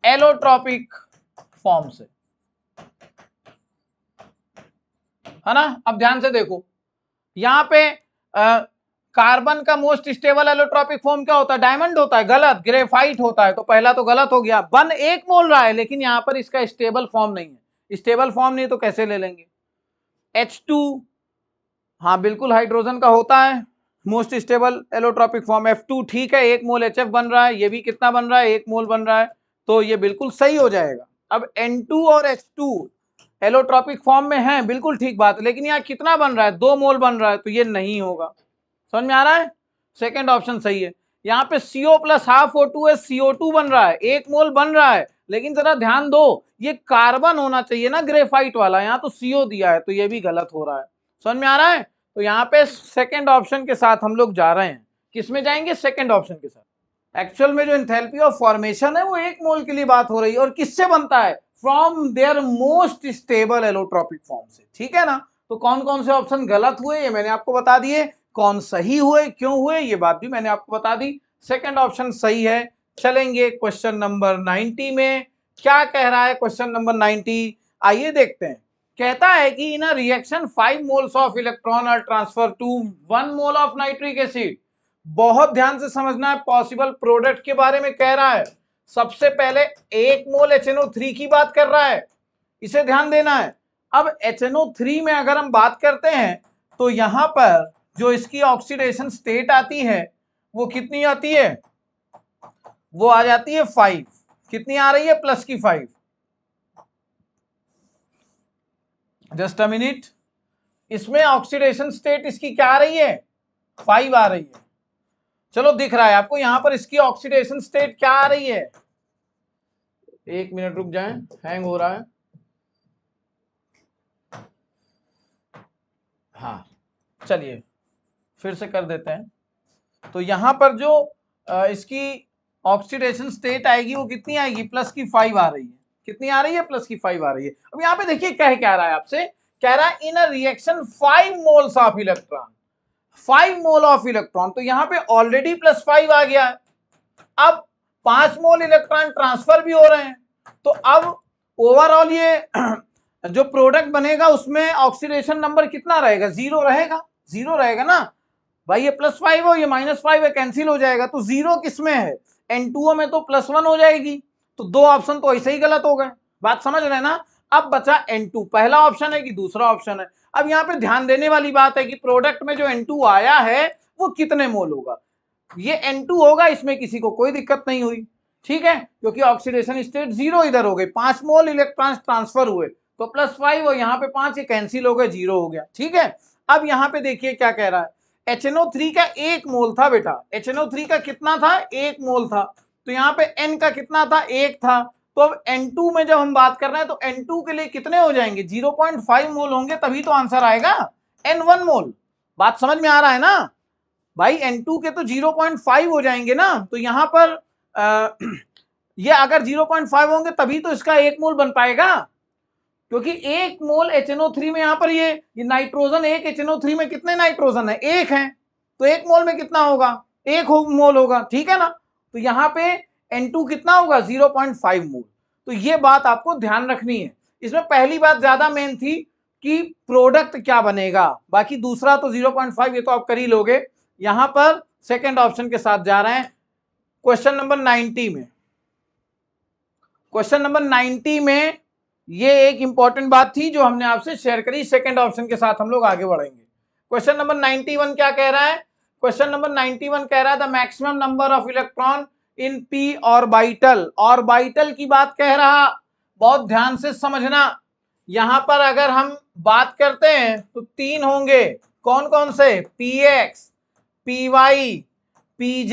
allotropic form से, है ना। अब ध्यान से देखो, यहां पे कार्बन का मोस्ट स्टेबल एलोट्रॉपिक फॉर्म क्या होता है? डायमंड होता है, गलत, ग्रेफाइट होता है। तो पहला तो गलत हो गया, बन 1 मोल रहा है लेकिन यहां पर इसका स्टेबल फॉर्म नहीं है। स्टेबल फॉर्म नहीं तो कैसे ले लेंगे? H2, हाँ बिल्कुल हाइड्रोजन का होता है most stable allotropic form F2, ठीक है। 1 मोल HF बन रहा है, ये भी कितना बन रहा है? 1 मोल बन रहा है, तो ये बिल्कुल सही हो जाएगा। अब N2 और H2 एलोट्रॉपिक फॉर्म में है, बिल्कुल ठीक बात है, लेकिन यहाँ कितना बन रहा है? 2 मोल बन रहा है, तो ये नहीं होगा। समझ में आ रहा है? सेकेंड ऑप्शन सही है। यहाँ पे CO प्लस हाफ O2 है, CO2 बन रहा है, 1 मोल बन रहा है, लेकिन जरा ध्यान दो, ये कार्बन होना चाहिए ना ग्रेफाइट वाला, यहाँ तो CO दिया है, तो ये भी गलत हो रहा है। समझ में आ रहा है? तो यहाँ पे सेकेंड ऑप्शन के साथ हम लोग जा रहे हैं। किसमें जाएंगे? सेकेंड ऑप्शन के साथ। एक्चुअल में जो एंथैल्पी ऑफ फॉर्मेशन है वो 1 मोल के लिए बात हो रही है, और किससे बनता है? From their most stable allotropic form से, ठीक है ना। तो कौन कौन से ऑप्शन गलत हुए ये मैंने आपको बता दिए, कौन सही हुए, क्यों हुए, ये बात भी मैंने आपको बता दी। सेकंड ऑप्शन सही है। चलेंगे क्वेश्चन नंबर 90 में। क्या कह रहा है क्वेश्चन नंबर 90? आइए देखते हैं। कहता है कि in a reaction 5 moles of electron are transfer to 1 mole of nitric acid. बहुत ध्यान से समझना है, पॉसिबल प्रोडक्ट के बारे में कह रहा है। सबसे पहले 1 मोल HNO3 की बात कर रहा है, इसे ध्यान देना है। अब HNO3 में अगर हम बात करते हैं तो यहां पर जो इसकी ऑक्सीडेशन स्टेट आती है वो कितनी आती है? वो आ जाती है 5। कितनी आ रही है? प्लस की 5। जस्ट अ मिनट, इसमें ऑक्सीडेशन स्टेट इसकी क्या आ रही है? 5 आ रही है। चलो दिख रहा है आपको यहाँ पर इसकी ऑक्सीडेशन स्टेट क्या आ रही है, 1 मिनट रुक जाएं, हैंग हो रहा है। हाँ चलिए फिर से कर देते हैं। तो यहां पर जो इसकी ऑक्सीडेशन स्टेट आएगी वो कितनी आएगी, +5 आ रही है। कितनी आ रही है, +5 आ रही है। अब यहाँ पे देखिए क्या रहा है आपसे, कह रहा है in a reaction 5 moles of electron, 5 mole of electron, तो यहाँ पे ऑलरेडी +5 आ गया है। अब 5 मोल इलेक्ट्रॉन ट्रांसफर भी हो रहे हैं, तो अब ओवरऑल ये जो प्रोडक्ट बनेगा उसमें ऑक्सीडेशन नंबर कितना रहेगा, 0 रहेगा, 0 रहेगा ना भाई। ये +5 हो ये -5 है, कैंसिल हो जाएगा। तो 0 किसमें है, N2O में, तो +1 हो जाएगी। तो 2 ऑप्शन तो ऐसे ही गलत हो गए, बात समझ रहे हैं ना। अब बचा N2, पहला ऑप्शन है कि दूसरा ऑप्शन है। अब यहाँ पे ध्यान देने वाली बात है कि प्रोडक्ट में जो N2 आया है वो कितने मोल होगा, ये N2 होगा, इसमें किसी को कोई दिक्कत नहीं हुई, ठीक है, क्योंकि ऑक्सीडेशन स्टेट 0 इधर हो गई, 5 मोल इलेक्ट्रॉन ट्रांसफर हुए, तो +5 और यहाँ पे 5 ये कैंसिल हो गए, 0 हो गया, ठीक है। अब यहाँ पे देखिए क्या कह रहा है, HNO3 का 1 मोल था बेटा, HNO3 का कितना था, 1 मोल था, तो यहाँ पे N का कितना था, 1 था। तो अब N2 में जब हम बात कर रहे हैं तो N2 के लिए कितने हो जाएंगे, 0.5 मोल होंगे, तभी तो आंसर आएगा N1 मोल। बात समझ में आ रहा है ना भाई, N2 के तो 0.5 हो जाएंगे ना, तो यहां पर ये अगर 0.5 होंगे तभी तो इसका 1 मोल बन पाएगा, क्योंकि 1 मोल HNO3 में यहां पर ये नाइट्रोजन, एक HNO3 में कितने नाइट्रोजन है, 1 है, तो 1 मोल में कितना होगा, 1 मोल होगा, ठीक है ना। तो यहां पे N2 कितना होगा, 0.5 मोल। तो ये बात आपको ध्यान रखनी है। इसमें पहली बात ज्यादा मेन थी कि प्रोडक्ट क्या बनेगा, बाकी दूसरा तो 0.5 ये तो आप कर ही लोगे। यहां पर सेकंड ऑप्शन के साथ जा रहे हैं क्वेश्चन नंबर 90 में। क्वेश्चन नंबर 90 में ये एक इंपॉर्टेंट बात थी जो हमने आपसे शेयर करी, सेकंड ऑप्शन के साथ हम लोग आगे बढ़ेंगे। क्वेश्चन नंबर 91 क्या कह रहा है, क्वेश्चन नंबर 91 कह रहा है the maximum number of electron in p orbital, orbital की बात कह रहा, बहुत ध्यान से समझना। यहां पर अगर हम बात करते हैं तो 3 होंगे, कौन कौन से, px, py, pz,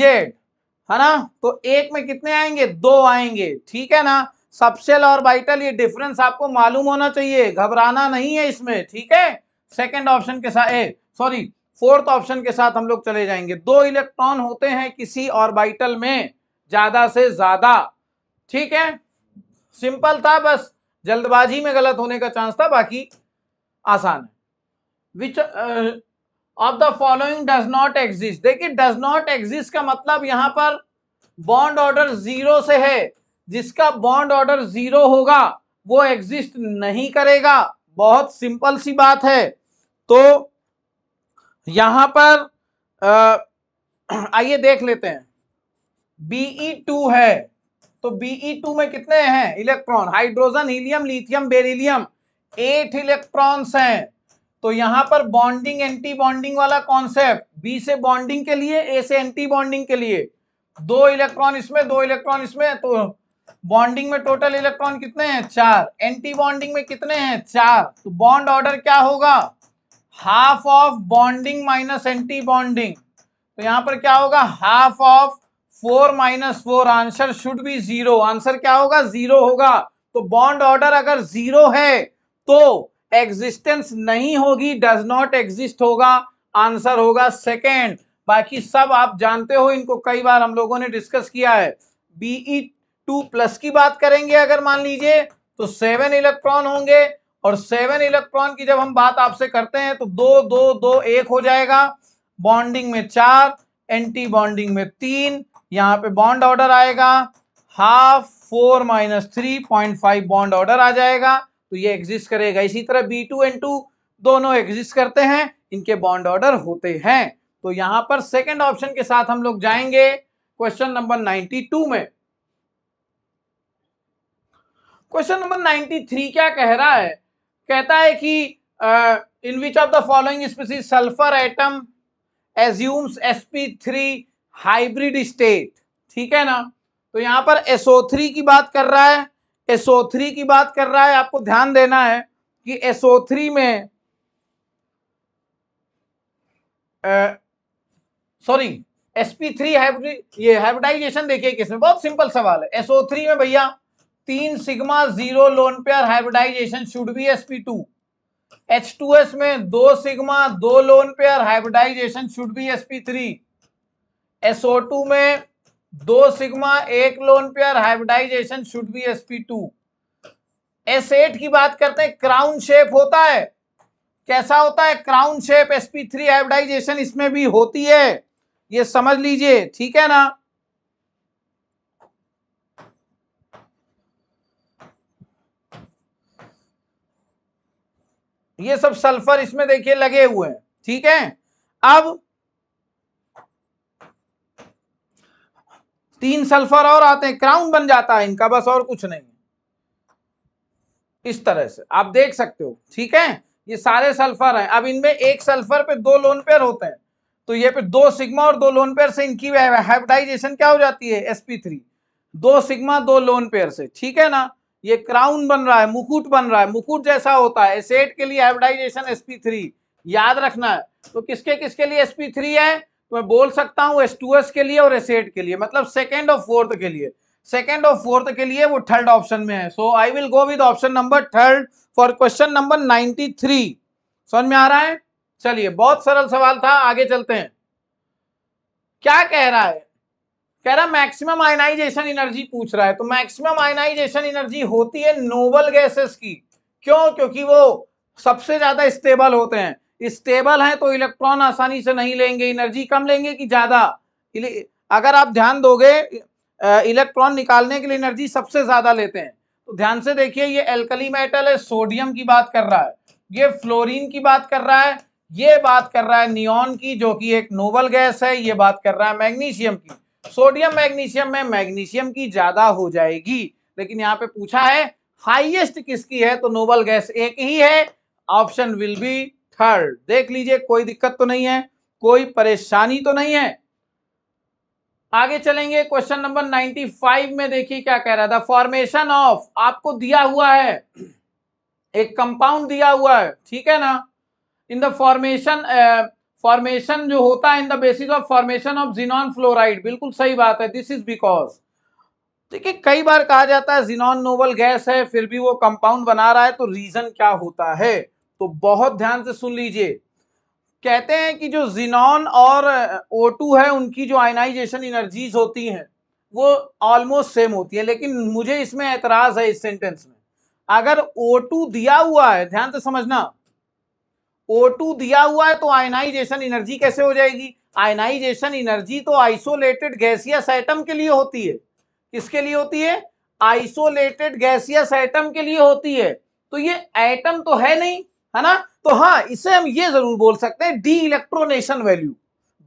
है ना। तो एक में कितने आएंगे, 2 आएंगे, ठीक है ना। सबशेल और ऑर्बिटल ये डिफरेंस आपको मालूम होना चाहिए, घबराना नहीं है इसमें, ठीक है। सेकंड ऑप्शन के साथ सॉरी फोर्थ ऑप्शन के साथ हम लोग चले जाएंगे। 2 इलेक्ट्रॉन होते हैं किसी ऑर्बिटल में, ज्यादा से ज्यादा, ठीक है। सिंपल था, बस जल्दबाजी में गलत होने का चांस था, बाकी आसान है। विच of the following does not exist, देखिए डज नॉट एग्जिस्ट का मतलब यहां पर बॉन्ड ऑर्डर 0 से है, जिसका बॉन्ड ऑर्डर 0 होगा वो एग्जिस्ट नहीं करेगा, बहुत सिंपल सी बात है। तो यहां पर आइए देख लेते हैं, Be2 है, तो Be2 में कितने हैं electron, hydrogen, helium, lithium, beryllium, 8 electrons हैं। तो यहां पर बॉन्डिंग एंटी बॉन्डिंग वाला कॉन्सेप्ट, बी से बॉन्डिंग के लिए, ए से एंटी बॉन्डिंग के लिए, 2 इलेक्ट्रॉन इसमें, 2 इलेक्ट्रॉन इसमें, तो बॉन्डिंग में टोटल इलेक्ट्रॉन कितने हैं, 4, एंटी बॉन्डिंग में कितने हैं, 4। तो बॉन्ड ऑर्डर क्या होगा, half of bonding minus anti bonding, तो यहां पर क्या होगा, half of 4 - 4, answer should be 0, answer क्या होगा, 0 होगा। तो बॉन्ड ऑर्डर अगर 0 है तो एग्जिस्टेंस नहीं होगी, डज नॉट एग्जिस्ट होगा, आंसर होगा सेकेंड। बाकी सब आप जानते हो, इनको कई बार हम लोगों ने डिस्कस किया है। Be2+ की बात करेंगे अगर मान लीजिए तो 7 इलेक्ट्रॉन होंगे, और 7 इलेक्ट्रॉन की जब हम बात आपसे करते हैं तो 2 2 2 1 हो जाएगा, बॉन्डिंग में 4, एंटी बॉन्डिंग में 3, यहां पे बॉन्ड ऑर्डर आएगा हाफ 4 - 3.5 बॉन्ड ऑर्डर आ जाएगा, तो ये एग्जिस्ट करेगा। इसी तरह B2 N2 दोनों एग्जिस्ट करते हैं, इनके बॉन्ड ऑर्डर होते हैं। तो यहां पर सेकंड ऑप्शन के साथ हम लोग जाएंगे क्वेश्चन नंबर 92 में। क्वेश्चन नंबर 93 क्या कह रहा है, कहता है कि in which of the following species sulphur atom assumes sp3 hybrid state, ठीक है ना। तो यहां पर SO3 की बात कर रहा है, SO3 की बात कर रहा है, आपको ध्यान देना है कि SO3 में सॉरी sp3 ये हाइब्रिडाइजेशन देखिए किसमें, बहुत सिंपल सवाल है। SO3 में भैया 3 sigma 0 lone pair hybridisation should be sp2। H2S में 2 sigma 2 lone pair hybridisation should be sp3। SO2 में 2 sigma 1 lone pair hybridisation should be sp2। S8 की बात करते हैं, क्राउन शेप होता है, कैसा होता है, क्राउन शेप, sp3 हाइब्रिडाइजेशन इसमें भी होती है, ये समझ लीजिए, ठीक है ना। ये सब सल्फर इसमें देखिए लगे हुए हैं, ठीक है। अब 3 सल्फर और आते हैं, क्राउन बन जाता है इनका, बस और कुछ नहीं। इस तरह से आप देख सकते हो, ठीक है। ये सारे सल्फर हैं। अब इनमें एक सल्फर पे 2 लोन पेयर होते हैं, तो ये पे 2 सिग्मा और 2 लोन पेयर से इनकी हाइब्रिडाइजेशन क्या हो जाती है, sp3। 2 सिग्मा 2 लोन पेयर से, ठीक है ना। ये क्राउन बन रहा है, मुकुट बन रहा है, मुकुट जैसा होता है। S8 के लिए हाइब्रिडाइजेशन sp3 याद रखना है। तो किसके किसके लिए sp3 है, तो मैं बोल सकता हूं H2S के लिए और S8 के लिए, मतलब सेकेंड और फोर्थ के लिए। सेकेंड और फोर्थ के लिए वो थर्ड ऑप्शन में है। So I will go with option number third for question number 93। समझ में आ रहा है। चलिए, बहुत सरल सवाल था, आगे चलते हैं। क्या कह रहा है, कह रहा मैक्सिमम आयनाइजेशन एनर्जी पूछ रहा है। तो मैक्सिमम आयनाइजेशन एनर्जी होती है नोबल गैसेस की। क्यों, क्योंकि वो सबसे ज्यादा स्टेबल होते हैं। स्टेबल हैं तो इलेक्ट्रॉन आसानी से नहीं लेंगे, एनर्जी कम लेंगे कि ज्यादा। अगर आप ध्यान दोगे, इलेक्ट्रॉन निकालने के लिए एनर्जी सबसे ज्यादा लेते हैं। तो ध्यान से देखिए, ये एल्कली मेटल है, सोडियम की बात कर रहा है, ये फ्लोरीन की बात कर रहा है, ये बात कर रहा है नियॉन की जो कि एक नोबल गैस है, ये बात कर रहा है मैग्नीशियम की। सोडियम मैग्नीशियम में मैग्नीशियम की ज्यादा हो जाएगी, लेकिन यहाँ पे पूछा है हाईएस्ट किसकी है, तो नोबल गैस एक ही है, ऑप्शन विल बी थर्ड। देख लीजिए, कोई दिक्कत तो नहीं है, कोई परेशानी तो नहीं है। आगे चलेंगे, क्वेश्चन नंबर 95 में देखिए क्या कह रहा था। फॉर्मेशन ऑफ, आपको दिया हुआ है एक कंपाउंड दिया हुआ है, ठीक है ना। इन द फॉर्मेशन जो होता है in the basis of formation of xenon fluoride, बिल्कुल सही बात है। दिस इज बिकॉज, देखिए कई बार कहा जाता है जिनॉन नोबल गैस है फिर भी वो कंपाउंड बना रहा है, तो रीजन क्या होता है, तो बहुत ध्यान से सुन लीजिए। कहते हैं कि जो जिनॉन और O2 है उनकी जो आयनाइजेशन एनर्जीज होती हैं वो ऑलमोस्ट सेम होती है, लेकिन मुझे इसमें एतराज है इस सेंटेंस में। अगर O2 दिया हुआ है, ध्यान से समझना, O2 दिया हुआ है तो आयनाइजेशन एनर्जी कैसे हो जाएगी। आयनाइजेशन एनर्जी तो आइसोलेटेड गैसियस एटम के लिए होती है। किसके लिए होती है, आइसोलेटेड गैसियस एटम के लिए होती है। तो ये एटम तो है नहीं, है ना। तो हाँ, इसे हम ये जरूर बोल सकते हैं डी इलेक्ट्रोनेशन वैल्यू।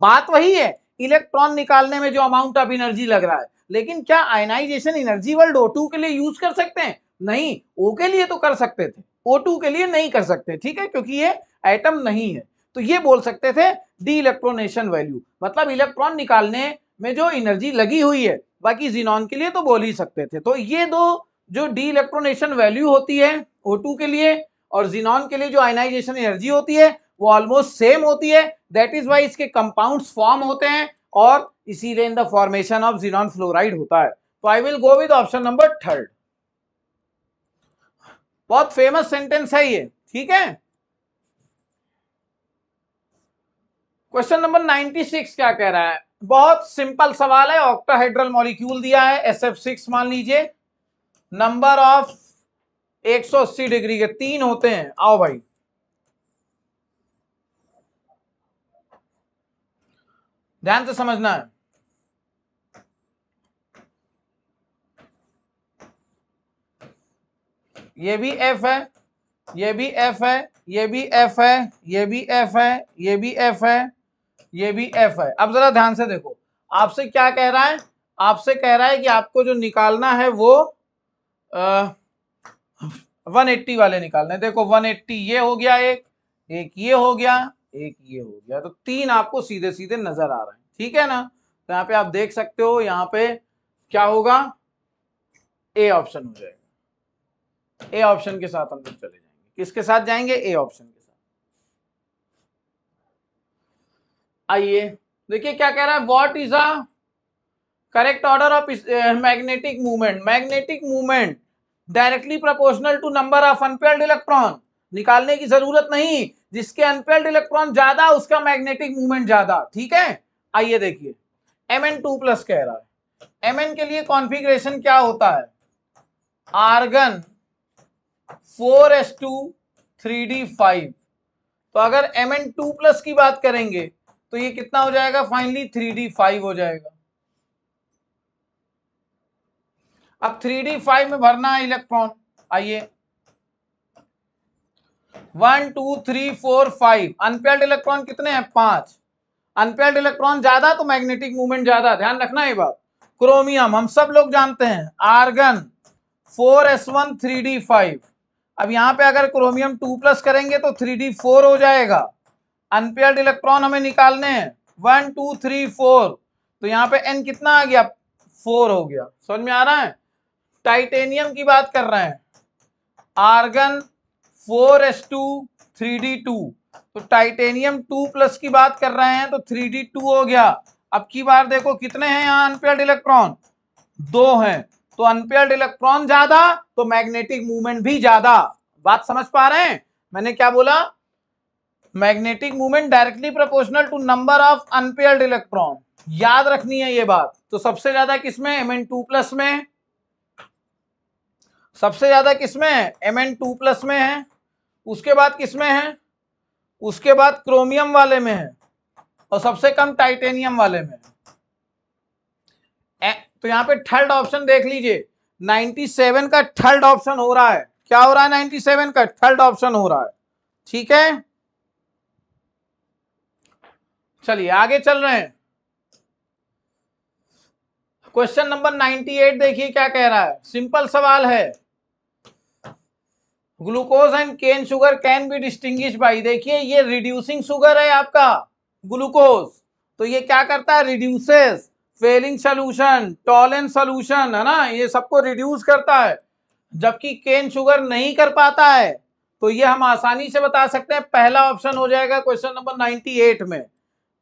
बात वही है, इलेक्ट्रॉन निकालने में जो अमाउंट ऑफ एनर्जी लग रहा है, लेकिन क्या आयनाइजेशन एनर्जी वर्ड O2 के लिए यूज कर सकते हैं, नहीं। O के लिए तो कर सकते थे, O2 के लिए नहीं कर सकते, ठीक है, क्योंकि ये एटम नहीं है। तो ये बोल सकते थे डी इलेक्ट्रोनेशन वैल्यू, मतलब इलेक्ट्रॉन निकालने में जो एनर्जी लगी हुई है। बाकी जिनॉन के लिए तो बोल ही सकते थे। तो ये दो जो डी इलेक्ट्रोनेशन वैल्यू होती है O2 के लिए और जिनॉन के लिए जो आयनाइजेशन एनर्जी होती है वो ऑलमोस्ट सेम होती है। दैट इज वाई इसके कंपाउंड्स फॉर्म होते हैं और इसीलिए in the formation of xenon fluoride होता है। तो I will go with option number third. बहुत फेमस सेंटेंस है ये, ठीक है। क्वेश्चन नंबर 96 क्या कह रहा है, बहुत सिंपल सवाल है। ऑक्टाहेड्रल मॉलिक्यूल दिया है SF6 मान लीजिए, नंबर ऑफ 180 डिग्री के 3 होते हैं। आओ भाई, ध्यान से समझना है। ये भी F है, ये भी F है, ये भी F है, ये भी F है, ये भी F है, ये भी F है। अब जरा ध्यान से देखो, आपसे क्या कह रहा है, आपसे कह रहा है कि आपको जो निकालना है वो 180 वाले निकालने हैं। देखो 180 ये हो गया, एक ये हो गया, एक ये हो गया, तो 3 आपको सीधे सीधे नजर आ रहे हैं, ठीक है ना। तो यहाँ पे आप देख सकते हो, यहाँ पे क्या होगा, ए ऑप्शन हो जाएगा। ए ऑप्शन के साथ हम लोग चले जाएंगे, किसके साथ जाएंगे, ए ऑप्शन के साथ। आइए देखिए क्या कह रहा है, what is a correct order of magnetic movement. Magnetic movement directly proportional to number of unpaired electron. निकालने की जरूरत नहीं, जिसके अनपेयर्ड इलेक्ट्रॉन ज्यादा उसका मैग्नेटिक मूवमेंट ज्यादा। ठीक है, आइए देखिए Mn2+ कह रहा है। Mn के लिए कॉन्फ़िगरेशन क्या होता है, आर्गन 4s2 3d5। तो अगर Mn2+ की बात करेंगे तो ये कितना हो जाएगा, फाइनली 3d5 हो जाएगा। अब 3d5 में भरना है इलेक्ट्रॉन। आइए 1 2 3 4 5, अनपेयर्ड इलेक्ट्रॉन कितने हैं, 5। अनपेयर्ड इलेक्ट्रॉन ज्यादा तो मैग्नेटिक मूवमेंट ज्यादा, ध्यान रखना ये बात। क्रोमियम हम सब लोग जानते हैं, आर्गन 4s1 3d5। अब यहां पे अगर क्रोमियम 2+ करेंगे तो 3d4 हो जाएगा। अनपेयर्ड इलेक्ट्रॉन हमें निकालने हैं 1 2 3 4, तो यहाँ पे n कितना आ गया, 4 हो गया। समझ में आ रहा है। टाइटेनियम की बात कर रहे हैं, आर्गन 4s2 3d2, तो टाइटेनियम 2+ की बात कर रहे हैं तो 3d2 हो गया। अब की बार देखो कितने हैं यहाँ अनपेयर्ड इलेक्ट्रॉन, 2 हैं, तो अनपेयर्ड इलेक्ट्रॉन ज्यादा तो मैग्नेटिक मूवमेंट भी ज्यादा। बात समझ पा रहे हैं मैंने क्या बोला, magnetic movement directly proportional to number of unpaired electron. याद रखनी है ये बात। तो सबसे ज्यादा किसमें, Mn2+ में। सबसे ज्यादा किसमें, Mn2+ में है। उसके बाद किसमें है, उसके बाद क्रोमियम वाले में है, और सबसे कम टाइटेनियम वाले में है। तो यहां पे थर्ड ऑप्शन देख लीजिए, 97 का थर्ड ऑप्शन हो रहा है। क्या हो रहा है, 97 का थर्ड ऑप्शन हो रहा है। ठीक है, चलिए आगे चल रहे हैं। क्वेश्चन नंबर 98 देखिए क्या कह रहा है, सिंपल सवाल है। Glucose and cane sugar can be distinguish by, देखिए ये रिड्यूसिंग शुगर है आपका ग्लूकोज, तो ये क्या करता है, reduces Fehling solution, Tollens solution, है ना, ये सबको रिड्यूस करता है। जबकि केन शुगर नहीं कर पाता है, तो ये हम आसानी से बता सकते हैं, पहला ऑप्शन हो जाएगा क्वेश्चन नंबर 98 में।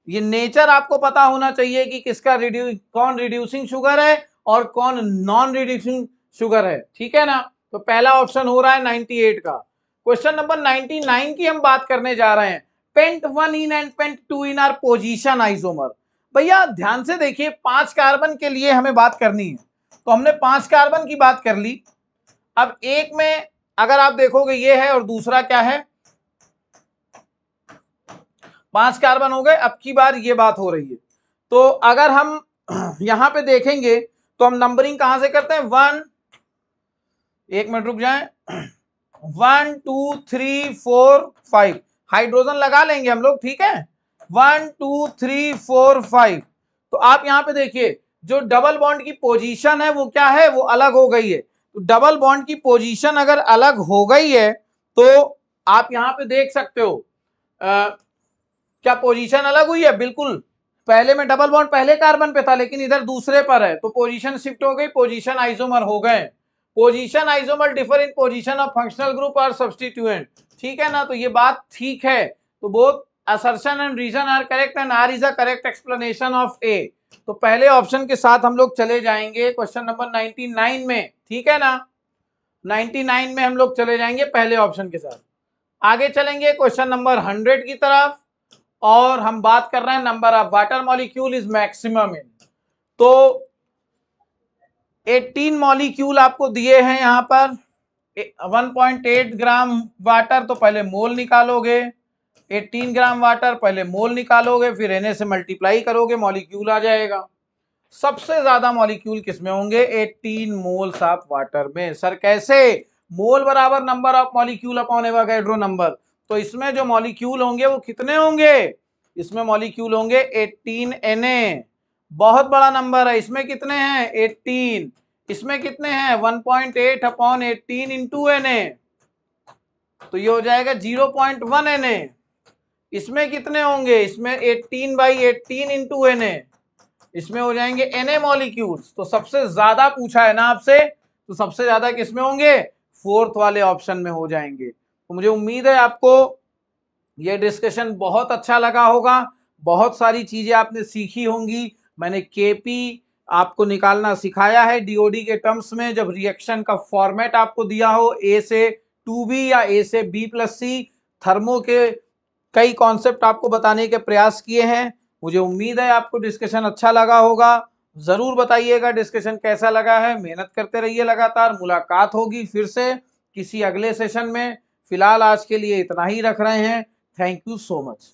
ये नेचर आपको पता होना चाहिए कि किसका कौन रिड्यूसिंग शुगर है और कौन नॉन रिड्यूसिंग शुगर है। ठीक है ना, तो पहला ऑप्शन हो रहा है 98 का। क्वेश्चन नंबर 99 की हम बात करने जा रहे हैं, pent 1 ene and pent 2 ene are position isomer. भैया ध्यान से देखिए, 5 कार्बन के लिए हमें बात करनी है, तो हमने 5 कार्बन की बात कर ली। अब एक में अगर आप देखोगे ये है और दूसरा क्या है, 5 कार्बन हो गए। अब की बार ये बात हो रही है, तो अगर हम यहां पे देखेंगे तो हम नंबरिंग कहां से करते हैं, 1, 1 मिनट रुक जाएं, 1 2 3 4 5, हाइड्रोजन लगा लेंगे हम लोग। ठीक है, 1 2 3 4 5। तो आप यहां पे देखिए जो डबल बॉन्ड की पोजीशन है वो क्या है, वो अलग हो गई है। तो डबल बॉन्ड की पोजीशन अगर अलग हो गई है तो आप यहां पे देख सकते हो क्या पोजीशन अलग हुई है, बिल्कुल। पहले में डबल बॉन्ड पहले कार्बन पे था लेकिन इधर दूसरे पर है, तो पोजीशन शिफ्ट हो गई, पोजीशन आइसोमर हो गए। Position isomer differ in position of functional group और सब्स्टिट्यूएंट। ठीक है ना, तो ये बात ठीक है। तो both assertion and reason are correct and R is a correct explanation of A. तो पहले ऑप्शन के साथ हम लोग चले जाएंगे क्वेश्चन नंबर 99 में। ठीक है ना, 99 में हम लोग चले जाएंगे पहले ऑप्शन के साथ। आगे चलेंगे क्वेश्चन नंबर 100 की तरफ, और हम बात कर रहे हैं number of water molecule is maximum in. तो 18 मॉलिक्यूल आपको दिए हैं यहां पर, 1.8 ग्राम वाटर, तो पहले मोल निकालोगे, 18 ग्राम वाटर पहले मोल निकालोगे, फिर Na से मल्टीप्लाई करोगे, मॉलिक्यूल आ जाएगा। सबसे ज्यादा मॉलिक्यूल किसमें होंगे, 18 मोल्स ऑफ वाटर में। सर कैसे, मोल बराबर number of molecule upon Avogadro number, तो इसमें जो मॉलिक्यूल होंगे वो कितने होंगे, इसमें मॉलिक्यूल होंगे 18 Na, बहुत बड़ा नंबर है। इसमें कितने हैं, 18, इसमें कितने हैं 1.8 अपॉन 18 इंटू Na, तो ये हो जाएगा 0.1 Na। इसमें कितने होंगे, इसमें 18/18 इंटू Na, इसमें हो जाएंगे Na मॉलिक्यूल्स। तो सबसे ज्यादा पूछा है ना आपसे, तो सबसे ज्यादा किसमें होंगे, फोर्थ वाले ऑप्शन में हो जाएंगे। तो मुझे उम्मीद है आपको ये डिस्कशन बहुत अच्छा लगा होगा, बहुत सारी चीजें आपने सीखी होंगी। मैंने केपी आपको निकालना सिखाया है डीओडी के टर्म्स में, जब रिएक्शन का फॉर्मेट आपको दिया हो ए से 2B या ए से B+C। थर्मो के कई कॉन्सेप्ट आपको बताने के प्रयास किए हैं। मुझे उम्मीद है आपको डिस्कशन अच्छा लगा होगा। जरूर बताइएगा डिस्कशन कैसा लगा है। मेहनत करते रहिए लगातार। मुलाकात होगी फिर से किसी अगले सेशन में। फिलहाल आज के लिए इतना ही रख रहे हैं। Thank you so much.